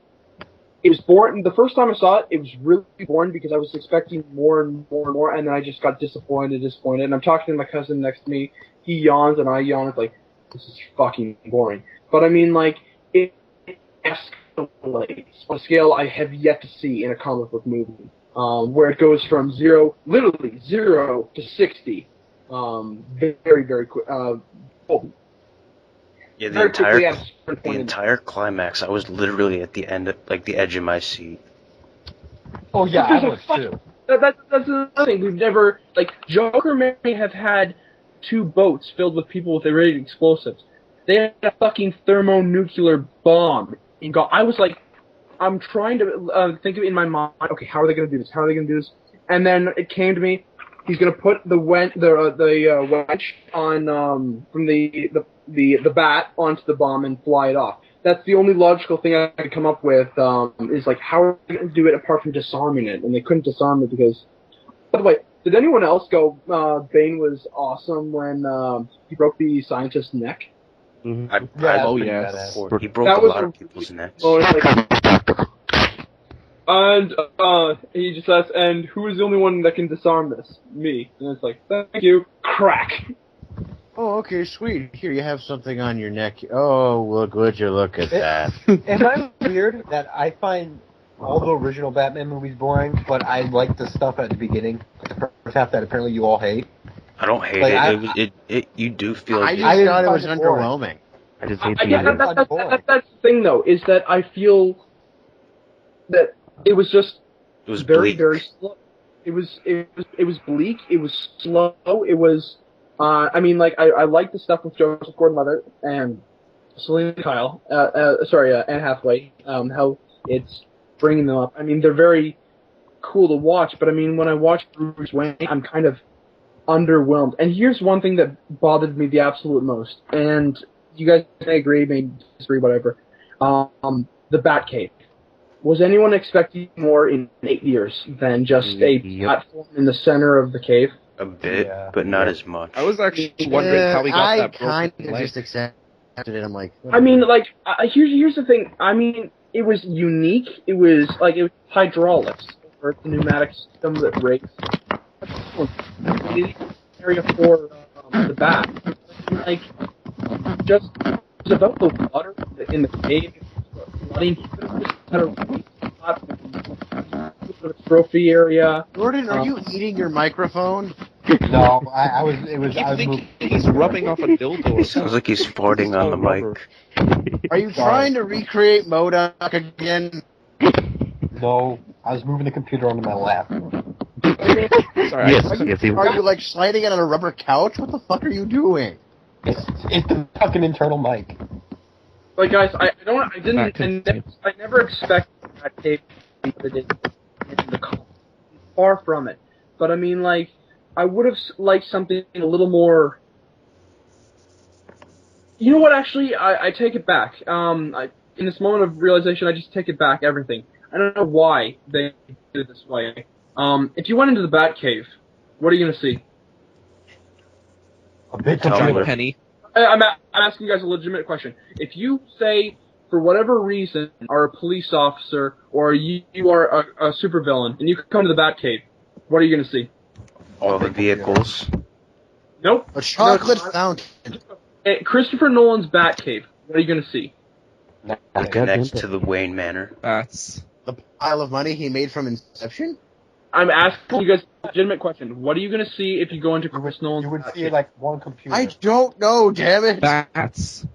it was boring. The first time I saw it, it was really boring because I was expecting more and more and more, and then I just got disappointed. And I'm talking to my cousin next to me. He yawns, and I yawn. It's like, this is fucking boring. But I mean, like, it escalates on a scale I have yet to see in a comic book movie, where it goes from literally zero to 60, very, very quick. Yeah, the entire climax, I was literally at the end, like the edge of my seat. Oh yeah, I was too. That's another thing. We've never, like, Joker may have had 2 boats filled with people with irradiated explosives. They had a fucking thermonuclear bomb. I was like, I'm trying to think of it in my mind. Okay, how are they going to do this? How are they going to do this? And then it came to me. He's going to put the wench on from the bat onto the bomb and fly it off. That's the only logical thing I could come up with. Is like, how are they going to do it apart from disarming it? And they couldn't disarm it because. By the way, did anyone else go? Bane was awesome when he broke the scientist's neck. Mm-hmm. Yes. He broke a lot of people's necks. And he just asks, and who is the only one that can disarm this? Me. And it's like, thank you. Crack. Oh, okay, sweet. Here, you have something on your neck. Oh, would you look at that? Am I weird that I find all the original Batman movies boring, but I like the stuff at the beginning, the first half that apparently you all hate? I don't hate it. You do feel. I just thought it was underwhelming. I just hate that's the thing, though, is that I feel that it was just very, very slow. It was bleak. It was slow. It was. I mean, like, I like the stuff with Joseph Gordon-Levitt and Selena Kyle. Anne Hathaway. How it's bringing them up. I mean, they're very cool to watch. But I mean, when I watch Bruce Wayne, I'm kind of underwhelmed. And here's one thing that bothered me the absolute most. And you guys may agree, may disagree, whatever. The Batcave. Was anyone expecting more in 8 years than just a platform in the center of the cave? A bit, but not as much. I was actually wondering how we got that broken I kind of just accepted it. I'm like, I mean, like, here's the thing. I mean, it was unique. It was hydraulics or the pneumatic system that brakes. Area for the bat. Like, just it's about the water in the cave. Flooding. Trophy area. Gordon, are you eating your microphone? No, I was. It was. I think he's rubbing off a dildo. It sounds like he's farting on the mic. Are you trying to recreate MODOK again? No, I was moving the computer onto my lap. Sorry. Yes, he Are you like sliding it on a rubber couch? What the fuck are you doing? It's the fucking internal mic. Like guys, I never expected that tape to be in the comic. Far from it. But I mean, like, I would have liked something a little more. You know what? Actually, I take it back. In this moment of realization, I just take it back. Everything. I don't know why they did it this way. If you went into the Batcave, what are you gonna see? A bit Tell of me. Julie. Penny. I'm asking you guys a legitimate question. If you say, for whatever reason, are a police officer or you are a supervillain and you come to the Batcave, what are you going to see? All the vehicles. Nope. A chocolate No, fountain. Christopher Nolan's Batcave. What are you going to see? Next to the Wayne Manor. That's The pile of money he made from Inception? I'm asking you guys a legitimate question. What are you going to see if you go into Chris Nolan's You would see Batcave? like one computer. I don't know, damn it. bats.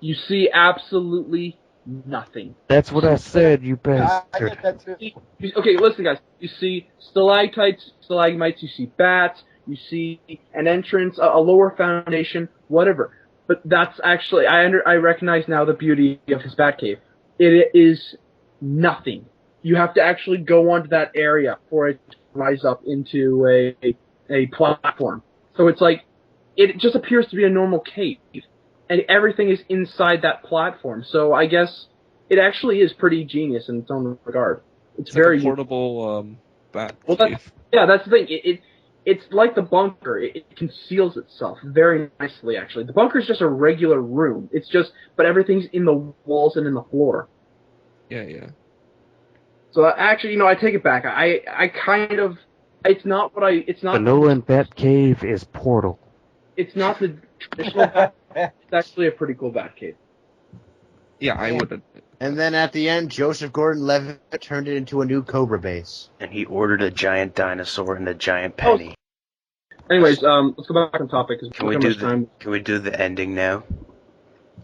You see absolutely nothing. That's what I said, you I bastard. get that too. Okay, listen, guys. You see stalactites, stalagmites. You see bats. You see an entrance, a lower foundation, whatever. But that's actually I recognize now the beauty of his Batcave. It is nothing. You have to actually go onto that area for it to rise up into a platform. So it's like it just appears to be a normal cave, and everything is inside that platform. So I guess it actually is pretty genius in its own regard. It's very like a portable bat Well, cave. that's the thing. It's like the bunker. It conceals itself very nicely, actually. The bunker is just a regular room. It's just, but everything's in the walls and in the floor. Yeah. So actually, I take it back. I kind of, it's not. The Nolan Batcave is Portal. It's not the traditional bat. It's actually a pretty cool Batcave. Yeah, I would. And then at the end, Joseph Gordon-Levitt turned it into a new Cobra base. And he ordered a giant dinosaur and a giant penny. Anyways, let's go back on topic. Can we do the ending now?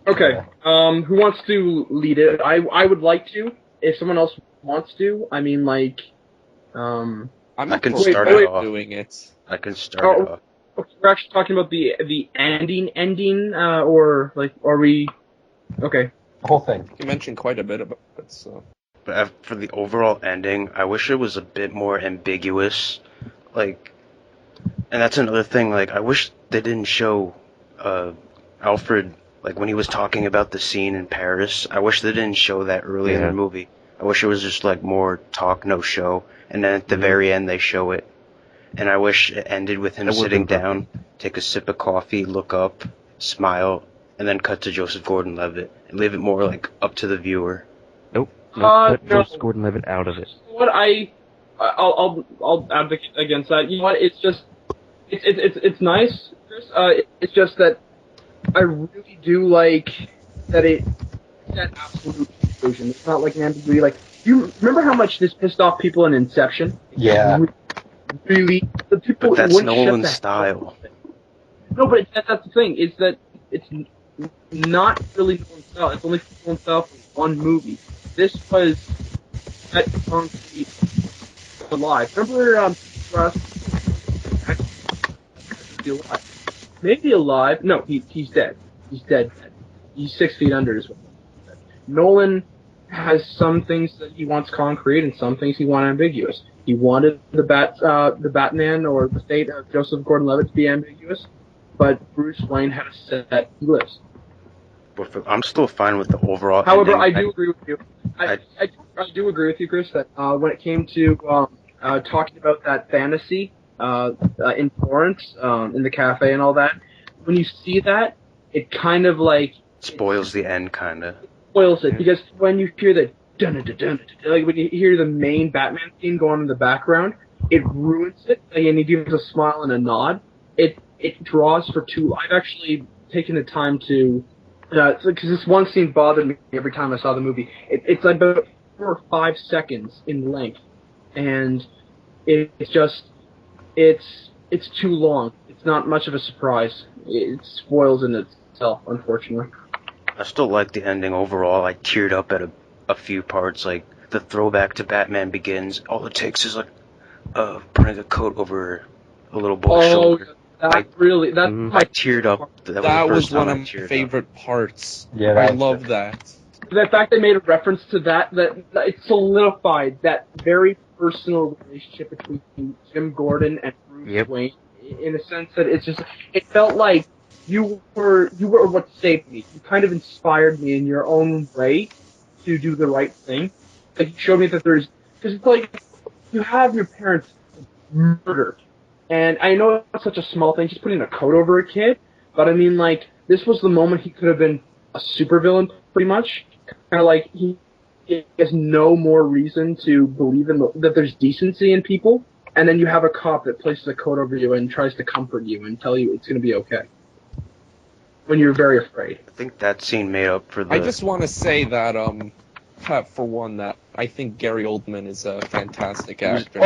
Okay. Who wants to lead it? I would like to. If someone else wants to, I mean, like, I can start it off. doing it. I can start it off. Okay, we're actually talking about the ending, or like, are we? Okay. The whole thing. You mentioned quite a bit about it, so. But for the overall ending, I wish it was a bit more ambiguous. Like, and that's another thing, like, I wish they didn't show Alfred, like, when he was talking about the scene in Paris. I wish they didn't show that early in the movie. I wish it was just, like, more talk, no show. And then at the very end, they show it. And I wish it ended with him sitting down, take a sip of coffee, look up, smile, and then cut to Joseph Gordon-Levitt. And leave it more, like, up to the viewer. Nope. Cut No. Joseph Gordon-Levitt out of it. What I'll advocate against that. You know what? It's just it's nice, Chris. It's just that I really do like that it's that absolute conclusion. It's not like an ambiguity. Like, you remember how much this pissed off people in Inception? Yeah. Really, the people. But that's wouldn't shut Nolan's the style. No, but that's the thing. Is that it's not really Nolan's style. It's only Nolan's style for one movie. This was that concrete alive. Remember, maybe alive. No, he's dead. He's dead. He's 6 feet under as well. Nolan has some things that he wants concrete and some things he wants ambiguous. He wanted the Batman or the fate of Joseph Gordon-Levitt to be ambiguous, but Bruce Wayne had a set list. But I'm still fine with the overall However, ending. I do agree with you. I do agree with you, Chris, that when it came to talking about that fantasy in Florence, in the cafe and all that, when you see that, it kind of like spoils the end, kind of. Spoils it, because when you hear the like when you hear the main Batman theme go on in the background, it ruins it, and he gives a smile and a nod. It draws for too. I've actually taken the time to. Because this one scene bothered me every time I saw the movie. It's like about 4 or 5 seconds in length, and it's too long. It's not much of a surprise. It spoils in itself, unfortunately. I still like the ending overall. I teared up at a few parts, like the throwback to Batman Begins. All it takes is like putting a coat over a little boy's shoulder. I teared up. That was one of my favorite parts. Yeah, I love that. The fact they made a reference to that it solidified that very personal relationship between Jim Gordon and Bruce Wayne, in a sense that it felt like you were what saved me. You kind of inspired me in your own way to do the right thing. Like, you showed me that because it's like you have your parents murdered, and I know it's such a small thing, just putting a coat over a kid, but I mean, like, this was the moment he could have been a supervillain, pretty much. Kind of like he has no more reason to believe that there's decency in people, and then you have a cop that places a coat over you and tries to comfort you and tell you it's going to be okay when you're very afraid. I think that scene made up for the... I just want to say that, for one, that I think Gary Oldman is a fantastic actor.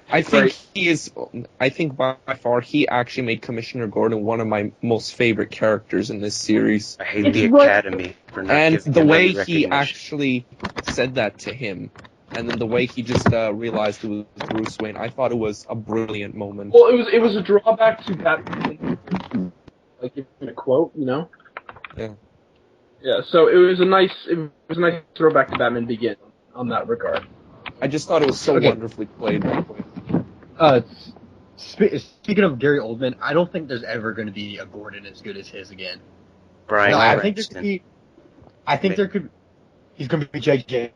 I think by far he actually made Commissioner Gordon one of my most favorite characters in this series. I hate the Academy for not and giving the him way any he recognition. actually said that to him, and then the way he just realized it was Bruce Wayne, I thought it was a brilliant moment. Well, it was a drawback to that, like giving a quote, you know. Yeah. Yeah. So it was a nice throwback to Batman Begins on that regard. I just thought it was so wonderfully played. Speaking of Gary Oldman, I don't think there's ever going to be a Gordon as good as his again. Brian No, I Cranston. think there could. He's going to be J.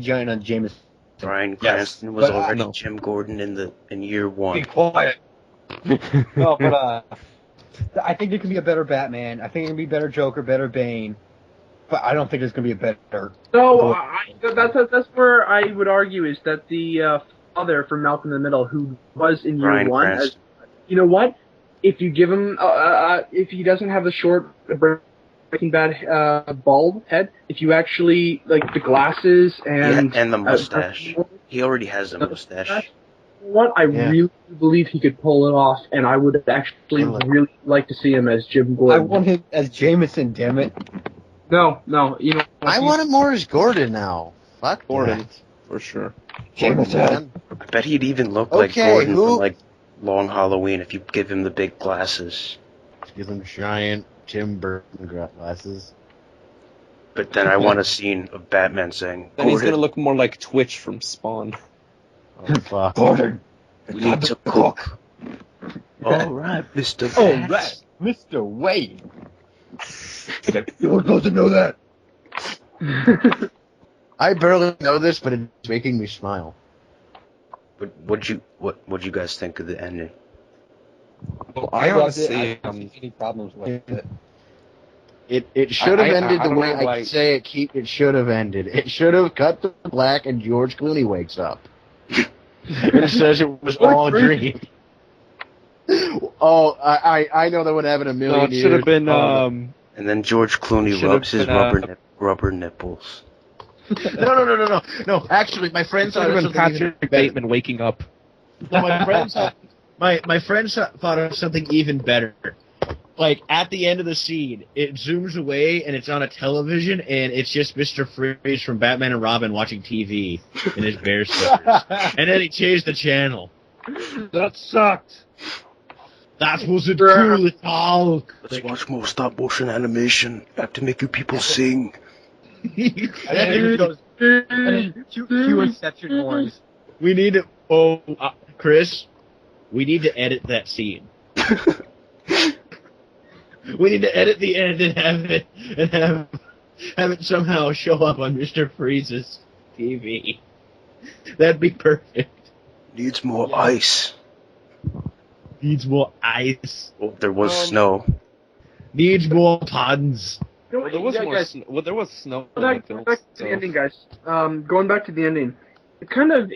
Jonah Jameson. Brian Cranston was already Jim Gordon in year one. Be quiet. No, but I think there could be a better Batman. I think there can be a better Joker, better Bane. But I don't think there's going to be a better. No, that's where I would argue is that the father from Malcolm in the Middle, who was in year Bryan one, Cranston. you know what? If you give him, if he doesn't have the short Breaking Bad bald head, if you actually like the glasses and the mustache, he already has a mustache. What I really believe he could pull it off, and I would actually really like to see him as Jim Gordon. I want him as Jameson. Damn it. No, you know. I want him more as Gordon now. Fuck Gordon, for sure. Jameson. I bet he'd even look like Gordon from like Long Halloween if you give him the big glasses. Give him giant Tim Burton glasses. But then I want a scene of Batman saying, Then he's gonna look more like Twitch from Spawn. Oh, fuck. Gordon. We need to cook. Alright, Mr. Vance. Alright, Mr. Wayne. You were supposed to know that. I barely know this, but it's making me smile. But what'd you guys think of the ending? Well, I honestly, don't see any problems with it. It should have ended I the don't way know I why- say it should have ended. It should have cut to black and George Clooney wakes up. And it says it was all a dream. Oh, I know that would happen a million it years. should have been, And then George Clooney Should've rubs his been, rubber nipples. No. Actually, my friends should thought have of been something even Patrick Bateman waking up. No, my friends thought of something even better. Like, at the end of the scene, it zooms away and it's on a television and it's just Mr. Freeze from Batman and Robin watching TV in his bear slippers. And then he changed the channel. That sucked. That wasn't cool at all. Let's watch more stop motion animation. I have to make you people sing. And then it goes, cue Inception horns. We need to... Chris, we need to edit that scene. We need to edit the end and have it somehow show up on Mr. Freeze's TV. That'd be perfect. Needs more ice. Needs more ice. Well, there was snow. Needs more puns. Well, there was there was snow. Back to the ending, guys. Going back to the ending, it's kind of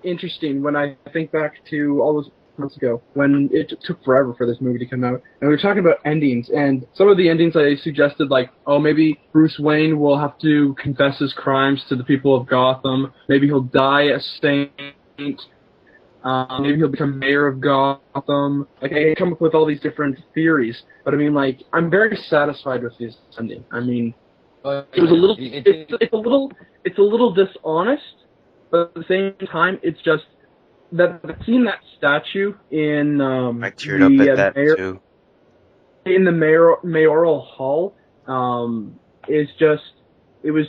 interesting when I think back to all those months ago when it took forever for this movie to come out, and we were talking about endings, and some of the endings I suggested, like, oh, maybe Bruce Wayne will have to confess his crimes to the people of Gotham, maybe he'll die a saint, maybe he'll become mayor of Gotham. Like, I come up with all these different theories, but I mean, like, I'm very satisfied with this ending. I mean, it was a little, it's a little dishonest, but at the same time, it's just that seeing that statue in I teared up at that too. In the mayoral hall is just it was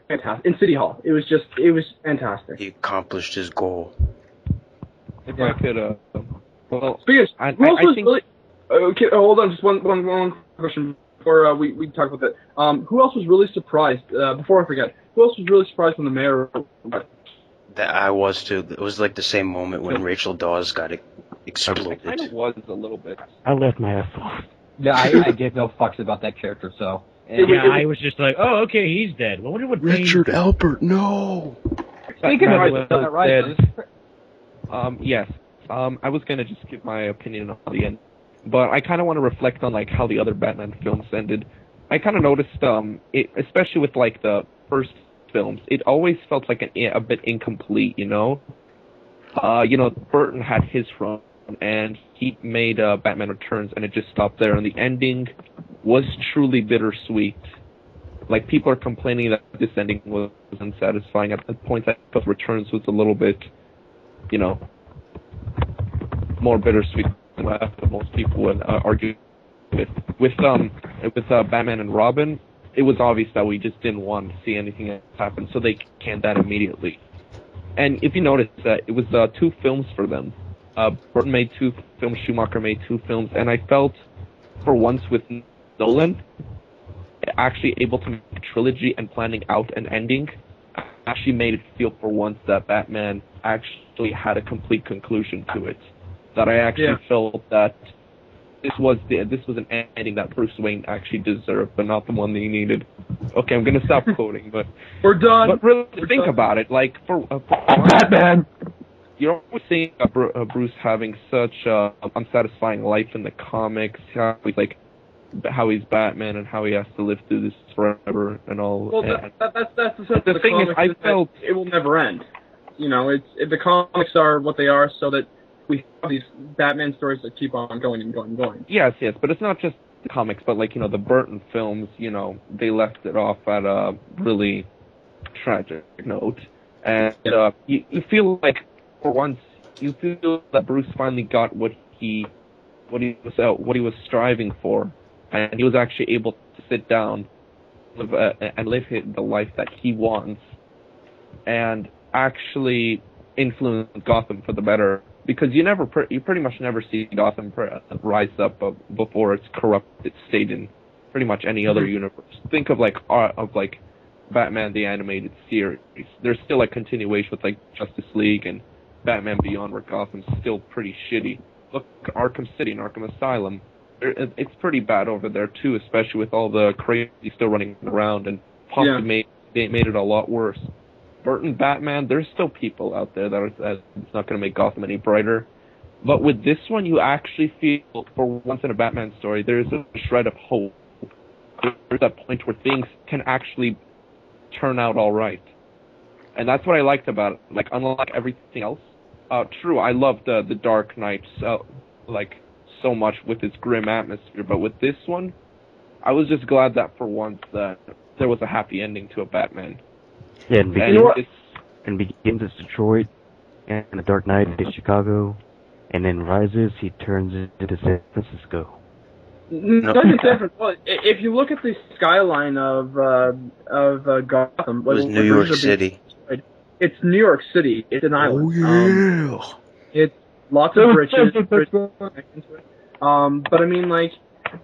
fantastic. In City Hall, it was fantastic. He accomplished his goal. If I could, well, Speaking of, who else was think... really? Okay, hold on, just one question before we talk about that. Who else was really surprised? Before I forget, who else was really surprised when the mayor? That I was too. It was like the same moment when Rachel Dawes got exploded. I kind of was a little bit. I left my ass off. Yeah, I gave no fucks about that character, so. Yeah, I was just like, oh, okay, he's dead. Well, I wonder what Richard Alpert, no! Speaking of dead. Yes. I was gonna just give my opinion on the end, but I kind of want to reflect on like how the other Batman films ended. I kind of noticed, especially with like the first films, it always felt like a bit incomplete, you know? Burton had his run, and he made Batman Returns, and it just stopped there, and the ending was truly bittersweet. Like, people are complaining that this ending was unsatisfying. At the point, I thought Returns was a little bit, more bittersweet than what most people would argue with. With Batman and Robin, it was obvious that we just didn't want to see anything else happen, so they canned that immediately. And if you notice, it was 2 films for them. Burton made 2 films, Schumacher made 2 films, and I felt, for once with Nolan, actually able to make a trilogy and planning out an ending, actually made it feel for once that Batman actually had a complete conclusion to it. That I actually felt that this was an ending that Bruce Wayne actually deserved, but not the one that he needed. Okay, I'm gonna stop quoting, but we're done. But really, think about it. Like for Batman, you're always seeing Bruce having such unsatisfying life in the comics. How he's Batman and how he has to live through this forever and all. Well, that's the sense of the thing comics. I felt it will never end. The comics are what they are, so that we have these Batman stories that keep on going and going and going. Yes, but it's not just the comics, but the Burton films, they left it off at a really tragic note. And you feel like, for once, you feel that Bruce finally got what he was striving for, and he was actually able to sit down and live the life that he wants, and actually influence Gotham for the better. Because you pretty much never see Gotham rise up before its corrupted state in pretty much any other universe. Think of Batman the Animated Series. There's still a continuation with Justice League and Batman Beyond, where Gotham's still pretty shitty. Look at Arkham City and Arkham Asylum. It's pretty bad over there too, especially with all the crazy still running around, and possibly they made it a lot worse. Burton Batman, there's still people out there that it's not going to make Gotham any brighter. But with this one, you actually feel, for once in a Batman story, there's a shred of hope. There's that point where things can actually turn out all right. And that's what I liked about it. Unlike everything else. True, I loved the Dark Knight so much with its grim atmosphere. But with this one, I was just glad that for once that there was a happy ending to a Batman. Yeah, and begins as Detroit, and The Dark Knight is Chicago, and then Rises, he turns into San Francisco. Not in San Francisco. If you look at the skyline of Gotham, it was New York City. It's New York City. It's an island. Oh yeah. It's lots of bridges. But I mean,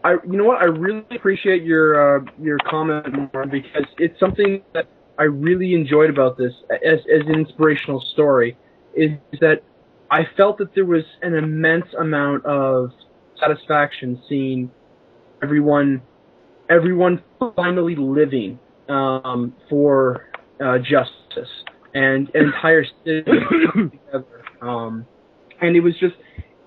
I really appreciate your comment, Warren, because it's something that I really enjoyed about this as an inspirational story, is that I felt that there was an immense amount of satisfaction seeing everyone finally living for justice and an entire city together. And it was just,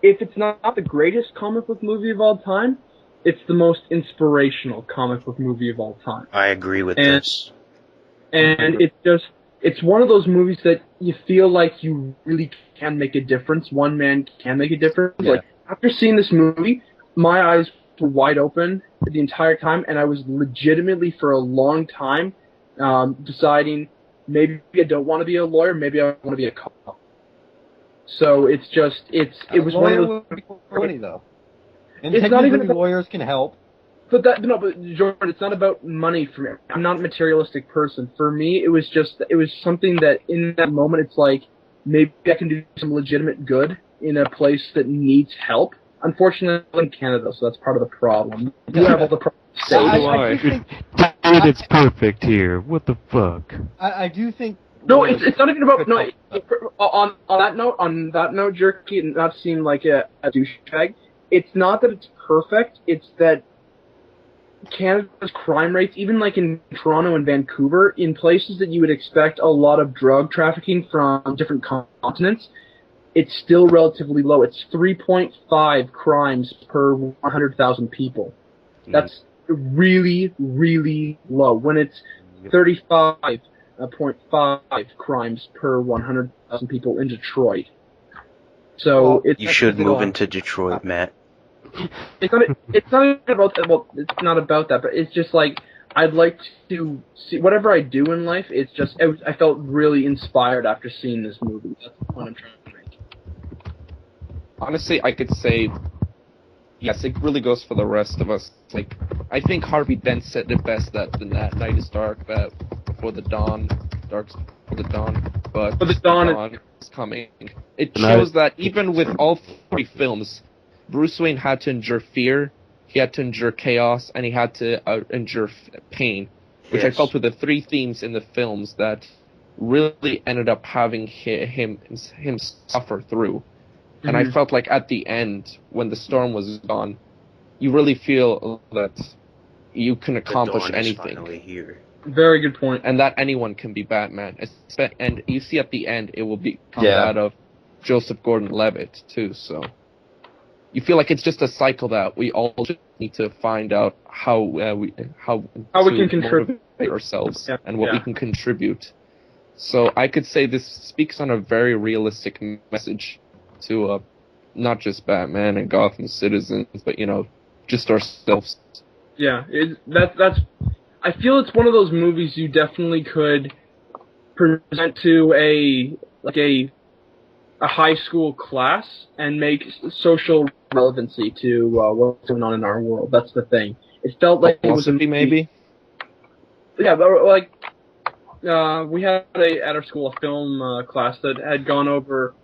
if it's not the greatest comic book movie of all time, it's the most inspirational comic book movie of all time. I agree with this. And it's one of those movies that you feel like you really can make a difference. One man can make a difference. Yeah. After seeing this movie, my eyes were wide open the entire time, and I was legitimately, for a long time, deciding maybe I don't want to be a lawyer, maybe I want to be a cop. So it was one of those. Funny though. And it's not even lawyers can help. But Jordan, it's not about money for me. I'm not a materialistic person. For me, it was something that in that moment, it's like, maybe I can do some legitimate good in a place that needs help. Unfortunately, I'm in Canada, so that's part of the problem. You have all the problems. Dude, it's perfect here. What the fuck? I do think... No, it's not even about... No, on that note, Jerky, and not seem like a douchebag, it's not that it's perfect, it's that Canada's crime rates, even like in Toronto and Vancouver, in places that you would expect a lot of drug trafficking from different continents, it's still relatively low. It's 3.5 crimes per 100,000 people. That's really, really low. When it's 35.5 crimes per 100,000 people in Detroit. So you should move into Detroit, Matt. It's not about that. Well, it's not about that, but it's just like I'd like to see whatever I do in life. It's just I felt really inspired after seeing this movie. That's the point I'm trying to make. Honestly, I could say yes. It really goes for the rest of us. Like I think Harvey Dent said it best that the night is dark, that before the dawn, dark's before the dawn, but the dawn is coming. It shows that even with all three films, Bruce Wayne had to endure fear, he had to endure chaos, and he had to endure pain, which I felt were the three themes in the films that really ended up having him suffer through. And I felt like at the end, when the storm was gone, you really feel that you can accomplish anything. Finally here. Very good point. And that anyone can be Batman. And you see at the end, it will come out of Joseph Gordon-Levitt, too, so... You feel like it's just a cycle that we all just need to find out how we can contribute ourselves and what we can contribute. So I could say this speaks on a very realistic message to not just Batman and Gotham citizens, but just ourselves. Yeah, that's. I feel it's one of those movies you definitely could present to a high school class and make social relevancy to what's going on in our world. That's the thing. It felt like it was maybe. Yeah, but like we had at our school a film class that had gone over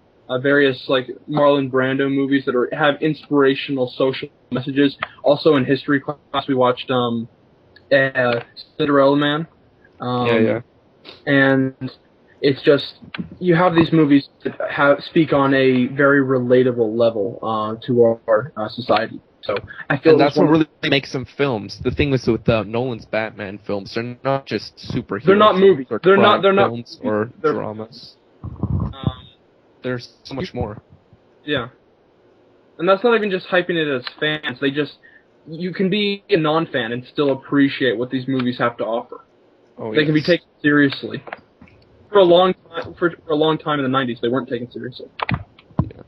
various like Marlon Brando movies that have inspirational social messages. Also in history class we watched Cinderella Man. And it's just, you have these movies that speak on a very relatable level to our society. So I feel that's what really makes them films. The thing is with Nolan's Batman films, they're not just superheroes. They're not movies. They're not films or dramas. There's so much more. Yeah. And that's not even just hyping it as fans. You can be a non-fan and still appreciate what these movies have to offer. They can be taken seriously. For a long time in the 90s, they weren't taken seriously. Yeah.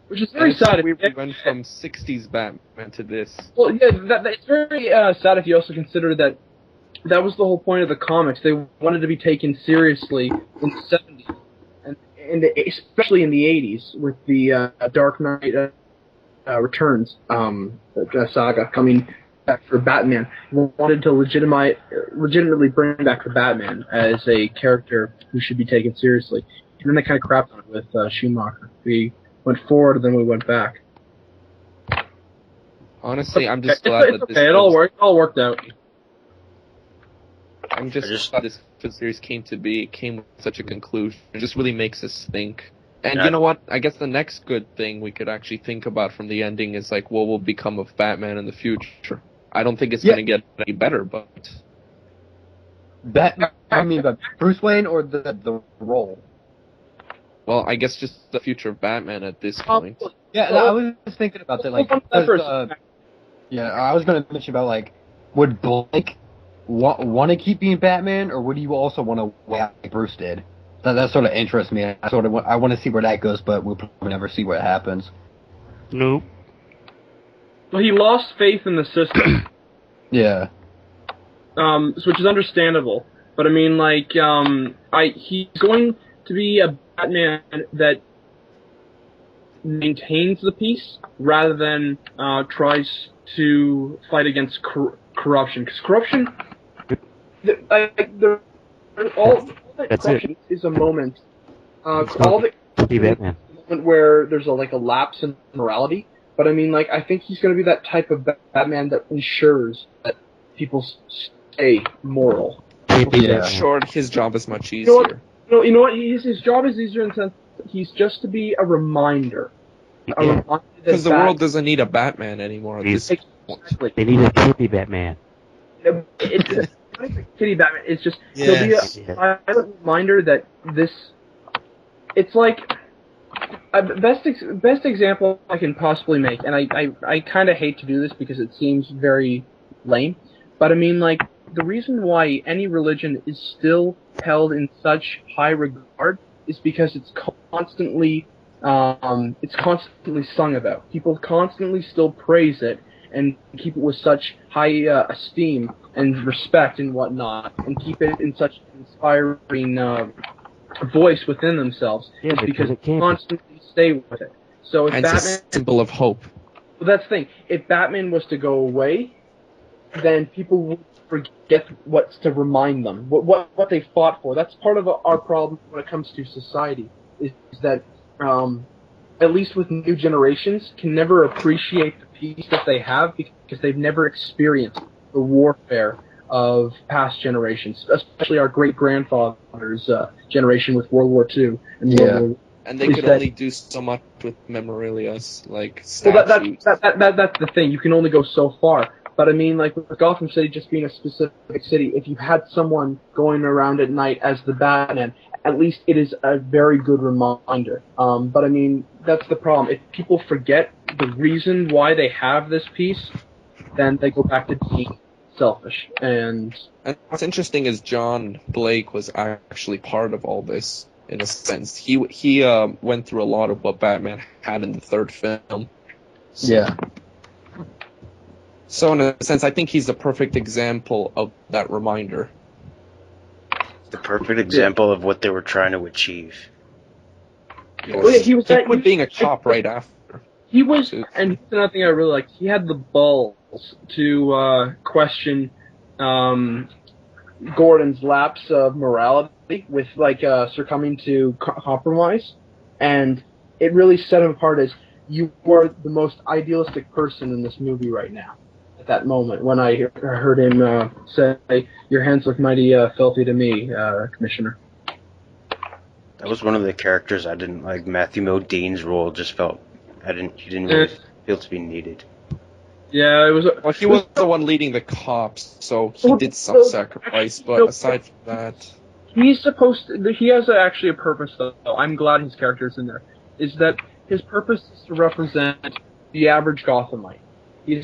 Which is very sad. We went from 60s Batman to this. Well, yeah, it's very sad if you also consider that was the whole point of the comics. They wanted to be taken seriously in the 70s, and especially in the 80s with the Dark Knight Returns saga coming back for Batman. Wanted to legitimately bring back the Batman as a character who should be taken seriously. And then they kind of crapped on it with Schumacher. We went forward and then we went back. Honestly, I'm just glad that this... It all worked out. I'm just glad this series came with such a conclusion. It just really makes us think. And you know what? I guess the next good thing we could actually think about from the ending is like what will become of Batman in the future. I don't think it's going to get any better, but... I mean, Bruce Wayne or the role? Well, I guess just the future of Batman at this point. Yeah, I was thinking about that. Like, I was going to mention about, like, would Blake want to keep being Batman, or would you also want to like Bruce did? That sort of interests me. I want to see where that goes, but we'll probably never see what happens. Nope. Well, he lost faith in the system. Yeah. Which is understandable. but I mean, like, he's going to be a Batman that maintains the peace rather than tries to fight against corruption. Because corruption, all that corruption is a moment. All the Batman. Moment where there's a lapse in morality. But I mean, like, I think he's going to be that type of Batman that ensures that people stay moral. Yeah. Sure, his job is much easier. You know what? His job is easier in the sense that he's just to be a reminder. Because the world doesn't need a Batman anymore at this point. They need a kitty Batman. It's not a kitty Batman. It's just he'll be a silent reminder that this. It's like best example I can possibly make, and I kind of hate to do this because it seems very lame, but I mean, like, the reason why any religion is still held in such high regard is because it's constantly sung about. People constantly still praise it and keep it with such high esteem and respect and whatnot, and keep it in such an inspiring voice within themselves. Yeah, because they constantly stay with it. So if Batman, it's a symbol of hope. Well, that's the thing. If Batman was to go away, then people would forget what's to remind them, what they fought for. That's part of our problem when it comes to society, is that at least with new generations can never appreciate the peace that they have because they've never experienced the warfare of past generations, especially our great-grandfather's generation with World War II and World War. And they could only do so much with memorabilias, like statues. Well, that's the thing. You can only go so far. But I mean, like, with Gotham City just being a specific city, if you had someone going around at night as the Batman, at least it is a very good reminder. But I mean, that's the problem. If people forget the reason why they have this piece, then they go back to being selfish. And what's interesting is John Blake was actually part of all this, in a sense. He went through a lot of what Batman had in the third film. Yeah. So in a sense, I think he's the perfect example of that reminder. The perfect example of what they were trying to achieve. He was quit being a cop right after. He was, and another thing I really liked, he had the balls to question Gordon's lapse of morality with, like, succumbing to compromise, and it really set him apart as, you are the most idealistic person in this movie right now. At that moment, when I heard him say, "Your hands look mighty filthy to me, Commissioner." That was one of the characters I didn't like. Matthew Modine's role just felt he didn't really feel to be needed. Yeah, it was. Well, he was the one leading the cops, so he did some sacrifice. But aside from that, he's supposed to. He has actually a purpose, though. I'm glad his character's in there. Is that his purpose is to represent the average Gothamite. We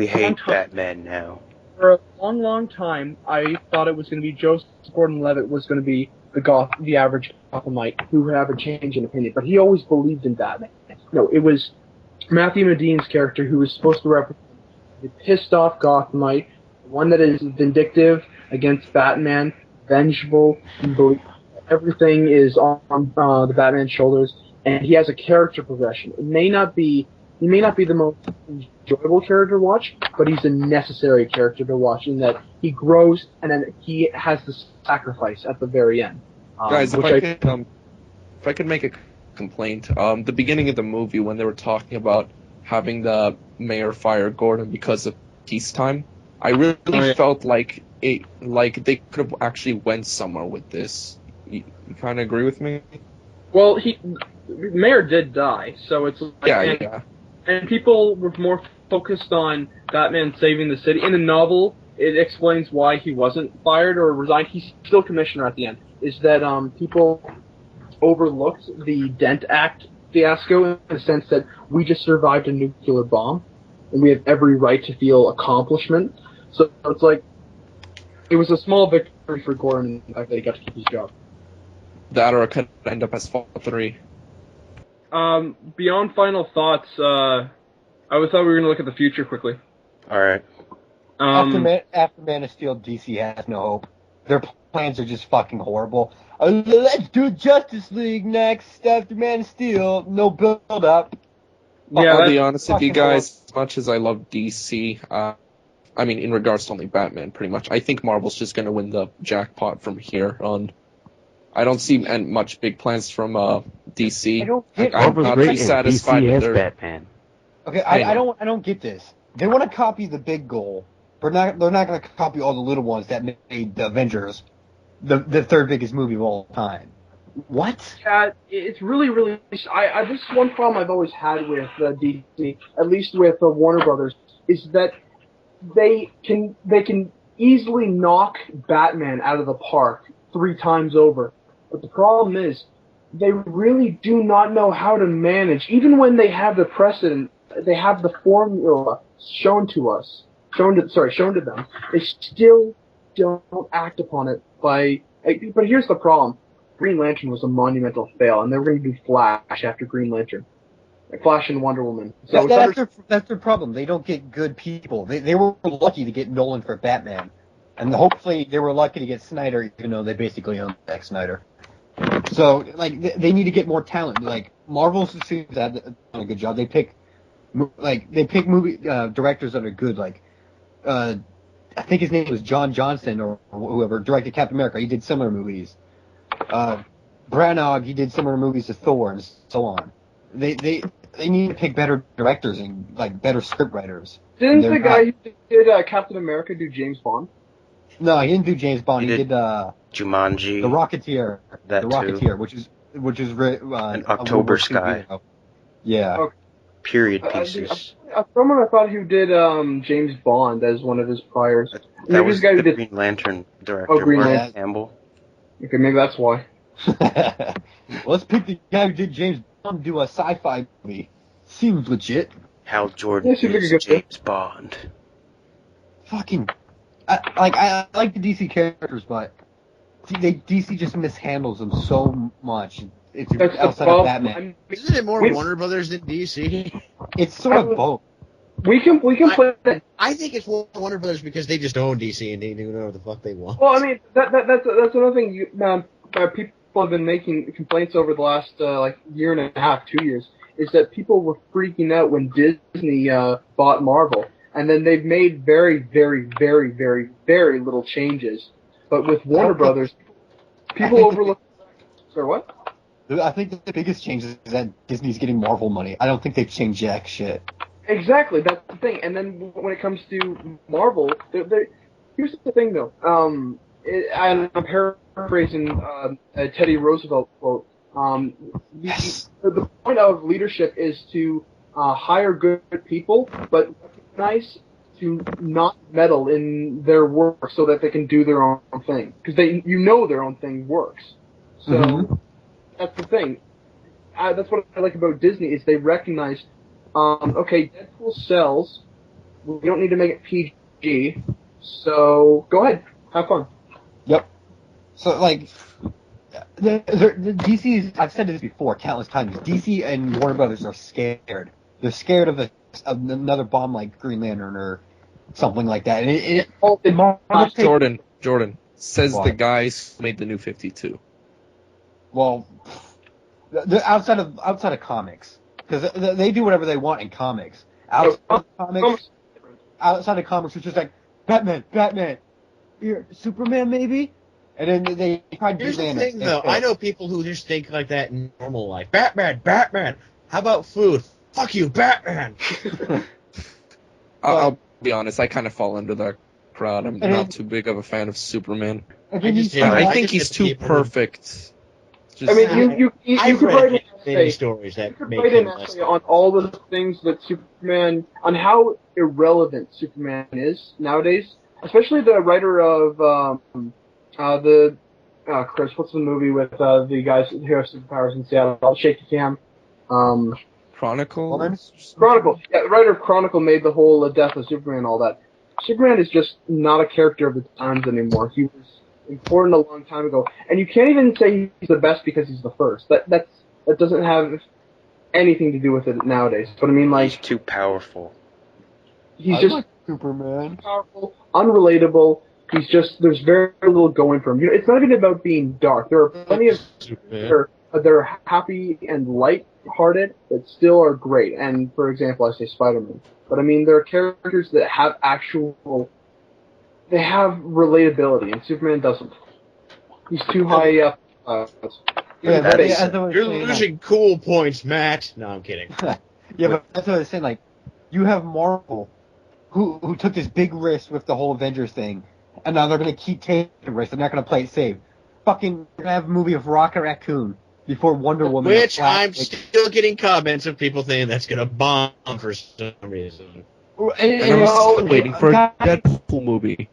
hate Batman now. For a long time, I thought it was going to be Joseph Gordon-Levitt was going to be the average Gothamite who would have a change in opinion, but he always believed in Batman. No, it was Matthew Modine's character who was supposed to represent the pissed off Gothamite, one that is vindictive against Batman, vengeful, everything is on the Batman's shoulders, and he has a character progression. He may not be the most enjoyable character to watch, but he's a necessary character to watch in that he grows and then he has the sacrifice at the very end. Guys, if I could make a complaint, the beginning of the movie when they were talking about having the mayor fire Gordon because of peacetime, I really felt like they could have actually went somewhere with this. You kind of agree with me? Well, Mayor did die, so it's like, and people were more focused on Batman saving the city. In the novel, it explains why he wasn't fired or resigned. He's still commissioner at the end. Is that people overlooked the Dent Act fiasco in the sense that we just survived a nuclear bomb, and we have every right to feel accomplishment. So it's like, it was a small victory for Gordon in the fact that he got to keep his job. That or it could end up as Fall 3. Beyond final thoughts, I thought we were going to look at the future quickly. Alright. After Man of Steel, DC has no hope. their plans are just fucking horrible. Let's do Justice League next after Man of Steel. No build up. Yeah, I'll be honest with you fucking guys. As much as I love DC, I mean, in regards to only Batman, pretty much, I think Marvel's just going to win the jackpot from here on. I don't see much big plans from DC. I don't get I'm Marvel's not great too and satisfied DC with has their. Batman. Okay, I don't get this. They want to copy the big goal, but they're not going to copy all the little ones that made the Avengers the third biggest movie of all time. What? Yeah, it's really, really. This is one problem I've always had with DC, at least with Warner Brothers, is that they can easily knock Batman out of the park 3 times over. But the problem is, they really do not know how to manage. Even when they have the precedent, they have the formula shown to them. They still don't act upon it but here's the problem. Green Lantern was a monumental fail, and they were going to do Flash after Green Lantern. Like Flash and Wonder Woman. So that's their problem. They don't get good people. They were lucky to get Nolan for Batman. And hopefully they were lucky to get Snyder, even though they basically own Zack Snyder. So, like, they need to get more talent. Like, Marvel seems to have done a good job. They pick movie directors that are good. Like, I think his name was John Johnson or whoever directed Captain America. He did similar movies. Branagh, he did similar movies to Thor and so on. They need to pick better directors and like better script writers. Didn't the guy who did Captain America do James Bond? No, he didn't do James Bond. He did Jumanji. The Rocketeer. That the Rocketeer, too. which is an October Sky. Yeah. Okay. Period pieces. Someone I thought who did James Bond as one of his priors. That was the guy who did Green Lantern director, Green Mark Lantern. Campbell. Okay, maybe that's why. Let's pick the guy who did James Bond do a sci-fi movie. Seems legit. Hal Jordan is James Bond. Fucking, I like the DC characters, but DC just mishandles them so much. It's outside of Batman. Isn't it more Warner Brothers than DC? It's sort of both. We can play that. I think it's Warner Brothers because they just own DC and they do whatever the fuck they want. Well, I mean that's another thing. People have been making complaints over the last year and a half, 2 years, is that people were freaking out when Disney bought Marvel, and then they've made very, very, very, very, very little changes. But with Warner Brothers, people overlook. Sorry, what? I think the biggest change is that Disney's getting Marvel money. I don't think they've changed jack shit. Exactly, that's the thing. And then when it comes to Marvel, here's the thing, though. I'm paraphrasing a Teddy Roosevelt quote. The point of leadership is to hire good people, but recognize to not meddle in their work so that they can do their own thing. Because their own thing works. So that's the thing. That's what I like about Disney is they recognize, okay, Deadpool sells. We don't need to make it PG. So go ahead, have fun. Yep. So like, the DC. I've said this before countless times. DC and Warner Brothers are scared. They're scared of another bomb like Green Lantern or something like that. Jordan says the guys who made the New 52. Well, they're outside of comics, because they do whatever they want in comics. Outside of comics, it's just like Batman, here, Superman maybe, and then they try to do. Here's the thing, though. I know people who just think like that in normal life. Batman. How about food? Fuck you, Batman. I'll be honest. I kind of fall under that crowd. I'm not too big of a fan of Superman. I think he's too perfect. I mean, you could write many stories that make an essay on all the things that Superman, on how irrelevant Superman is nowadays. Especially the writer of Chris, what's the movie with the guys who have superpowers in Seattle? Shaky Cam. Chronicle. Yeah, the writer of Chronicle made the whole death of Superman and all that. Superman is just not a character of the times anymore. He was important a long time ago, and you can't even say he's the best because he's the first. That doesn't have anything to do with it nowadays. But I mean, like, he's too powerful. He's just like Superman. Powerful, unrelatable, there's very little going for him. It's not even about being dark. There are plenty of that are happy and light-hearted that still are great. And for example, I say Spider-Man, but I mean there are characters that have they have relatability, and Superman doesn't. He's too high up. You're losing cool points, Matt. No, I'm kidding. Yeah, but that's what I was saying. Like, you have Marvel, who took this big risk with the whole Avengers thing, and now they're going to keep taking risks. They're not going to play it safe. Fucking have a movie of Rocket Raccoon before Wonder Woman. Which I'm still getting comments of people saying that's going to bomb for some reason. And I'm still waiting for a Deadpool movie.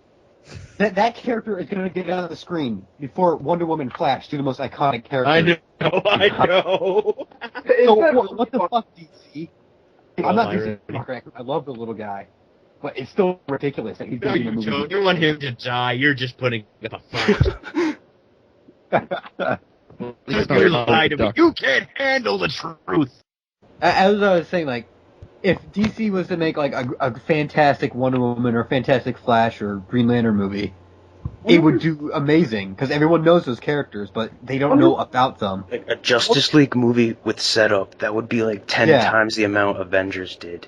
That character is going to get out of the screen before Wonder Woman Flash do the most iconic character. I know. So what the fuck, DC? I'm not DC. I love the little guy, but it's still ridiculous that he's doing the movie. You want him to die. You're just putting up a fight. You're lying to me. You can't handle the truth. As I was saying, like, if DC was to make like a fantastic Wonder Woman or fantastic Flash or Green Lantern movie, it would do amazing because everyone knows those characters, but they don't know about them. Like a Justice League movie with setup that would be like 10 times the amount Avengers did.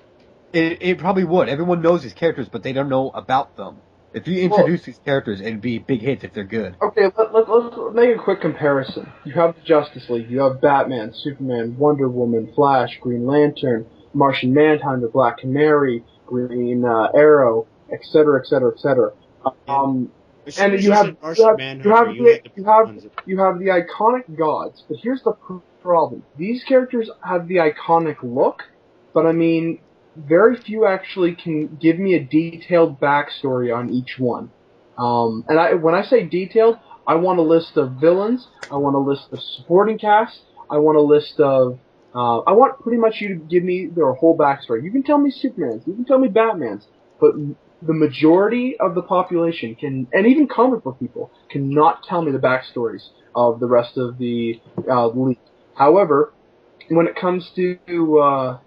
It probably would. Everyone knows these characters, but they don't know about them. If you introduce these characters, it'd be big hits if they're good. Okay, let's make a quick comparison. You have the Justice League, you have Batman, Superman, Wonder Woman, Flash, Green Lantern, Martian Manhunter, Black Canary, Green Arrow, etc., etc., etc. And you have the iconic gods. But here's the problem: these characters have the iconic look, but I mean, very few actually can give me a detailed backstory on each one. When I say detailed, I want a list of villains. I want a list of supporting cast. I want a list of I want pretty much you to give me their whole backstory. You can tell me Superman's, you can tell me Batman's, but the majority of the population can, and even comic book people, cannot tell me the backstories of the rest of the league. However, when it comes to the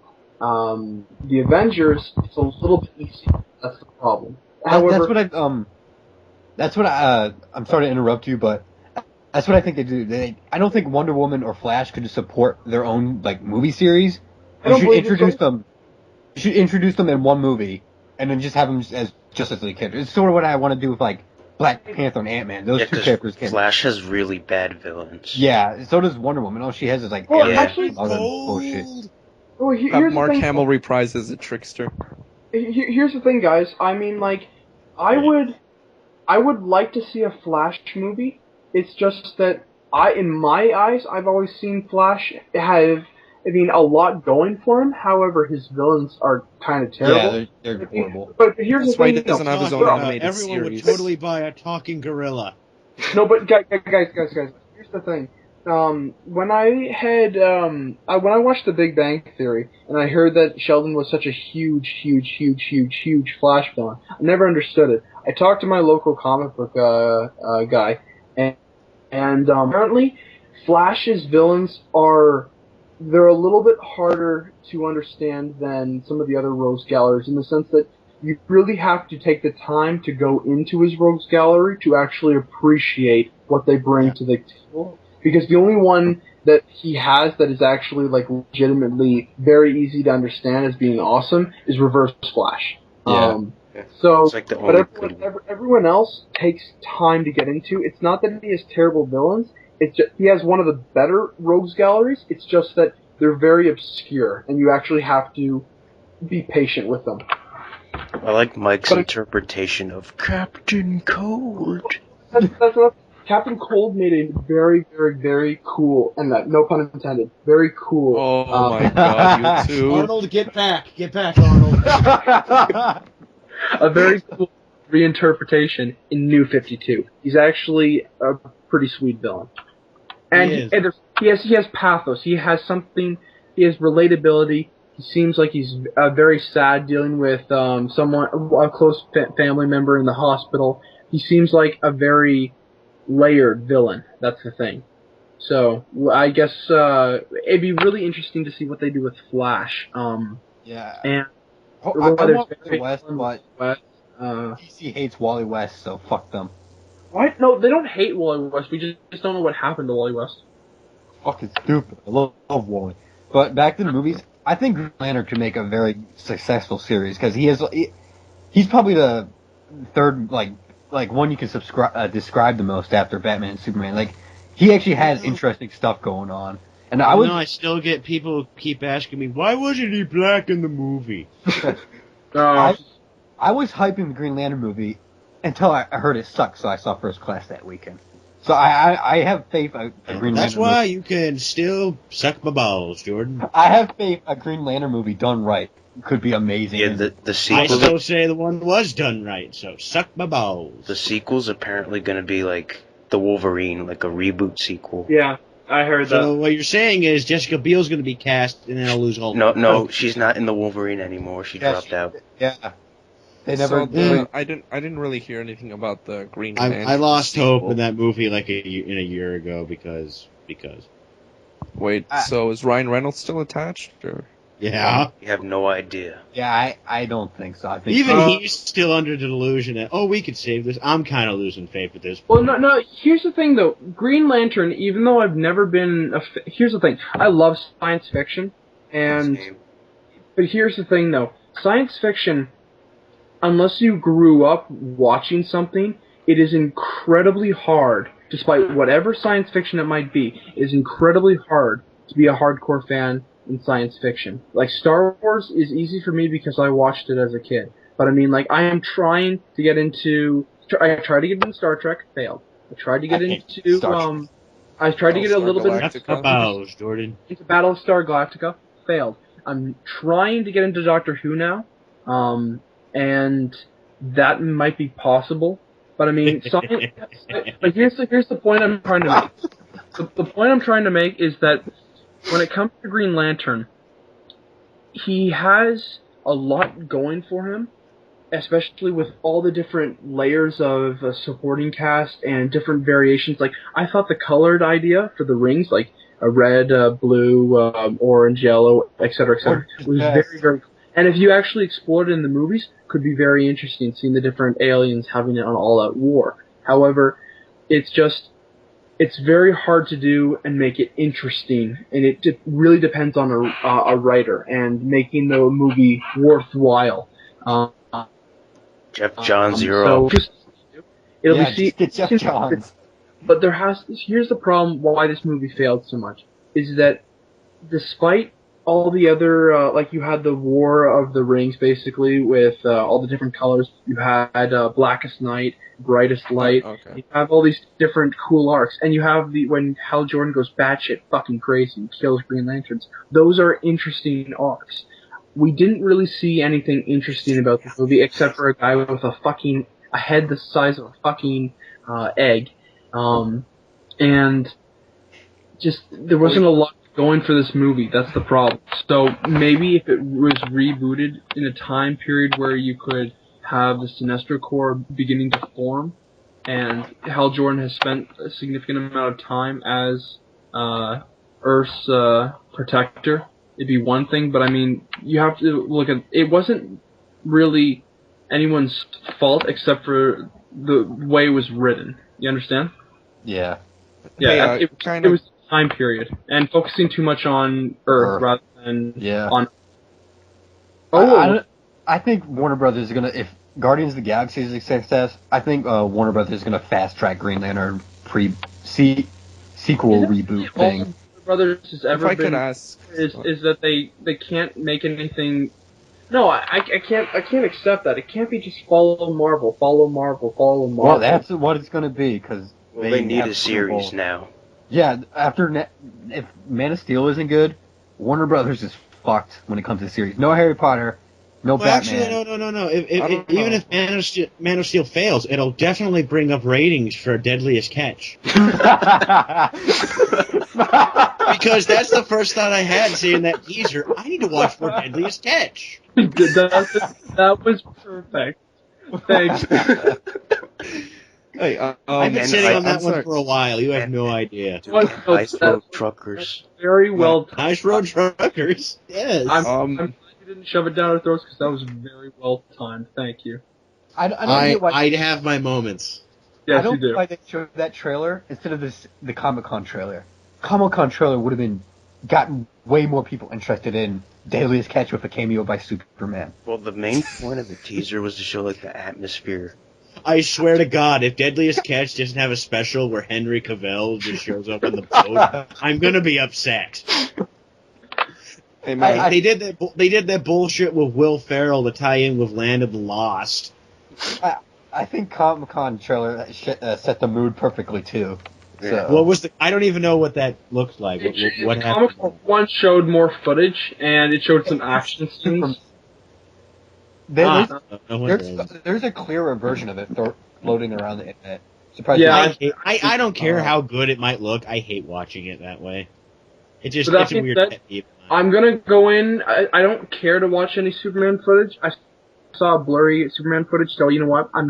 Avengers, it's a little bit easy. That's the problem. However, I'm sorry to interrupt you, but that's what I think they do. I don't think Wonder Woman or Flash could just support their own like movie series. You should introduce them. You should introduce them in one movie, and then just have them as Justice League characters. It's sort of what I want to do with like Black Panther and Ant-Man. Those two characters can. Flash has really bad villains. Yeah, so does Wonder Woman. All she has is like bullshit. Mark Hamill reprises as a trickster. Here's the thing, guys. I mean, like, I would like to see a Flash movie. It's just that in my eyes, I've always seen Flash have, a lot going for him. However, his villains are kind of terrible. Yeah, they're horrible. But here's the thing. He doesn't have his own animated everyone series. would totally buy a talking gorilla. No, but guys, here's the thing. When I watched The Big Bang Theory, and I heard that Sheldon was such a huge Flash villain, I never understood it. I talked to my local comic book guy, and apparently, Flash's villains they're a little bit harder to understand than some of the other rogues galleries, in the sense that you really have to take the time to go into his rogues gallery to actually appreciate what they bring to the table. Because the only one that he has that is actually like legitimately very easy to understand as being awesome is Reverse Flash. Yeah. So, it's like the only everyone else takes time to get into. It's not that he has terrible villains. It's just, he has one of the better rogues galleries. It's just that they're very obscure, and you actually have to be patient with them. I like Mike's interpretation of Captain Cold. That's not. Captain Cold made a very, very, very cool, and that, no pun intended, very cool. Oh my god, you two. Arnold, get back, Arnold. A very cool reinterpretation in New 52. He's actually a pretty sweet villain. And he has pathos. He has something, he has relatability. He seems like he's very sad dealing with a close family member in the hospital. He seems like a very layered villain. That's the thing. So I guess it'd be really interesting to see what they do with Flash. Yeah. And I want the West, but DC hates Wally West, so fuck them. What? No, they don't hate Wally West. We just don't know what happened to Wally West. Fucking stupid. I love Wally. But back to the movies, I think Green Lantern could make a very successful series because he's probably the third like one you can describe the most after Batman and Superman. Like he actually has interesting stuff going on. And I still get people keep asking me, why wasn't he black in the movie? No. I was hyping the Green Lantern movie until I heard it sucked, so I saw First Class that weekend. So I have faith a Green Lantern. That's why you can still suck my balls, Jordan. I have faith a Green Lantern movie done right could be amazing. Yeah, the sequel. I still say the one was done right, so suck my balls. The sequel's apparently going to be like the Wolverine, like a reboot sequel. Yeah, I heard that. So what you're saying is Jessica Biel's going to be cast, and then I'll lose all. No, she's not in the Wolverine anymore. She dropped out. Yeah. They never. I didn't really hear anything about the Green Lantern. I lost sequel. hope in that movie like a year ago because. Wait, so is Ryan Reynolds still attached? Or? Yeah. You have no idea. Yeah, I don't think so. I think even he's still under the delusion that we could save this. I'm kind of losing faith at this point. Well, no. Here's the thing, though. Green Lantern, even though I've never been here's the thing. I love science fiction, but here's the thing, though. Science fiction, unless you grew up watching something, it is incredibly hard, despite whatever science fiction it might be, it is incredibly hard to be a hardcore fan in science fiction. Like, Star Wars is easy for me because I watched it as a kid. But I mean, like, I am trying to get into... I tried to get into Star Trek, failed. I tried to get into... I tried to get a little bit into Battlestar Galactica, failed. I'm trying to get into Doctor Who now, and that might be possible. But I mean, but here's the point I'm trying to make. The point I'm trying to make is that when it comes to Green Lantern, he has a lot going for him, especially with all the different layers of supporting cast and different variations. Like, I thought the colored idea for the rings, like a red, blue, orange, yellow, etc., was very, very cool. And if you actually explored it in the movies, could be very interesting, seeing the different aliens having it on all-out war. However, it's very hard to do and make it interesting, and it really depends on a writer and making the movie worthwhile. Jeff Johns, zero. So it'll be Jeff Johns. But here's the problem why this movie failed so much, is that despite all the other, like you had the War of the Rings, basically, with all the different colors. You had Blackest Night, Brightest Light. Okay. You have all these different cool arcs. And you have when Hal Jordan goes batshit fucking crazy and kills Green Lanterns. Those are interesting arcs. We didn't really see anything interesting about the movie, except for a guy with a head the size of a fucking egg. And just, there wasn't a lot going for this movie. That's the problem. So maybe if it was rebooted in a time period where you could have the Sinestro Corps beginning to form, and Hal Jordan has spent a significant amount of time as Earth's protector, it'd be one thing. But I mean, you have to look at it. Wasn't really anyone's fault except for the way it was written. You understand? Yeah. Yeah. It was time period, and focusing too much on Earth rather than on... I think Warner Brothers is going to, if Guardians of the Galaxy is a success, I think Warner Brothers is going to fast-track Green Lantern sequel reboot thing. Warner Brothers has ever been is that they can't make anything... No, I can't accept that. It can't be just follow Marvel. Well, that's what it's going to be, because they need a series now. Yeah, if Man of Steel isn't good, Warner Brothers is fucked when it comes to series. No Harry Potter, no Batman. Actually, no. Even if Man of Steel fails, it'll definitely bring up ratings for Deadliest Catch. Because that's the first thought I had seeing that teaser. I need to watch more Deadliest Catch. That was perfect. Thanks. Hey, I've been sitting on that one for a while. You have no idea. Ice Road Truckers. Very well. Ice Road Truckers. Yes. I'm glad you didn't shove it down our throats because that was very well timed. Thank you. I'd have my moments. Yes, I don't you do. know why they showed that trailer instead of the Comic-Con trailer. Comic-Con trailer would have gotten way more people interested in Deadliest Catch with a cameo by Superman. Well, the main point of the teaser was to show like the atmosphere. I swear to God, if Deadliest Catch doesn't have a special where Henry Cavill just shows up on the boat, I'm gonna be upset. Hey, man. They did that bullshit with Will Ferrell to tie in with Land of the Lost. I think Comic-Con trailer set the mood perfectly too. Yeah. So. What was the? I don't even know what that looked like. What happened? Comic One showed more footage, and it showed some action scenes. There's No, a clearer version of it floating around the internet. Surprised Yeah. I don't care how good it might look. I hate watching it that way. It's But that a being weird. said, pet peeve. I'm gonna go in. I don't care to watch any Superman footage. I saw blurry Superman footage, so you know what? I'm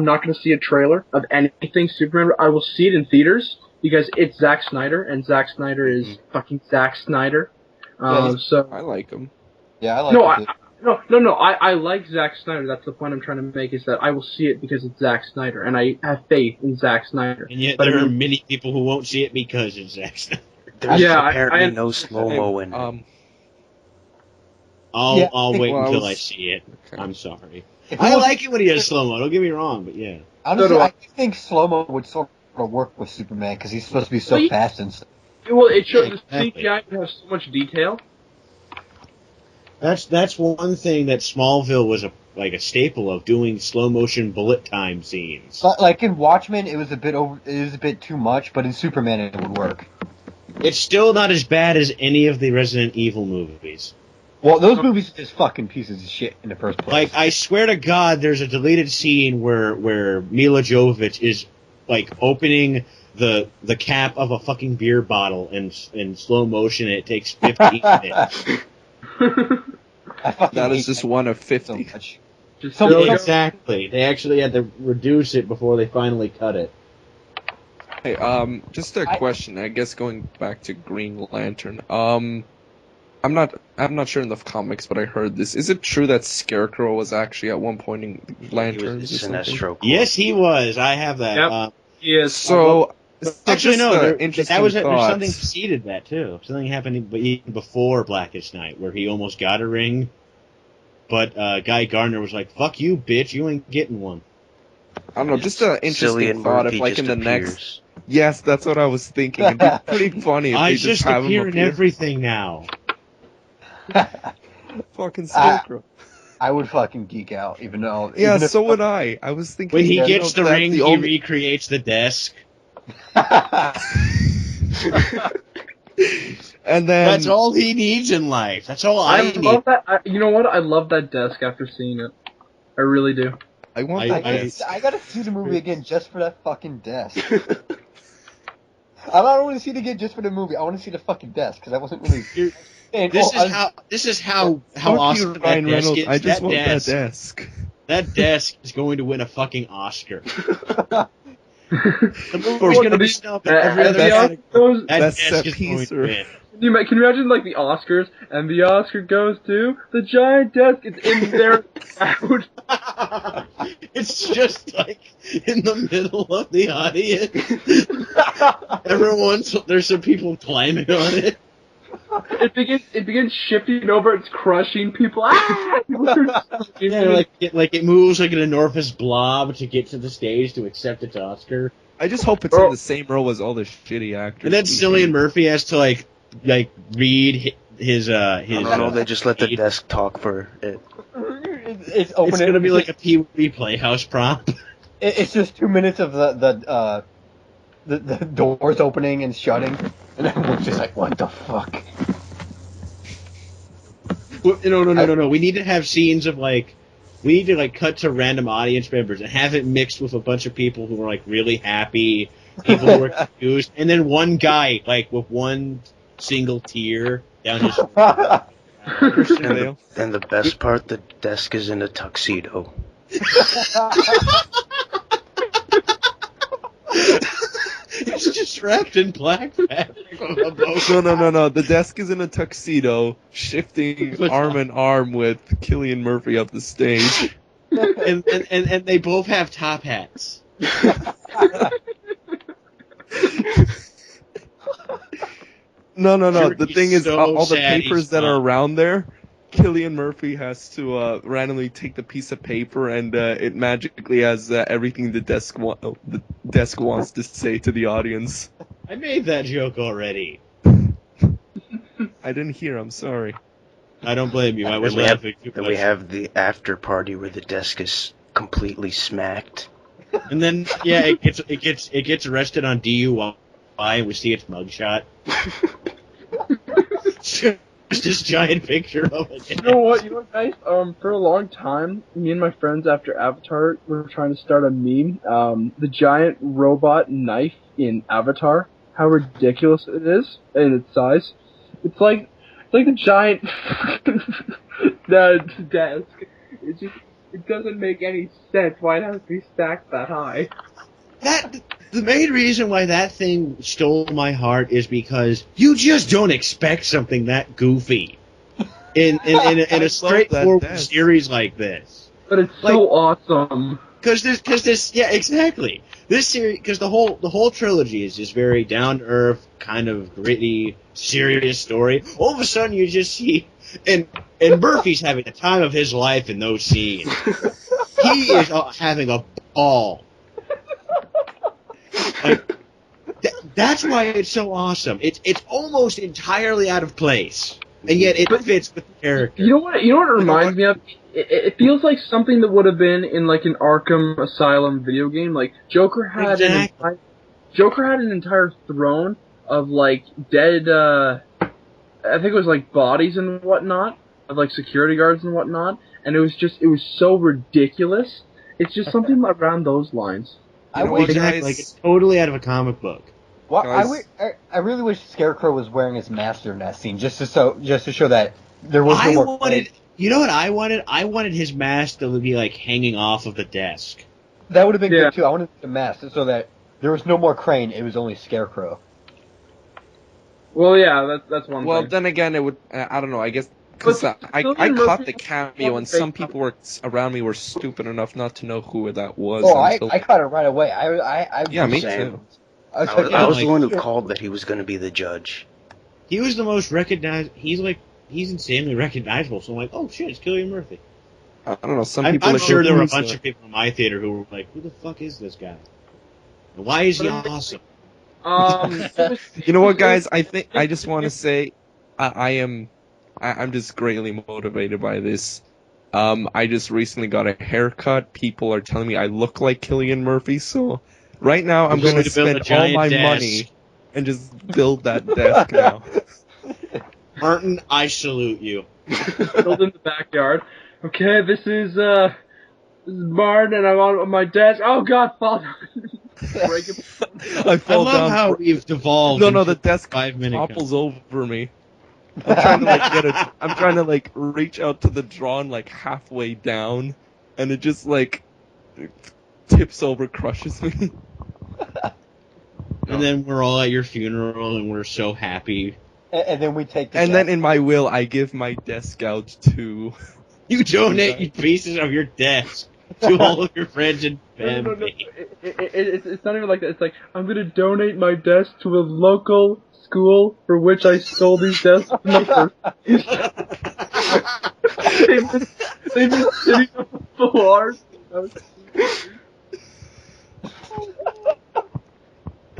not gonna see a trailer of anything Superman. I will see it in theaters because it's Zack Snyder, and Zack Snyder is fucking Zack Snyder. So I like him. Yeah, I like it. No. I like Zack Snyder. That's the point I'm trying to make, is that I will see it because it's Zack Snyder, and I have faith in Zack Snyder. And yet But there are many people who won't see it because it's Zack Snyder. There's Yeah, apparently I- no slow-mo in it. I'll wait Well, until I see it. Okay. I'm sorry. If I it was- like it when he does slow mo. Don't get me wrong, but yeah. Honestly, So do I. I think slow-mo would sort of work with Superman because he's supposed to be so Well, fast and stuff. Well, it showed the Exactly. CGI has so much detail. That's one thing that Smallville was a staple of, doing slow motion bullet time scenes. But like in Watchmen, it was a bit too much, but in Superman it would work. It's still not as bad as any of the Resident Evil movies. Well, those movies are just fucking pieces of shit in the first place. Like, I swear to God, there's a deleted scene where Mila Jovovich is like opening the cap of a fucking beer bottle in slow motion, and it takes 15 minutes. I fucking That hate is just one of so 50. much. Just Some- so- Exactly. They actually had to reduce it before they finally cut it. Hey, just a question. I guess going back to Green Lantern. I'm not sure in the comics, but I heard this. Is it true that Scarecrow was actually at one point in Lanterns or something? Sinestro Corps. Yes, he was. I have that. Yep. Yes. So, Actually, no. There's interesting something thoughts. preceded that too. Something happened even before Blackest Night, where he almost got a ring, but Guy Gardner was like, "Fuck you, bitch! You ain't getting one." I don't know, just an interesting Cillian thought if, Murphy like, just in the appears. next. Yes, that's what I was thinking. It'd be pretty funny if I they just have him appear in appear. everything now. Fucking Scarecrow. I would fucking geek out, even though. Yeah, even if- so would I. I was thinking. When he you gets know, the that's ring, the he only- recreates the desk. And then That's all he needs in life. That's all I I need. love that. You know what? I love that desk after seeing it. I really do. I want I- that I desk. gotta see the movie again just for that fucking desk. I don't want to see it again just for the movie. I want to see the fucking desk because I wasn't really. And, This is how Fuck you, awesome that Ryan desk Reynolds. is. I just that want desk, that desk. That desk is going to win a fucking Oscar. The movie's Or going to be the- snubbed in every other the category. Oscars- That Best desk set is going piece to or- win. Can you imagine like the Oscars, and the Oscar goes to the giant desk? It's in their crowd. It's just like in the middle of the audience. There's some people climbing on it. It begins shifting over. It's crushing people. Ah! Yeah, like it moves like an amorphous blob to get to the stage to accept its Oscar. I just hope it's in the same row as all the shitty actors. And then we Cillian hate. Murphy has to like read his I don't know. They just let the desk talk for it. it's open. It's gonna be like a Pee-wee Playhouse prop. It's just 2 minutes of the doors opening and shutting, and everyone's just like, "What the fuck?" No. We need to have scenes of like, we need to like cut to random audience members and have it mixed with a bunch of people who are like really happy, people who are confused, and then one guy like with one single tear down his. Christian Bale. And the best part, the desk is in a tuxedo. It's just wrapped in black fabric on a boat. No. The desk is in a tuxedo, shifting arm in arm with Cillian Murphy up the stage. and they both have top hats. No. The thing is, so all the sad papers he's that are gone. around there, Cillian Murphy has to randomly take the piece of paper, and it magically has everything the desk wants to say to the audience. I made that joke already. I didn't hear. I'm sorry. I don't blame you. I was Then we have, laughing too then much. we have the after party where the desk is completely smacked. And then it gets arrested on DUI, and we see its mugshot. Just this giant picture of it. You know what, guys? For a long time, me and my friends after Avatar were trying to start a meme. The giant robot knife in Avatar. How ridiculous it is in its size. It's like the giant desk. It doesn't make any sense. Why it has to be stacked that high? The main reason why that thing stole my heart is because you just don't expect something that goofy in a straightforward series like this. But it's so awesome. Because this, yeah, exactly. This series, because the whole trilogy is this very down to earth, kind of gritty, serious story. All of a sudden, you just see, and Murphy's having the time of his life in those scenes. He is having a ball. Like, that's why it's so awesome. It's almost entirely out of place, and yet it fits with the character. You know what it reminds me of? It feels like something that would have been in like an Arkham Asylum video game. Like Joker had an entire throne of like dead. I think it was like bodies and whatnot, of like security guards and whatnot, and it was so ridiculous. It's just something around those lines. Exactly, like it's totally out of a comic book. Well, I really wish Scarecrow was wearing his master in that scene, just to show that there was no more. You know what I wanted? I wanted his mask to be like hanging off of the desk. That would have been good too. I wanted the mask so that there was no more Crane. It was only Scarecrow. Well, yeah, that's one thing. Well, then again, it would. I don't know. I guess because I caught the cameo, and some people around me were stupid enough not to know who that was. Oh, I caught it right away. Yeah, me too. I was the one who called that he was going to be the judge. He was the most recognized. He's insanely recognizable. So I'm like, oh shit, it's Cillian Murphy. I don't know. Some people. I'm sure there were a bunch of people in my theater who were like, who the fuck is this guy? And why is he awesome? You know what, guys? I just want to say, I'm just greatly motivated by this. I just recently got a haircut. People are telling me I look like Cillian Murphy, so right now I'm going to spend all my money and just build that desk now. Martin, I salute you. Build in the backyard. Okay, this is Martin, and I'm on my desk. Oh God, fall down. I fall down. How we've devolved. No, the desk 5 minutes topples over me. I'm trying to reach out to the drawn like halfway down, and it just like tips over, crushes me. And then we're all at your funeral, and we're so happy. And then we take. Then in my will, I give my desk out to. You donate pieces of your desk to all of your friends and family. No. It's not even like that. It's like, I'm going to donate my desk to a local school for which I stole these desks from the first. They've been sitting on the floor.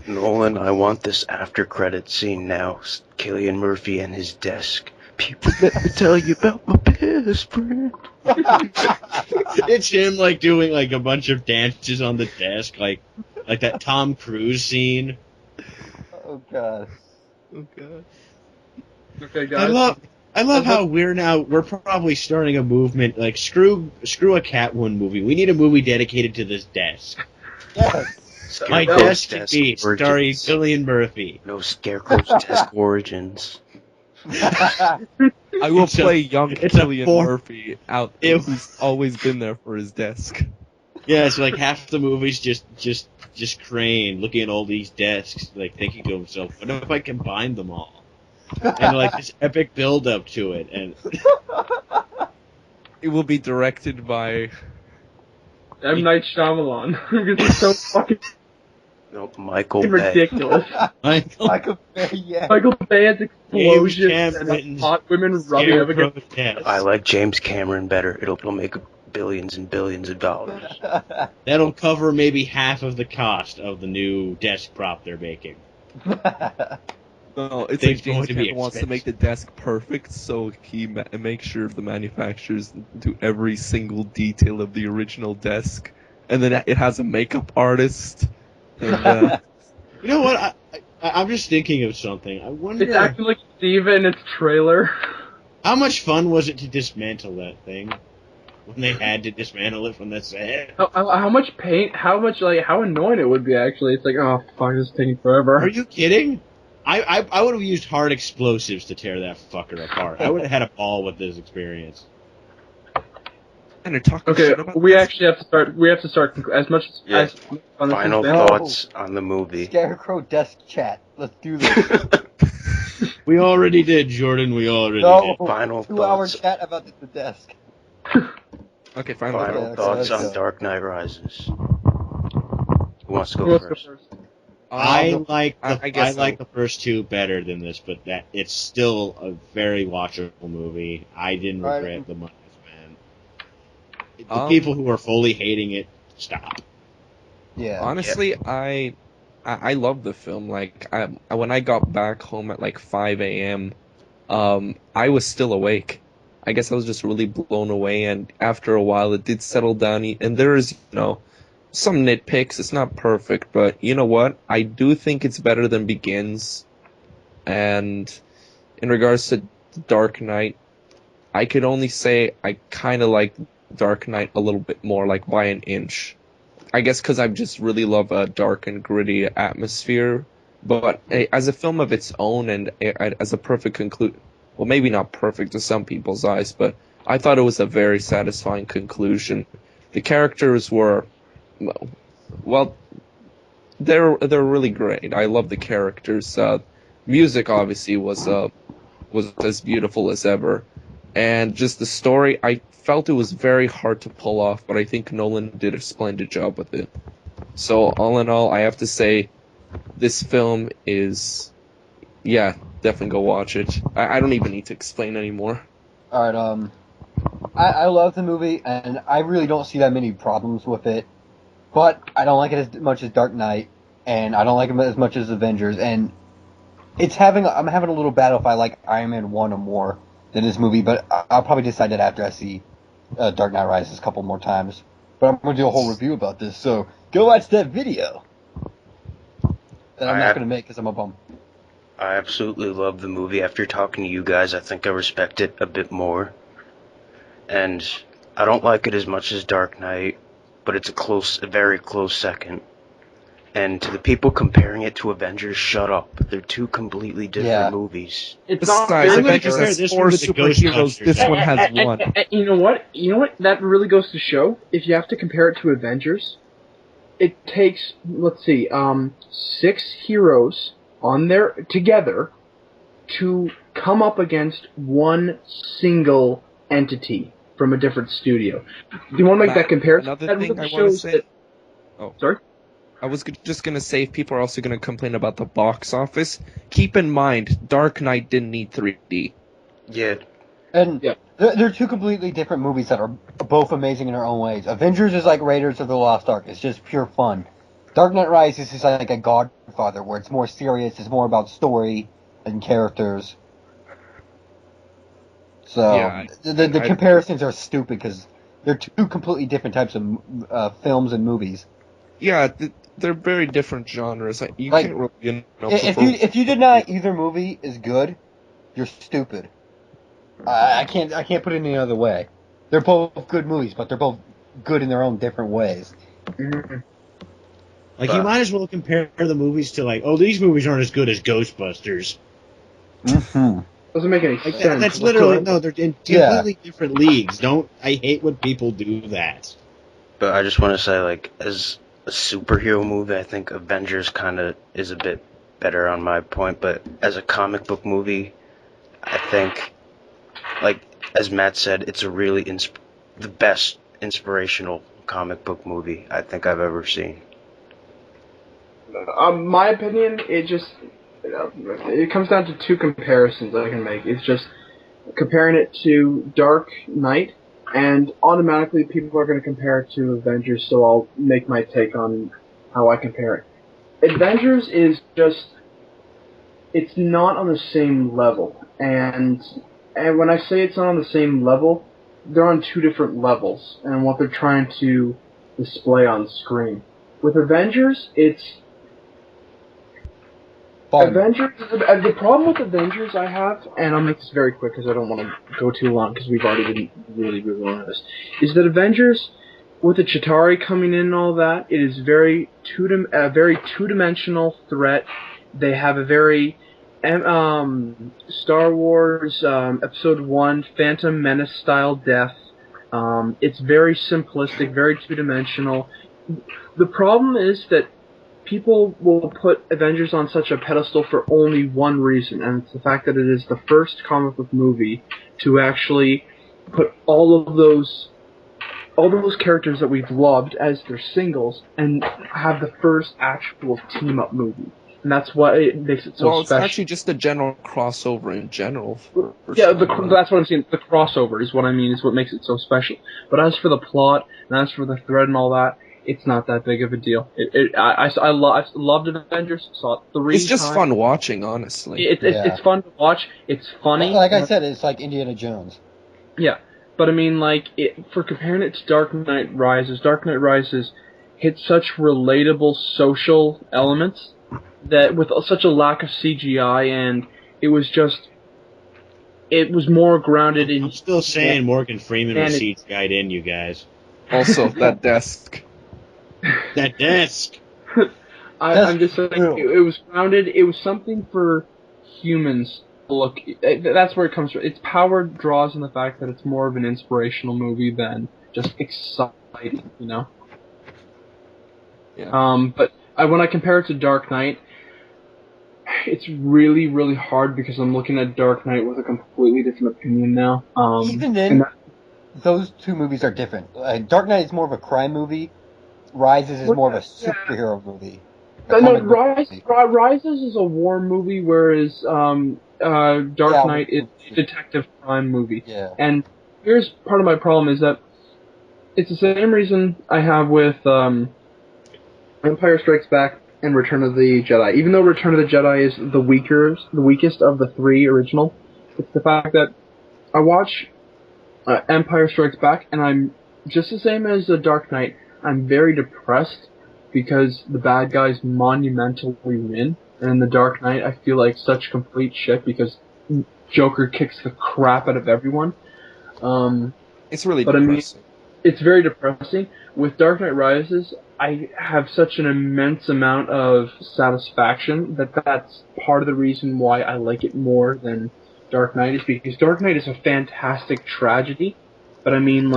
Nolan, I want this after credit scene now. Cillian Murphy and his desk. People, let me tell you about my best friend. It's him like doing like a bunch of dances on the desk, like that Tom Cruise scene. Oh god. Okay, guys. I love how we're probably starting a movement like screw a Catwoman movie. We need a movie dedicated to this desk. Yes. My desk starring Cillian Murphy. No Scarecrow's desk origins. I will play young Cillian Murphy out there who's always been there for his desk. Yeah, it's like half the movie's just Crane looking at all these desks, like thinking to himself, what if I combine them all? And like this epic build up to it, and it will be directed by M. Night Shyamalan. Because it's so fucking Michael Bay. ridiculous. Michael Bay, yeah. Michael Bay has explosions and Cameron's hot women rubbing up against. I like James Cameron better. It'll make billions and billions of dollars. That'll cover maybe half of the cost of the new desk prop they're making. No, it's Things like James going to be Cameron wants to expensive. make the desk perfect, so he makes sure the manufacturers do every single detail of the original desk, and then it has a makeup artist. And, You know what? I'm just thinking of something. I wonder It's acting like Steve in its trailer. how much fun was it to dismantle that thing when they had to dismantle it from the set? How much paint? How annoying it would be actually. It's like, oh fuck, this is taking forever. Are you kidding? I would have used hard explosives to tear that fucker apart. I would have had a ball with this experience. and they're talking Okay, shit about we this. actually have to start. We have to start as much as Yeah. as on this Final has been. thoughts on the movie. Scarecrow desk chat. Let's do this. We already did, Jordan. We already No, did. Final 2-hour thoughts. chat about the desk. Okay, final. Final Okay, thoughts let's on go. Dark Knight Rises. Who wants to Who go wants to go first? first? I like I the, guess I like so. the first two better than this, but that it's still a very watchable movie. I didn't Right. regret the money spent. The Um, people who are fully hating it, stop. Yeah. Honestly, I love the film. Like, when I got back home at like 5 a.m., I was still awake. I guess I was just really blown away, and after a while, it did settle down. And there is, some nitpicks. It's not perfect, but you know what? I do think it's better than Begins. And in regards to Dark Knight, I could only say I kind of like Dark Knight a little bit more, like by an inch. I guess because I just really love a dark and gritty atmosphere. But as a film of its own and as a perfect conclusion, well, maybe not perfect to some people's eyes, but I thought it was a very satisfying conclusion. The characters were, well, they're really great. I love the characters. Music obviously was as beautiful as ever, and just the story, I felt it was very hard to pull off, but I think Nolan did a splendid job with it. So all in all, I have to say, this film is, yeah, definitely go watch it. I don't even need to explain anymore. Alright, I love the movie, and I really don't see that many problems with it. But I don't like it as much as Dark Knight, and I don't like it as much as Avengers, and I'm having a little battle if I like Iron Man 1 or more than this movie, but I'll probably decide that after I see Dark Knight Rises a couple more times. But I'm going to do a whole review about this, so go watch that video that I'm not going to make because I'm a bum. I absolutely love the movie. After talking to you guys, I think I respect it a bit more. And I don't like it as much as Dark Knight, but it's a very close second. And to the people comparing it to Avengers, shut up. They're two completely different movies. It's not Besides, very gonna Avengers compare has this 4 one with the superheroes. This Ghostbusters. one has one. And you know what? That really goes to show, if you have to compare it to Avengers, it takes, let's see, 6 heroes together to come up against one single entity from a different studio. Do you want to make that comparison? Another That thing really I want to shows say. that- Oh, Sorry? I was just gonna say, if people are also gonna complain about the box office, keep in mind, Dark Knight didn't need 3D. Yeah, And Yeah. they're two completely different movies that are both amazing in their own ways. Avengers is like Raiders of the Lost Ark. It's just pure fun. Dark Knight Rises is like a Godfather, where it's more serious, it's more about story and characters. So, Yeah, the I- comparisons are stupid, because they're two completely different types of films and movies. Yeah, they're very different genres. You Like, can't really, If you deny either movie is good, you're stupid. I can't put it any other way. They're both good movies, but they're both good in their own different ways. Like, you might as well compare the movies to, like, oh, these movies aren't as good as Ghostbusters. Mm-hmm. Doesn't make any Like, sense. that's literally, no, they're in completely different leagues. I hate when people do that. but I just want to say, like, as a superhero movie, I think Avengers kind of is a bit better on my point, but as a comic book movie, I think, like, as Matt said, it's a really the best inspirational comic book movie I think I've ever seen. My opinion, it comes down to two comparisons I can make. It's just comparing it to Dark Knight, and automatically people are going to compare it to Avengers, so I'll make my take on how I compare it. Avengers is just, it's not on the same level, and when I say it's not on the same level, they're on two different levels, and what they're trying to display on screen. With Avengers, it's Avengers. The problem with Avengers I have, and I'll make this very quick because I don't want to go too long because we've already been really long on this, is that Avengers, with the Chitauri coming in and all that, it is very two-dimensional threat. They have a very Star Wars Episode 1 Phantom Menace style death. It's very simplistic, very two-dimensional. The problem is that people will put Avengers on such a pedestal for only one reason, and it's the fact that it is the first comic book movie to actually put all of those characters that we've loved as their singles and have the first actual team-up movie. And that's what it makes it so well, special. It's actually just a general crossover in general. Yeah, that's what I'm saying. The crossover is what I mean, is what makes it so special. But as for the plot, and as for the thread and all that, it's not that big of a deal. I loved Avengers. Saw it 3 times. It's just fun watching, honestly. It's fun to watch. It's funny. Like I said, it's like Indiana Jones. Yeah, but I mean, for comparing it to Dark Knight Rises hit such relatable social elements that with such a lack of CGI, and it was more grounded in. I'm still saying Morgan Freeman was CGI'd in, you guys. Also, that desk. That desk. I'm just saying, it was grounded. It was something for humans to look. That's where it comes from. Its power draws in the fact that it's more of an inspirational movie than just exciting, you know. Yeah. But when I compare it to Dark Knight, it's really hard because I'm looking at Dark Knight with a completely different opinion now. Even then, those two movies are different. Dark Knight is more of a crime movie. Rises is more of a superhero movie. Rises is a war movie, whereas Dark Knight is a detective crime movie. Yeah. And here's part of my problem is that it's the same reason I have with Empire Strikes Back and Return of the Jedi. Even though Return of the Jedi is the weakest of the three original, it's the fact that I watch Empire Strikes Back and I'm just the same as the Dark Knight. I'm very depressed because the bad guys monumentally win, and in the Dark Knight I feel like such complete shit because Joker kicks the crap out of everyone. It's really depressing. I mean, it's very depressing. With Dark Knight Rises, I have such an immense amount of satisfaction that's part of the reason why I like it more than Dark Knight, is because Dark Knight is a fantastic tragedy, but I mean,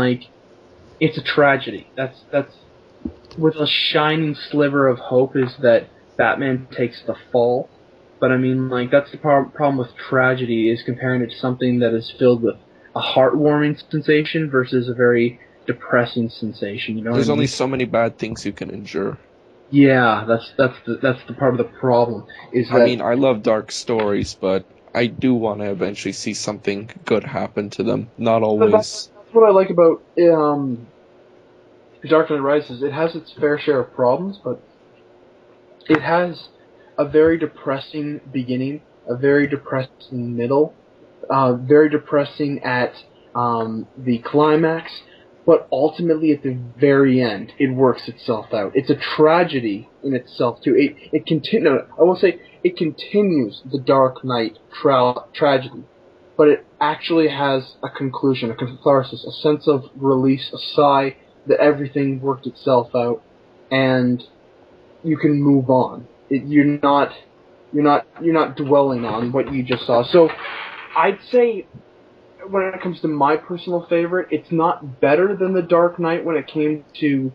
it's a tragedy. That's with a shining sliver of hope is that Batman takes the fall. But I mean, that's the problem with tragedy, is comparing it to something that is filled with a heartwarming sensation versus a very depressing sensation. You know, there's only so many bad things you can endure. Yeah, that's the part of the problem. I mean, I love dark stories, but I do want to eventually see something good happen to them. Not always. That's what I like about Dark Knight Rises. It has its fair share of problems, but it has a very depressing beginning, a very depressing middle, very depressing at the climax, but ultimately at the very end, it works itself out. It's a tragedy in itself too. It continues the Dark Knight tragedy, but it actually has a conclusion, a catharsis, a sense of release, a sigh that everything worked itself out, and you can move on. You're not dwelling on what you just saw. So, I'd say, when it comes to my personal favorite, it's not better than The Dark Knight when it came to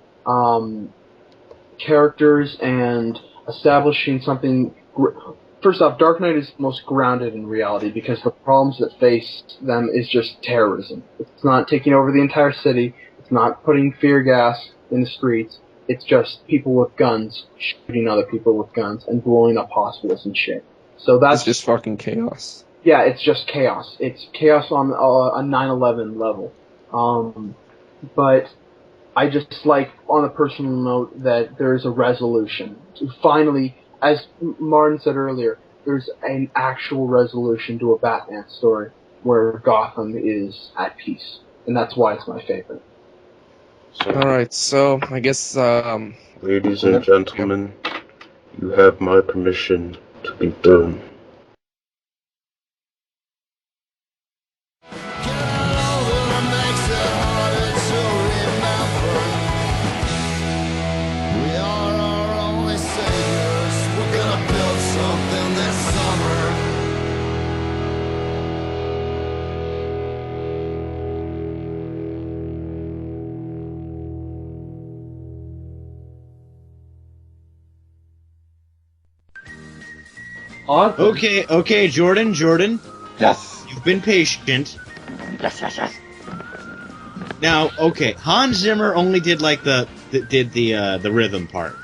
characters and establishing something. First off, Dark Knight is most grounded in reality because the problems that face them is just terrorism. It's not taking over the entire city. It's not putting fear gas in the streets. It's just people with guns shooting other people with guns and blowing up hospitals and shit. So that's It's just fucking chaos. Yeah, it's just chaos. It's chaos on a 9/11 level. But I just like, on a personal note, that there's a resolution. Finally, as Martin said earlier, there's an actual resolution to a Batman story where Gotham is at peace. And that's why it's my favorite. Alright, so I guess, Ladies and gentlemen, you have my permission to be done. Awesome. Okay, Jordan. Yes. You've been patient. Yes. Now, okay, Hans Zimmer only did like the rhythm part.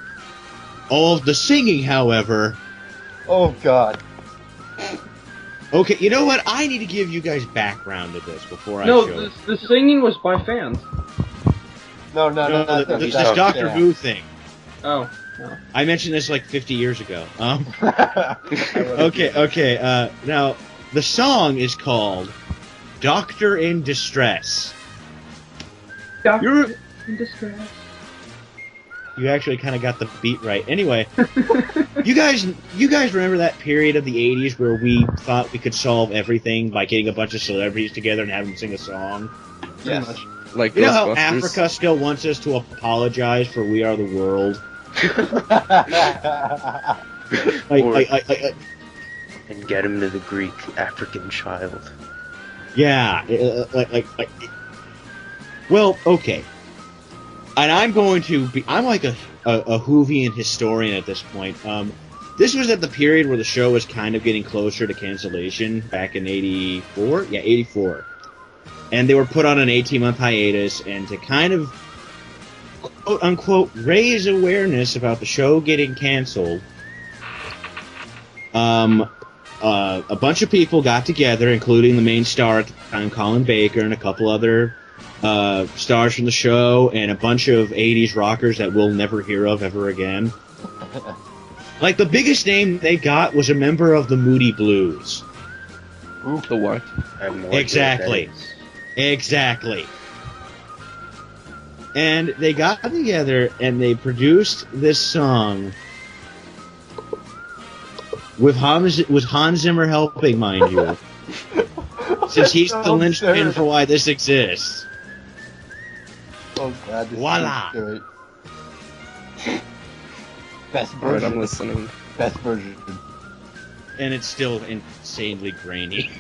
All of the singing, however. Oh God. Okay, you know what? I need to give you guys background to this before I show it. No, the singing was by fans. No, this Doctor Who thing. Oh. No. I mentioned this like 50 years ago. Okay. Now, the song is called Doctor in Distress. Doctor in Distress. You actually kind of got the beat right. Anyway, you guys remember that period of the 80s where we thought we could solve everything by getting a bunch of celebrities together and having them sing a song? Yes. Pretty much. like You know how Ghostbusters. Africa still wants us to apologize for We Are the World? And get him to the Greek African child. Yeah, well, okay. And I'm like a Whovian historian at this point. This was at the period where the show was kind of getting closer to cancellation back in 84? Yeah, 84. And they were put on an 18-month hiatus, and to kind of quote-unquote raise awareness about the show getting canceled, a bunch of people got together, including the main star at the time, Colin Baker, and a couple other stars from the show, and a bunch of 80s rockers that we'll never hear of ever again. Like, the biggest name they got was a member of the Moody Blues. The what? Exactly. And they got together and they produced this song with Hans Zimmer helping, mind you, since he's the linchpin for why this exists. Oh God! Voila! Best Alright, version. I'm listening. Best version. And it's still insanely grainy.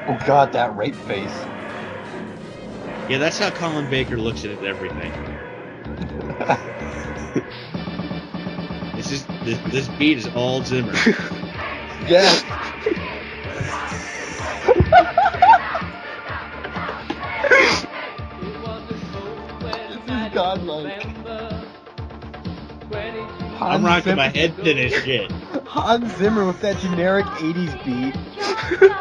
Oh God, that rape face. Yeah, that's how Colin Baker looks at everything. This beat is all Zimmer. Yes. This is godlike. I'm rocking my head to this shit. Hans Zimmer with that generic 80s beat.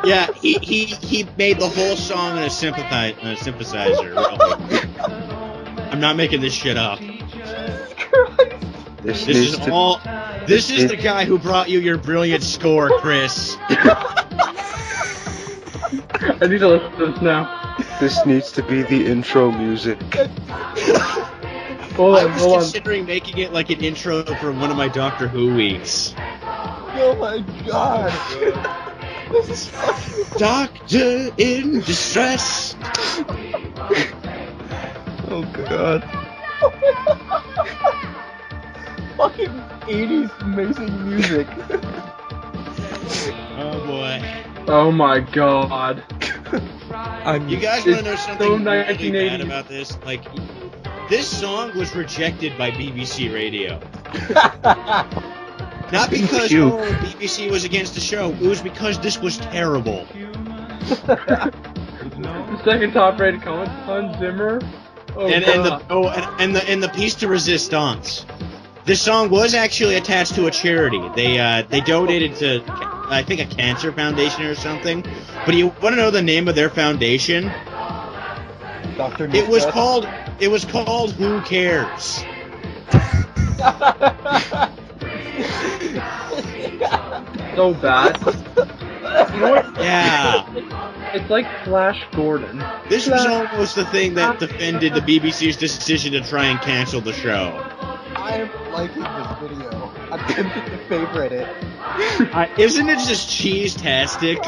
Yeah, he made the whole song in a synthesizer. Really. I'm not making this shit up. This is the guy who brought you your brilliant score, Chris. I need to listen to this now. This needs to be the intro music. I was considering making it like an intro for one of my Doctor Who weeks. Oh my God. This is fucking... Doctor in distress. Oh God. Fucking 80s amazing music. Oh boy. Oh my God. You guys want to know something so really 1980s. bad about this? Like, this song was rejected by BBC Radio. Not because BBC was against the show. It was because this was terrible. The second top rated comment, Hans Zimmer and the piece de resistance. This song was actually attached to a charity. They donated to, I think, a cancer foundation or something. But you want to know the name of their foundation? Dr. It was called Who Cares? So bad. You know what? Yeah. It's like Flash Gordon. This was almost the thing that defended the BBC's decision to try and cancel the show. I am liking this video. I'm tempted to favorite it. Isn't it just cheese-tastic?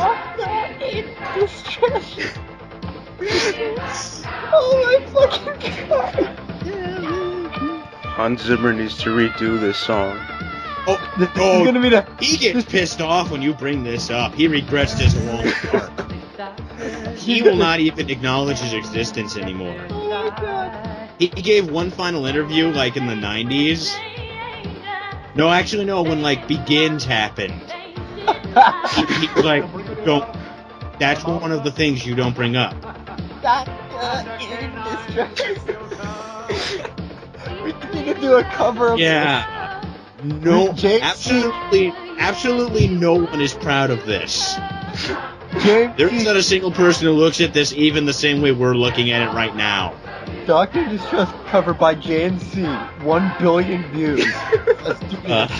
Oh my fucking god! Hans Zimmer needs to redo this song. He gets pissed off when you bring this up. He regrets this long arc. He will not even acknowledge his existence anymore. Oh god! He gave one final interview, like, in the 90s. No, actually, no, when, like, Begins happened. He was like, that's one of the things you don't bring up. In distress. We need to do a cover of Yeah. No, absolutely no one is proud of this. There is not a single person who looks at this even the same way we're looking at it right now. Dr. Distress cover by JMC. 1 billion views. Let's do it.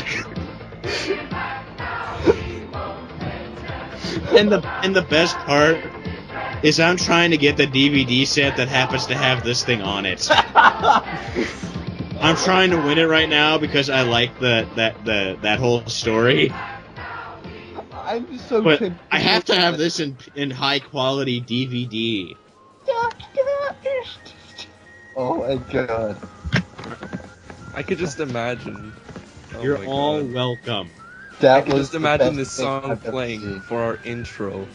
And the best part is I'm trying to get the DVD set that happens to have this thing on it. I'm trying to win it right now because I like that whole story. I'm so But tempted. I have to have this in high quality DVD. Oh my god. I could just imagine. Oh You're my all God. welcome. I That can was just the imagine best this thing song I've ever playing seen. for our intro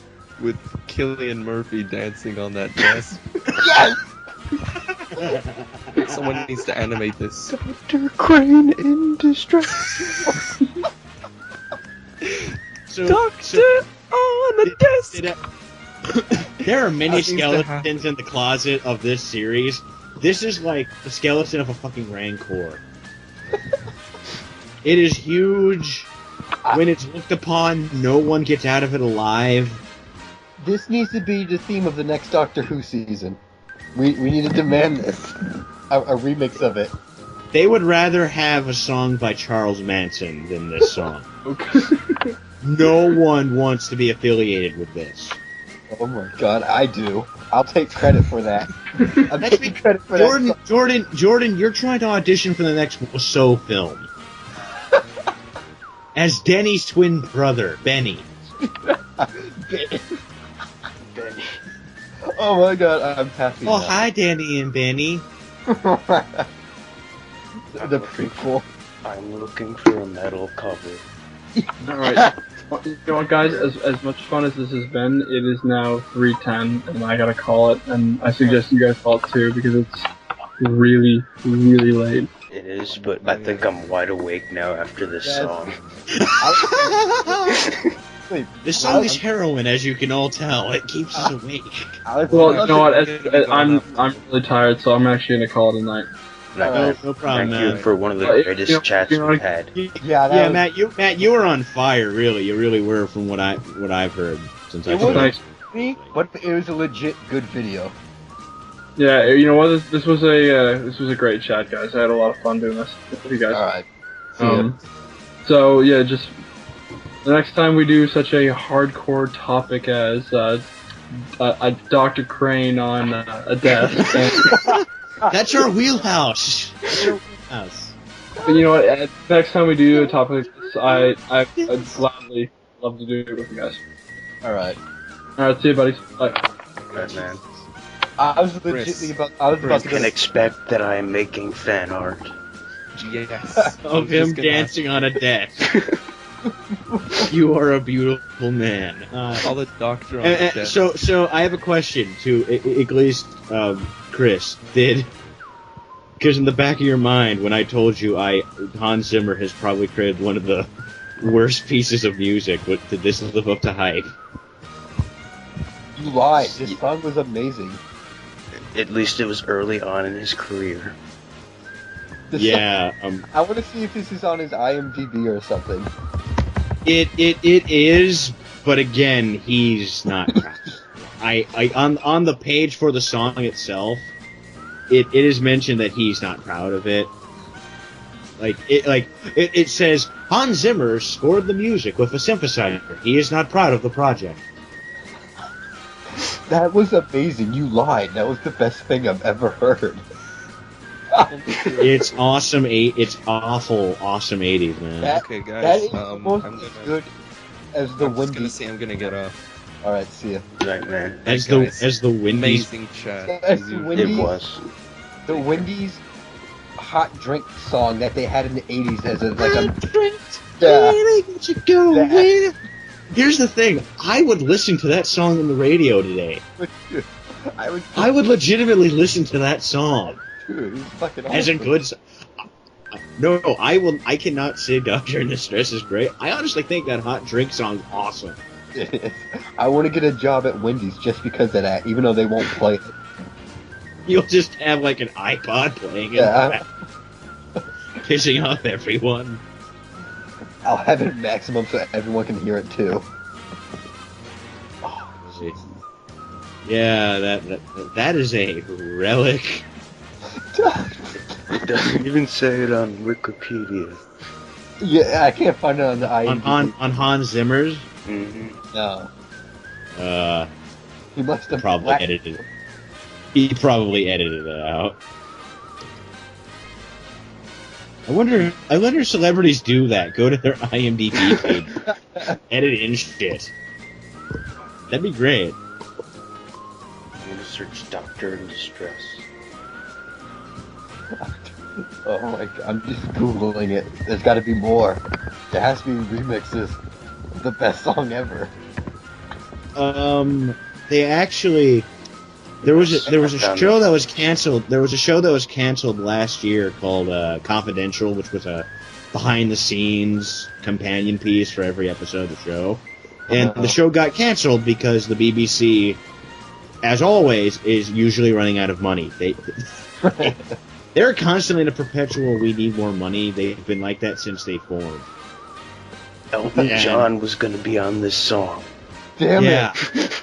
with Cillian Murphy dancing on that desk. Yes! Someone needs to animate this. Dr. Crane in distress. Doctor on the desk! There are many That needs to skeletons in the closet of this series. This is like the skeleton of a fucking Rancor. It is huge. When it's looked upon, no one gets out of it alive. This needs to be the theme of the next Doctor Who season. We need to demand this. A remix of it. They would rather have a song by Charles Manson than this song. No one wants to be affiliated with this. Oh my god, I do. I'll take credit for that. I'm taking credit for that. Jordan, you're trying to audition for the next So film. As Denny's twin brother, Benny. Benny. Oh my god, I'm happy. Oh, now. hi, Danny and Benny. The prequel. I'm looking for a metal cover. Alright. You know what, guys? As much fun as this has been, it is now 3:10, and I gotta call it. And I suggest you guys call it too, because it's really, really late. It is, but I think I'm wide awake now after this song. This song is heroin, as you can all tell. It keeps us awake. Well, you know what? I'm really tired, so I'm actually gonna call it a night. No problem, Thank you man. for one of the greatest chats we've had. Yeah, Matt, you were on fire, really. You really were, from what I've heard since I It wasn't Thanks. me, but it was a legit good video. Yeah, you know what? This was a great chat, guys. I had a lot of fun doing this with you guys. Alright. So yeah, just the next time we do such a hardcore topic as a Dr. Crane on a desk. That's our wheelhouse. But you know what? Next time we do a topic, I'd gladly love to do it with you guys. Alright. Alright, see you, buddies. Bye. Right, man. I was legitimately about to You go. can expect that I am making fan art. Yes. Of him dancing on a desk. You are a beautiful man. Call the doctor on the desk. So I have a question to at least Chris. Because in the back of your mind, when I told you Hans Zimmer has probably created one of the worst pieces of music, did this live up to hype? You lied. This song was amazing. At least it was early on in his career. Yeah. I want to see if this is on his IMDb or something. It is, but again, he's not proud. On the page for the song itself, it is mentioned that he's not proud of it. It says Hans Zimmer scored the music with a synthesizer. He is not proud of the project. That was amazing. You lied. That was the best thing I've ever heard. It's awesome. It's awful. Awesome 80s, man. Okay, guys. That is I'm almost gonna. as good as the I'm just gonna Windy. say I'm gonna get off. All right, see ya. Right, man. As Hey, guys. the Wendy's. Amazing chat. As as the usual. Wendy's- It was. The Wendy's hot drink song that they had in the 80s as a yeah. Here's the thing. I would listen to that song on the radio today. I would legitimately listen to that song. Dude, it's fucking awesome. As a good. No, I will. I cannot say Doctor in Distress is great. I honestly think that hot drink song's awesome. I want to get a job at Wendy's just because of that, even though they won't play it. You'll just have like an iPod playing in the back, pissing off everyone. I'll have it maximum so everyone can hear it too. Yeah, that is a relic. It doesn't even say it on Wikipedia. Yeah, I can't find it on the IMDb. On Hans Zimmer's. Mm-hmm. No. He must have probably edited it. He probably edited it out. I wonder if celebrities do that. Go to their IMDb page, edit in shit. That'd be great. I'm gonna search Doctor in Distress. Oh my god, I'm just googling it. There's got to be more. There has to be remixes of the best song ever. They actually there was a show that was canceled. There was a show that was canceled last year called Confidential, which was a behind the scenes companion piece for every episode of the show. And the show got canceled because the BBC, as always, is usually running out of money. They're constantly in a perpetual "we need more money." They've been like that since they formed. Elton John was going to be on this song. Damn it!